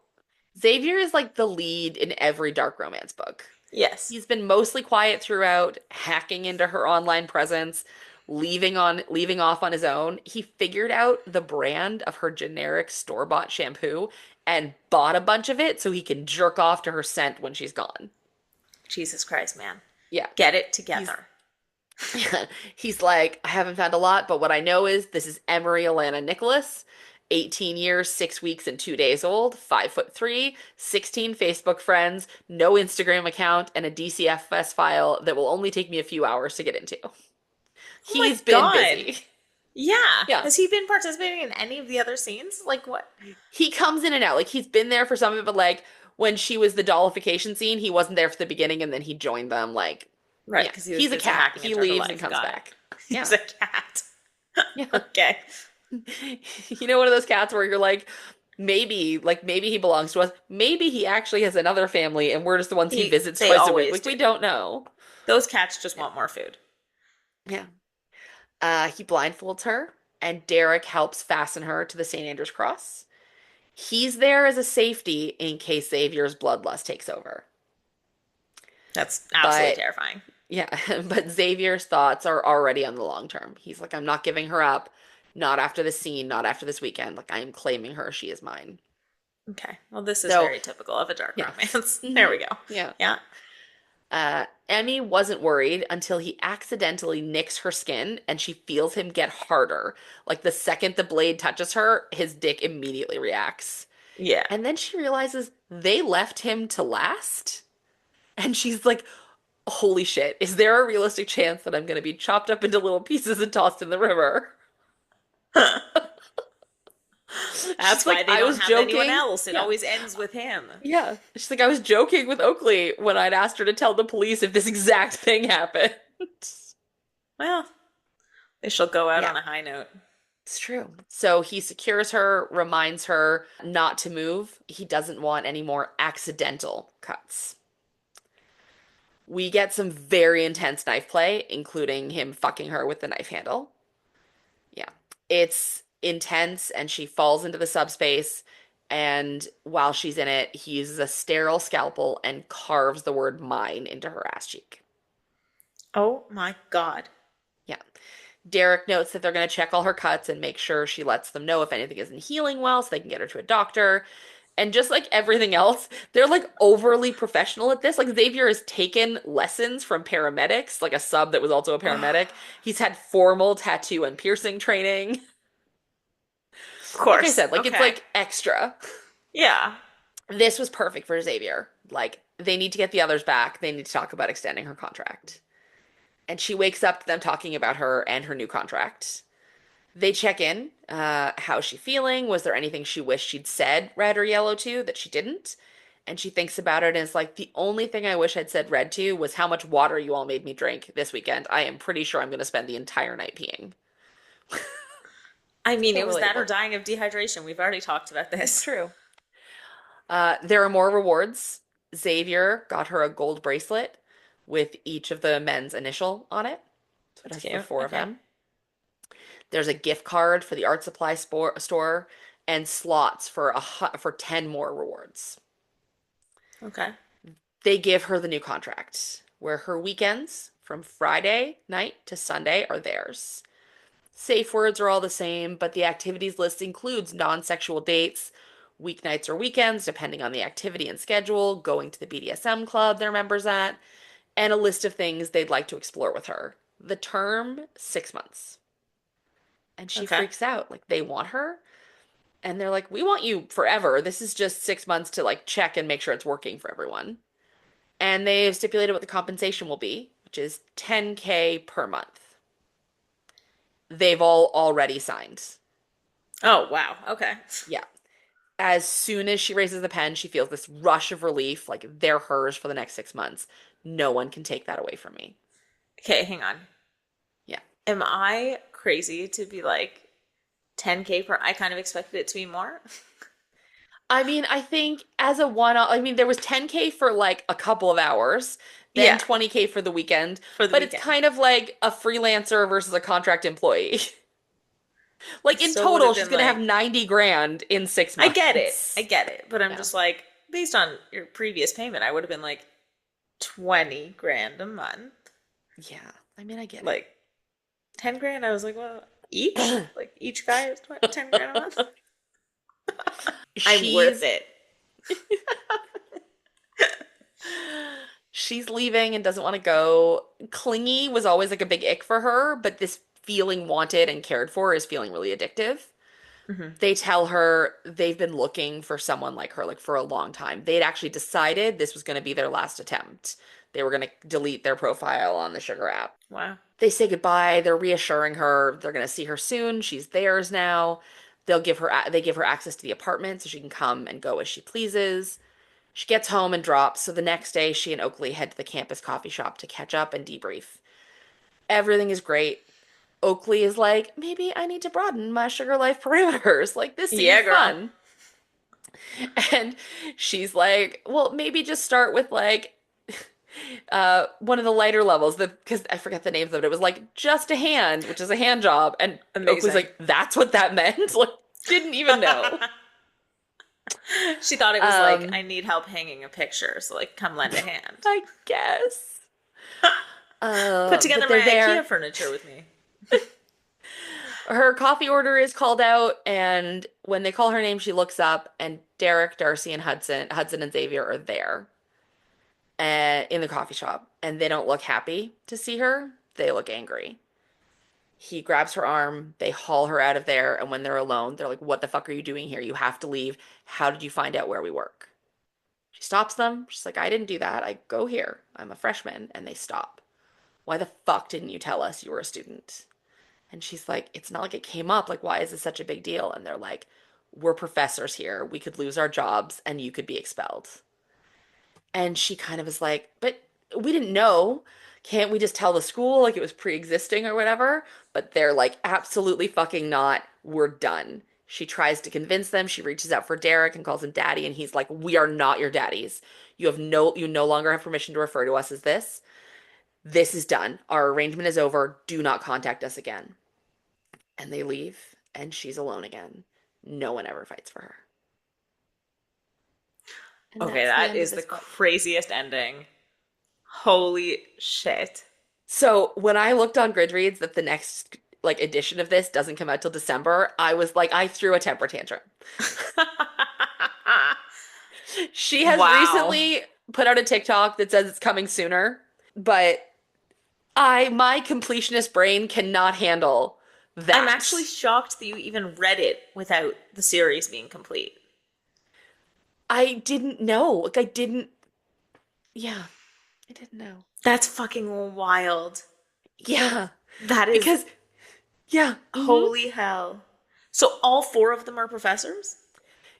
Speaker 1: Xavier is like the lead in every dark romance book.
Speaker 2: Yes.
Speaker 1: He's been mostly quiet throughout, hacking into her online presence, leaving off on his own. He figured out the brand of her generic store-bought shampoo and bought a bunch of it so he can jerk off to her scent when she's gone.
Speaker 2: Jesus Christ, man.
Speaker 1: Yeah.
Speaker 2: Get it
Speaker 1: He's
Speaker 2: together.
Speaker 1: he's like, I haven't found a lot, but what I know is this is Emery Alana Nicholas, 18 years, 6 weeks, and 2 days old, 5'3", 16 Facebook friends, no Instagram account, and a DCFS file that will only take me a few hours to get into.
Speaker 2: Oh my
Speaker 1: He's been
Speaker 2: God.
Speaker 1: busy.
Speaker 2: Yeah.
Speaker 1: Yeah.
Speaker 2: Has he been participating in any of the other scenes? Like what?
Speaker 1: He comes in and out. Like he's been there for some of it, but like when she was the dollification scene, he wasn't there for the beginning and then he joined them. Like,
Speaker 2: Right,
Speaker 1: yeah,
Speaker 2: because he was
Speaker 1: he's a
Speaker 2: busy
Speaker 1: cat.
Speaker 2: hacking
Speaker 1: He
Speaker 2: into her
Speaker 1: leaves and
Speaker 2: life.
Speaker 1: comes
Speaker 2: Got it.
Speaker 1: back.
Speaker 2: He's
Speaker 1: Yeah.
Speaker 2: a cat.
Speaker 1: Yeah.
Speaker 2: Okay.
Speaker 1: You know, one of those cats where you're like maybe he belongs to us. Maybe he actually has another family and we're just the ones he visits
Speaker 2: They
Speaker 1: twice a week.
Speaker 2: always
Speaker 1: Like
Speaker 2: do.
Speaker 1: we don't know.
Speaker 2: Those cats just
Speaker 1: Yeah.
Speaker 2: want more food.
Speaker 1: Yeah. He blindfolds her and Derek helps fasten her to the St. Andrew's cross. He's there as a safety in case Xavier's bloodlust takes over.
Speaker 2: That's absolutely
Speaker 1: But
Speaker 2: terrifying.
Speaker 1: yeah, but Xavier's thoughts are already on the long term. He's like, I'm not giving her up. Not after this scene, not after this weekend. Like, I am claiming her. She is mine.
Speaker 2: Okay. Well, this is
Speaker 1: So,
Speaker 2: very typical of a dark
Speaker 1: yeah.
Speaker 2: romance. There
Speaker 1: Hmm.
Speaker 2: we go.
Speaker 1: Yeah.
Speaker 2: Yeah.
Speaker 1: Emmy wasn't worried until he accidentally nicks her skin and she feels him get harder. Like, the second the blade touches her, his dick immediately reacts.
Speaker 2: Yeah.
Speaker 1: And then she realizes they left him to last. And she's like, holy shit, is there a realistic chance that I'm going to be chopped up into little pieces and tossed in the river?
Speaker 2: That's
Speaker 1: She's
Speaker 2: why
Speaker 1: like,
Speaker 2: they
Speaker 1: I
Speaker 2: don't
Speaker 1: was
Speaker 2: have anyone
Speaker 1: joking.
Speaker 2: else. It
Speaker 1: Yeah.
Speaker 2: always ends with him.
Speaker 1: Yeah. She's like, I was joking with Oakley when I'd asked her to tell the police if this exact thing happened.
Speaker 2: Well, they shall go out
Speaker 1: Yeah,
Speaker 2: on a high note.
Speaker 1: it's true. So he secures her, reminds her not to move. He doesn't want any more accidental cuts. We get some very intense knife play, including him fucking her with the knife handle. Yeah. It's intense, and she falls into the subspace, And while she's in it, he uses a sterile scalpel and carves the word mine into her ass cheek.
Speaker 2: Oh my God.
Speaker 1: Yeah. Derek notes that they're going to check all her cuts and make sure she lets them know if anything isn't healing well so they can get her to a doctor. And just like everything else, they're like overly professional at this. Like Xavier has taken lessons from paramedics, like a sub that was also a paramedic. He's had formal tattoo and piercing training.
Speaker 2: Of
Speaker 1: Like I
Speaker 2: course.
Speaker 1: said, like it's
Speaker 2: Okay.
Speaker 1: like extra.
Speaker 2: Yeah.
Speaker 1: This was perfect for Xavier. Like they need to get the others back. They need to talk about extending her contract. And she wakes up to them talking about her and her new contract. They check in. How's she feeling? Was there anything she wished she'd said red or yellow to that she didn't? And she thinks about it and is like, the only thing I wish I'd said red to was how much water you all made me drink this weekend. I am pretty sure I'm going to spend the entire night peeing.
Speaker 2: I mean,
Speaker 1: So
Speaker 2: it was that or
Speaker 1: relatable.
Speaker 2: dying of dehydration. We've already talked about
Speaker 1: It's
Speaker 2: this.
Speaker 1: true. There are more rewards. Xavier got her a gold bracelet with each of the men's initial on it. So it
Speaker 2: That's
Speaker 1: has the
Speaker 2: cute.
Speaker 1: four of
Speaker 2: Okay.
Speaker 1: them. There's a gift card for the art supply store and slots for 10 more rewards.
Speaker 2: Okay.
Speaker 1: They give her the new contract where her weekends from Friday night to Sunday are theirs. Safe words are all the same, but the activities list includes non-sexual dates, weeknights or weekends, depending on the activity and schedule, going to the BDSM club they're members at, and a list of things they'd like to explore with her. The term, 6 months. And she
Speaker 2: Okay.
Speaker 1: freaks out. Like, they want her, and they're like, we want you forever. This is just 6 months to like check and make sure it's working for everyone. And they've stipulated what the compensation will be, which is 10K per month. They've all already signed.
Speaker 2: Oh, wow. Okay.
Speaker 1: Yeah. As soon as she raises the pen, she feels this rush of relief, like they're hers for the next 6 months. No one can take that away from me.
Speaker 2: Okay, hang on.
Speaker 1: Yeah.
Speaker 2: Am I crazy to be like 10K per? I kind of expected it to be more.
Speaker 1: I mean, I think as a I mean, there was 10K for like a couple of hours, then
Speaker 2: Yeah,
Speaker 1: 20K for the weekend,
Speaker 2: for the
Speaker 1: but it's
Speaker 2: weekend.
Speaker 1: kind of like a freelancer versus a contract employee.
Speaker 2: I
Speaker 1: Like in
Speaker 2: still would have
Speaker 1: total, she's
Speaker 2: been
Speaker 1: gonna have
Speaker 2: like,
Speaker 1: 90 grand in six
Speaker 2: I get it. I
Speaker 1: months.
Speaker 2: get it. But I'm
Speaker 1: Yeah.
Speaker 2: just like, based on your previous payment, I would have been like 20 grand a month.
Speaker 1: Yeah. I mean, I get it.
Speaker 2: Like 10 grand, I was like, well, each? Like each guy is 10 grand a month? I'm worth
Speaker 1: She's
Speaker 2: it.
Speaker 1: she's leaving and doesn't want to go. Clingy was always like a big ick for her, but this feeling wanted and cared for is feeling really addictive.
Speaker 2: Hmm.
Speaker 1: They tell her they've been looking for someone like her like for a long time. They'd actually decided this was going to be their last attempt. They were going to delete their profile on the Sugar app.
Speaker 2: Wow.
Speaker 1: They say goodbye. They're reassuring her they're going to see her soon. She's theirs now. They give her access to the apartment so she can come and go as she pleases. She gets home and drops, so the next day she and Oakley head to the campus coffee shop to catch up and debrief. Everything is great. Oakley is like, maybe I need to broaden my sugar life parameters. Like, this seems
Speaker 2: Yeah, girl.
Speaker 1: fun. And she's like, well, maybe just start with like one of the lighter levels, the because I forget the names of it. It was like just a hand, which is a hand job. And Oakley's
Speaker 2: Amazing.
Speaker 1: like, that's what that meant? Like, didn't even know.
Speaker 2: She thought it was like,
Speaker 1: Um,
Speaker 2: I need help hanging a picture, so like, come lend a hand.
Speaker 1: I guess.
Speaker 2: Put
Speaker 1: But
Speaker 2: together my
Speaker 1: they're
Speaker 2: IKEA
Speaker 1: there.
Speaker 2: furniture with me.
Speaker 1: Her coffee order is called out, and when they call her name, she looks up, and Derek, Darcy, and Hudson and Xavier are there in the coffee shop, and they don't look happy to see her. They look angry. He grabs her arm, they haul her out of there, and when they're alone, they're like, what the fuck are you doing here? You have to leave. How did you find out where we work? She stops them. She's like, I didn't do that. I go here. I'm a freshman. And they stop. Why the fuck didn't you tell us you were a student? And she's like, it's not like it came up. Like, why is this such a big deal? And they're like, we're professors here. We could lose our jobs and you could be expelled. And she kind of is like, but we didn't know. Can't we just tell the school like it was pre-existing or whatever? But they're like, absolutely fucking not. We're done. She tries to convince them. She reaches out for Derek and calls him daddy, and he's like, we are not your daddies. You no longer have permission to refer to us as this. This is done. Our arrangement is over. Do not contact us again. And they leave, and she's alone again. No one ever fights for her. And
Speaker 2: Okay,
Speaker 1: that's the
Speaker 2: that
Speaker 1: end of
Speaker 2: is the
Speaker 1: this book.
Speaker 2: craziest ending. Holy shit.
Speaker 1: So when I looked on Goodreads that the next like edition of this doesn't come out till December, I was like, I threw a temper tantrum. She has
Speaker 2: Wow.
Speaker 1: recently put out a TikTok that says it's coming sooner, but my completionist brain cannot handle
Speaker 2: I'm
Speaker 1: that.
Speaker 2: actually shocked that you even read it without the series being complete.
Speaker 1: I didn't know. Like I didn't yeah, I didn't know.
Speaker 2: That's fucking wild.
Speaker 1: Yeah.
Speaker 2: That is
Speaker 1: Because yeah,
Speaker 2: holy hell. So all four of them are professors?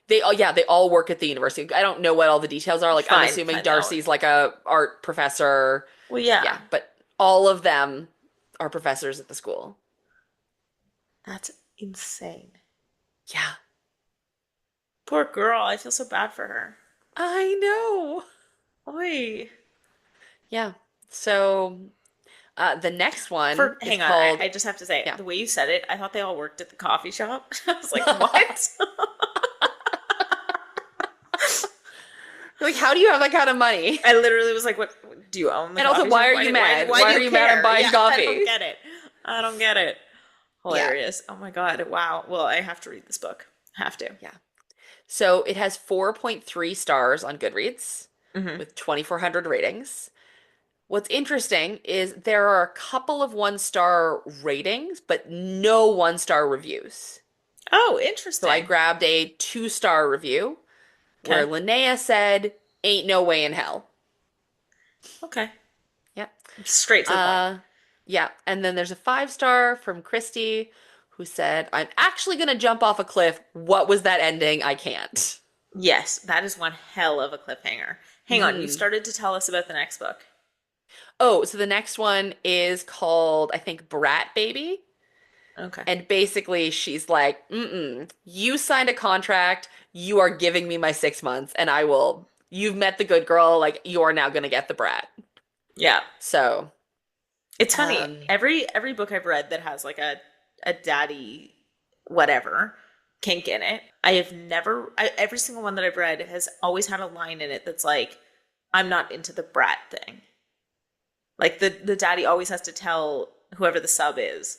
Speaker 1: they all work at the university. I don't know what all the details are. Like I'm
Speaker 2: Fine,
Speaker 1: assuming
Speaker 2: fine. No.
Speaker 1: Darcy's like a art professor.
Speaker 2: Well,
Speaker 1: Yeah,
Speaker 2: yeah.
Speaker 1: but all of them are professors at the school.
Speaker 2: That's insane.
Speaker 1: Yeah.
Speaker 2: Poor girl. I feel so bad for her.
Speaker 1: I know.
Speaker 2: Oi.
Speaker 1: Yeah. So the next one
Speaker 2: For
Speaker 1: is
Speaker 2: hang on,
Speaker 1: called
Speaker 2: I just have to say,
Speaker 1: yeah.
Speaker 2: the way you said it, I thought they all worked at the coffee shop. I was like, what?
Speaker 1: Like, how do you have that kind of money?
Speaker 2: I literally was like, "What? Do you own the
Speaker 1: And also,
Speaker 2: coffee
Speaker 1: why
Speaker 2: shop?
Speaker 1: are you mad?
Speaker 2: Why
Speaker 1: Why
Speaker 2: do
Speaker 1: are
Speaker 2: you
Speaker 1: you mad I'm
Speaker 2: care?"
Speaker 1: buying
Speaker 2: Yeah, I don't
Speaker 1: coffee?
Speaker 2: get it. I don't get it.
Speaker 1: Yeah.
Speaker 2: Hilarious. Oh my god. Wow. Well, I have to read this book. Have to.
Speaker 1: Yeah. So it has 4.3 stars on Goodreads
Speaker 2: Mm-hmm.
Speaker 1: with 2,400 ratings. What's interesting is there are a couple of one-star ratings, but no one-star reviews.
Speaker 2: Oh,
Speaker 1: So I
Speaker 2: interesting.
Speaker 1: grabbed a 2-star review where
Speaker 2: Okay.
Speaker 1: Linnea said, "Ain't no way in hell."
Speaker 2: Okay.
Speaker 1: Yep.
Speaker 2: Straight to the point.
Speaker 1: Uh, yeah. And then there's a 5-star from Christy who said, "I'm actually gonna jump off a cliff. What was that ending? I can't."
Speaker 2: Yes, that is one hell of a cliffhanger. Hang on, you
Speaker 1: Hmm.
Speaker 2: started to tell us about the next book.
Speaker 1: Oh, so the next one is called, I think, Brat Baby.
Speaker 2: Okay.
Speaker 1: And basically, she's like, you signed a contract. You are giving me my 6 months, and you've met the good girl. Like, you are now going to get the brat.
Speaker 2: Yeah.
Speaker 1: So,
Speaker 2: It's funny.
Speaker 1: um,
Speaker 2: Every book I've read that has like a daddy whatever kink in it, I have never every single one that I've read has always had a line in it that's like, I'm not into the brat thing. Like the daddy always has to tell whoever the sub is,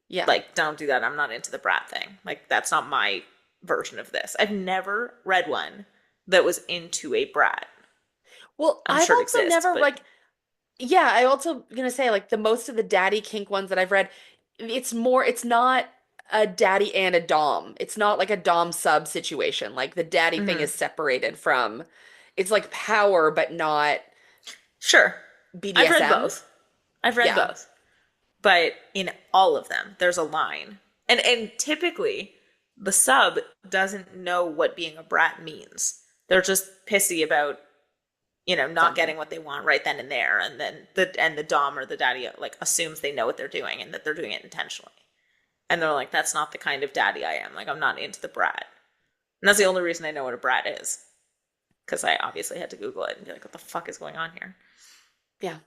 Speaker 1: yeah.
Speaker 2: like, don't do that. I'm not into the brat thing. Like, that's not my version of this. I've never read one that was into a brat.
Speaker 1: Well,
Speaker 2: I'm
Speaker 1: I've
Speaker 2: sure it
Speaker 1: also
Speaker 2: exists,
Speaker 1: never,
Speaker 2: but
Speaker 1: like, yeah, I also gonna say, like, the most of the daddy kink ones that I've read, it's not a daddy and a dom. It's not like a dom sub situation. Like, the daddy thing
Speaker 2: mhm.
Speaker 1: is separated from, it's like power, but not
Speaker 2: Sure. I've read
Speaker 1: BDSM.
Speaker 2: both. I've read
Speaker 1: Yeah.
Speaker 2: both. But in all of them, there's a line. And typically the sub doesn't know what being a brat means. They're just pissy about, not
Speaker 1: Something.
Speaker 2: getting what they want right then and there, and then the dom or the daddy like assumes they know what they're doing and that they're doing it intentionally. And they're like, that's not the kind of daddy I am. Like, I'm not into the brat. And that's the only reason I know what a brat is. Because I obviously had to Google it and be like, what the fuck is going on here?
Speaker 1: Yeah.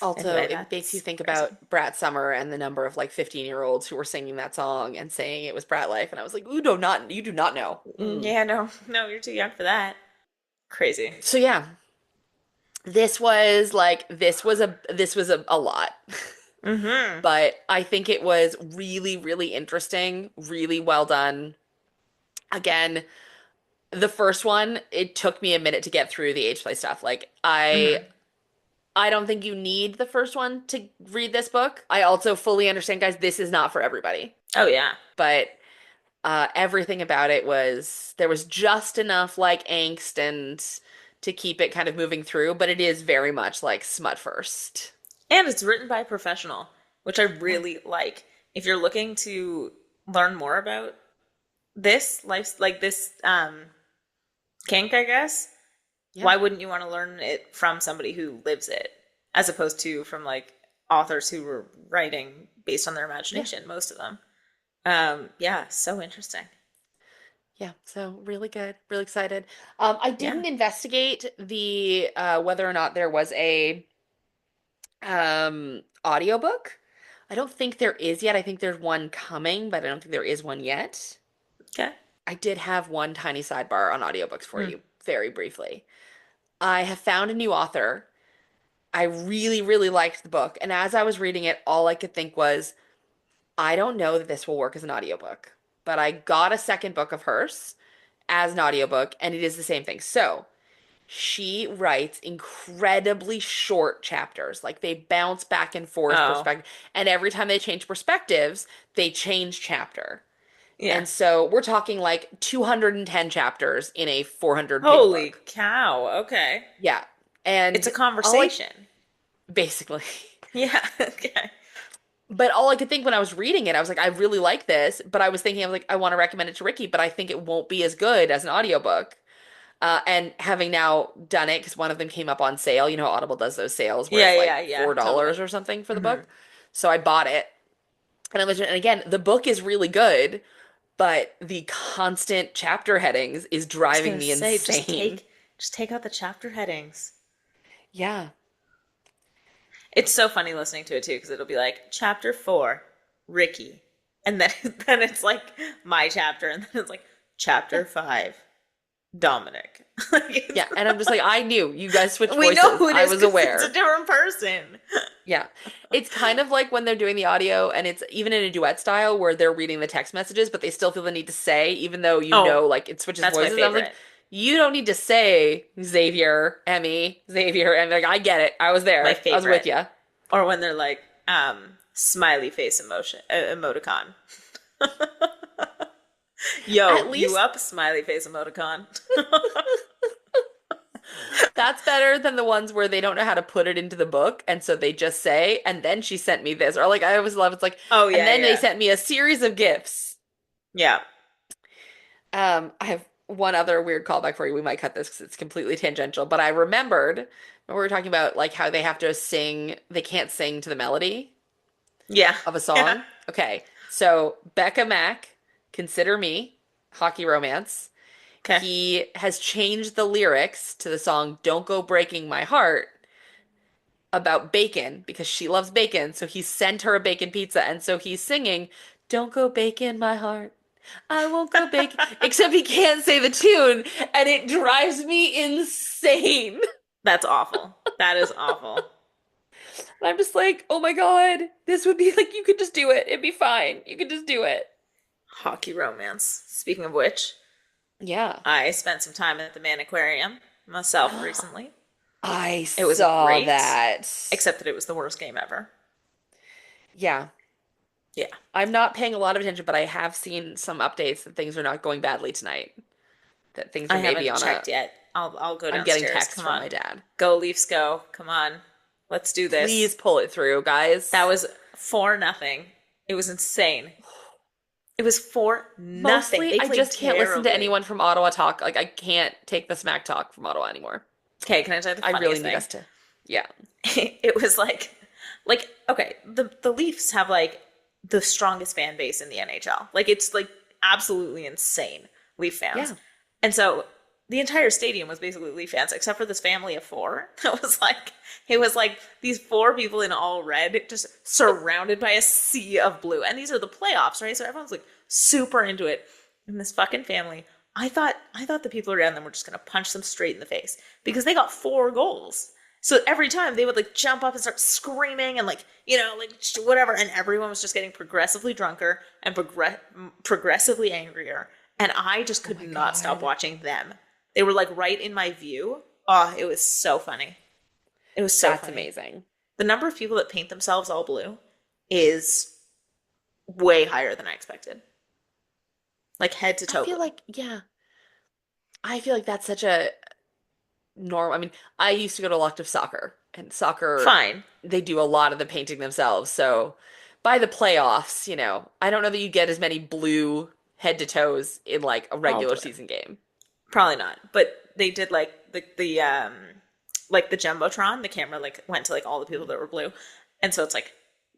Speaker 1: Also,
Speaker 2: Anyway,
Speaker 1: it makes you
Speaker 2: that's
Speaker 1: think
Speaker 2: crazy.
Speaker 1: about Brat Summer and the number of like 15-year-olds who were singing that song and saying it was Brat Life, and I was like, you do not know.
Speaker 2: Yeah, no, no, you're too young for that. Crazy.
Speaker 1: So yeah, this was a lot.
Speaker 2: Mm-hmm.
Speaker 1: But I think it was really, really interesting, really well done. Again, the first one, it took me a minute to get through the age play stuff. Like
Speaker 2: Mm-hmm.
Speaker 1: I don't think you need the first one to read this book. I also fully understand, guys, this is not for everybody.
Speaker 2: Oh yeah.
Speaker 1: But everything about it there was just enough like angst and to keep it kind of moving through, but it is very much like smut first.
Speaker 2: And it's written by a professional, which I
Speaker 1: Yeah.
Speaker 2: really like. If you're looking to learn more about this life, like this kink, I guess,
Speaker 1: Yeah.
Speaker 2: why wouldn't you want to learn it from somebody who lives it, as opposed to from like authors who were writing based on their
Speaker 1: Yeah.
Speaker 2: imagination, most of them. Yeah, so interesting.
Speaker 1: Yeah, so really good, really excited. I
Speaker 2: Yeah.
Speaker 1: didn't investigate the whether or not there was a audiobook. I don't think there is yet. I think there's one coming, but I don't think there is one yet.
Speaker 2: Okay.
Speaker 1: I did have one tiny sidebar on audiobooks for
Speaker 2: Hmm.
Speaker 1: you. very briefly. I have found a new author. I really, really liked the book. And as I was reading it, all I could think was, I don't know that this will work as an audiobook. But I got a second book of hers as an audiobook, and it is the same thing. So she writes incredibly short chapters. Like they bounce back and forth
Speaker 2: Oh,
Speaker 1: perspective. And every time they change perspectives, they change chapter.
Speaker 2: yeah.
Speaker 1: And so we're talking like 210 chapters in a 400-page
Speaker 2: Holy
Speaker 1: book.
Speaker 2: cow. Okay.
Speaker 1: Yeah.
Speaker 2: It's a
Speaker 1: And all I
Speaker 2: conversation.
Speaker 1: basically,
Speaker 2: Yeah. Okay.
Speaker 1: but all I could think when I was reading it, I was like, I really like this, but I was thinking, I was like, I want to recommend it to Ricky, but I think it won't be as good as an audiobook. And having now done it, because one of them came up on sale, you know, Audible does those sales where
Speaker 2: Yeah,
Speaker 1: it's
Speaker 2: yeah,
Speaker 1: like
Speaker 2: yeah,
Speaker 1: $4
Speaker 2: totally.
Speaker 1: or something for the
Speaker 2: Hmm.
Speaker 1: book. So I bought it. And again, the book is really good, but the constant chapter headings is
Speaker 2: I was
Speaker 1: driving
Speaker 2: gonna
Speaker 1: me
Speaker 2: say,
Speaker 1: insane.
Speaker 2: just take out the chapter headings.
Speaker 1: Yeah.
Speaker 2: It's so funny listening to it too, because it'll be like chapter 4, Ricky, and then then it's like my chapter, and then it's like
Speaker 1: Yeah.
Speaker 2: chapter 5, Dominic.
Speaker 1: Yeah. And I'm just like, I knew you guys switched
Speaker 2: We know
Speaker 1: voices.
Speaker 2: who it
Speaker 1: I
Speaker 2: is
Speaker 1: was
Speaker 2: because it's a
Speaker 1: aware.
Speaker 2: different person.
Speaker 1: Yeah. It's kind of like when they're doing the audio and it's even in a duet style where they're reading the text messages, but they still feel the need to say, even though you know,
Speaker 2: Oh,
Speaker 1: like it switches
Speaker 2: that's my
Speaker 1: voices. I was like,
Speaker 2: favorite.
Speaker 1: you don't need to say Xavier. And like, I get it. I was
Speaker 2: My
Speaker 1: there. I was with
Speaker 2: favorite.
Speaker 1: you.
Speaker 2: Or when they're like, smiley face emotion emoticon.
Speaker 1: At
Speaker 2: Yo, you
Speaker 1: least
Speaker 2: up, smiley face emoticon.
Speaker 1: that's better than the ones where they don't know how to put it into the book. And so they just say, and then she sent me this. Or like, I always love it's like,
Speaker 2: Oh
Speaker 1: and
Speaker 2: yeah,
Speaker 1: then they
Speaker 2: yeah.
Speaker 1: sent me a series of gifts.
Speaker 2: Yeah.
Speaker 1: I have one other weird callback for you. We might cut this because it's completely tangential, but I remembered when we were talking about like how they have to sing, they can't sing to the melody
Speaker 2: Yeah.
Speaker 1: of a
Speaker 2: Yeah.
Speaker 1: song. Okay, so Becca Mack, Consider Me, Hockey Romance.
Speaker 2: Okay.
Speaker 1: He has changed the lyrics to the song Don't Go Breaking My Heart about bacon because she loves bacon. So he sent her a bacon pizza, and so he's singing Don't Go Bacon My Heart. I won't go bacon. Except he can't say the tune, and it drives me insane.
Speaker 2: That's awful. That is awful.
Speaker 1: And I'm just like, oh my God, this would be like, you could just do it. It'd be fine. You could just do it.
Speaker 2: Hockey romance. Speaking of which,
Speaker 1: Yeah.
Speaker 2: I spent some time at the Man Aquarium myself recently.
Speaker 1: I
Speaker 2: It was
Speaker 1: saw
Speaker 2: great,
Speaker 1: that.
Speaker 2: except that it was the worst game ever.
Speaker 1: Yeah.
Speaker 2: Yeah.
Speaker 1: I'm not paying a lot of attention, but I have seen some updates that things are not going badly tonight. That things
Speaker 2: I
Speaker 1: are maybe
Speaker 2: haven't
Speaker 1: on a.
Speaker 2: checked yet. I'll go
Speaker 1: I'm getting
Speaker 2: downstairs.
Speaker 1: texts
Speaker 2: Come
Speaker 1: from
Speaker 2: on.
Speaker 1: my dad.
Speaker 2: Go Leafs go. Come on. Let's do
Speaker 1: Please
Speaker 2: this.
Speaker 1: pull it through, guys.
Speaker 2: That was 4-0. It was insane. It was 4-0.
Speaker 1: Mostly,
Speaker 2: They
Speaker 1: I
Speaker 2: played
Speaker 1: just can't listen to
Speaker 2: terribly.
Speaker 1: anyone from Ottawa talk. Like, I can't take the smack talk from Ottawa anymore.
Speaker 2: Okay, can I tell you the
Speaker 1: I really
Speaker 2: funniest
Speaker 1: need
Speaker 2: thing?
Speaker 1: us to. Yeah.
Speaker 2: It was like okay, the Leafs have like the strongest fan base in the NHL. Like it's like absolutely insane Leaf fans.
Speaker 1: Yeah.
Speaker 2: And so the entire stadium was basically Leaf fans except for this family of four. It was like these four people in all red just surrounded by a sea of blue. And these are the playoffs, right? So everyone's like super into it. And this fucking family, I thought the people around them were just gonna punch them straight in the face because they got 4 goals. So every time they would like jump up and start screaming and like, like whatever. And everyone was just getting progressively drunker and progressively angrier. And I just
Speaker 1: Oh
Speaker 2: could
Speaker 1: my
Speaker 2: not stop
Speaker 1: God.
Speaker 2: watching them. They were like right in my view. Oh, it was so funny. It was so
Speaker 1: That's
Speaker 2: funny.
Speaker 1: amazing.
Speaker 2: The number of people that paint themselves all blue is way higher than I expected. Like head to
Speaker 1: I
Speaker 2: toe
Speaker 1: feel
Speaker 2: blue.
Speaker 1: like, yeah. I feel like that's such a norm. I mean, I used to go to a lot of soccer, and soccer,
Speaker 2: Fine.
Speaker 1: they do a lot of the painting themselves. So by the playoffs, I don't know that you get as many blue head to toes in like a
Speaker 2: All
Speaker 1: regular
Speaker 2: blue.
Speaker 1: season game.
Speaker 2: Probably not. But they did like the jumbotron. The camera like went to like all the people that were blue, and so it's like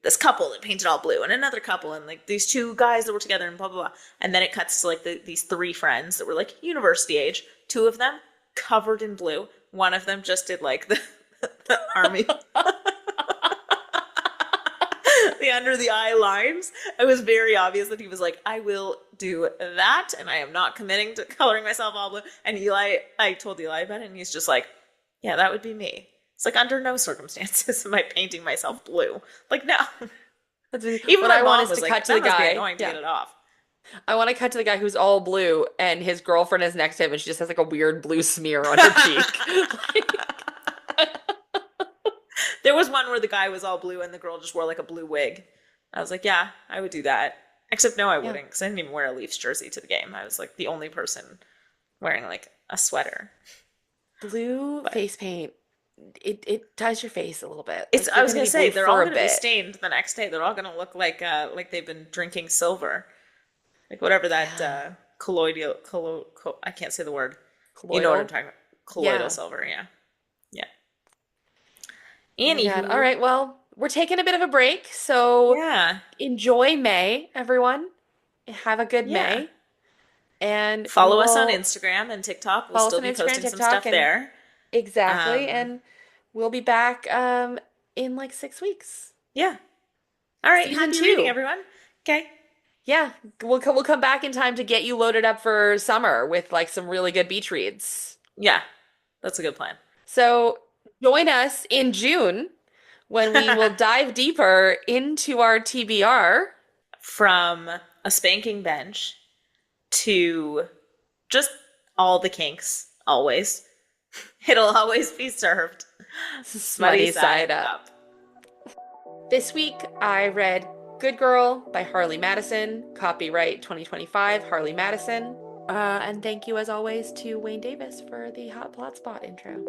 Speaker 2: this couple that painted all blue, and another couple, and like these two guys that were together, and blah blah blah. And then it cuts to like these three friends that were like university age. Two of them covered in blue. One of them just did like the army, the under the eye lines. It was very obvious that he was like, I will do that, and I am not committing to coloring myself all blue. And Eli, I told Eli about it, and he's just like, yeah, that would be me. It's like, under no circumstances am I painting myself blue. Like, no. Even
Speaker 1: What
Speaker 2: my
Speaker 1: I want
Speaker 2: mom
Speaker 1: is
Speaker 2: was
Speaker 1: to
Speaker 2: like,
Speaker 1: cut to
Speaker 2: that
Speaker 1: the
Speaker 2: must be
Speaker 1: guy.
Speaker 2: annoying to
Speaker 1: Yeah.
Speaker 2: get it off.
Speaker 1: I want to cut to the guy who's all blue and his girlfriend is next to him and she just has like a weird blue smear on her cheek.
Speaker 2: There was one where the guy was all blue and the girl just wore like a blue wig. I was like, yeah, I would do that. Except no, I
Speaker 1: Yeah.
Speaker 2: wouldn't, because I didn't even wear a Leafs jersey to the game. I was like the only person wearing like a sweater.
Speaker 1: Blue
Speaker 2: But
Speaker 1: face paint. It dyes your face a little bit.
Speaker 2: it's
Speaker 1: Like
Speaker 2: I
Speaker 1: you're
Speaker 2: was
Speaker 1: gonna
Speaker 2: gonna
Speaker 1: be
Speaker 2: say
Speaker 1: blue
Speaker 2: they're all
Speaker 1: for a
Speaker 2: gonna be
Speaker 1: bit.
Speaker 2: stained the next day. They're all gonna look like they've been drinking silver, like whatever that
Speaker 1: Yeah.
Speaker 2: I can't say the word. You know what I'm
Speaker 1: Colloidal.
Speaker 2: talking about? Colloidal
Speaker 1: Yeah.
Speaker 2: silver. Yeah, yeah.
Speaker 1: Oh my God. All
Speaker 2: Anywho,
Speaker 1: right. Well, we're taking a bit of a break, so
Speaker 2: yeah,
Speaker 1: enjoy May, everyone. Have a good
Speaker 2: yeah.
Speaker 1: May, and we
Speaker 2: Follow us on
Speaker 1: will
Speaker 2: Instagram and TikTok. We'll
Speaker 1: follow us
Speaker 2: still
Speaker 1: on
Speaker 2: be
Speaker 1: Instagram,
Speaker 2: posting some
Speaker 1: TikTok,
Speaker 2: stuff
Speaker 1: and
Speaker 2: there.
Speaker 1: exactly,
Speaker 2: Um,
Speaker 1: and we'll be back in like 6 weeks.
Speaker 2: yeah. All right.
Speaker 1: Season
Speaker 2: Happy reading,
Speaker 1: two.
Speaker 2: everyone. Okay.
Speaker 1: Yeah, we'll come back in time to get you loaded up for summer with like some really good beach reads.
Speaker 2: Yeah, that's a good plan.
Speaker 1: So join us in June when we will dive deeper into our TBR.
Speaker 2: From a spanking bench to just all the kinks, always. It'll always be served. Smutty
Speaker 1: Smutty
Speaker 2: side
Speaker 1: side up.
Speaker 2: up.
Speaker 1: This week I read Good Girl by Harley Madison, copyright 2025, Harley Madison. And thank you as always to Wayne Davis for the Hot Plot Spot intro.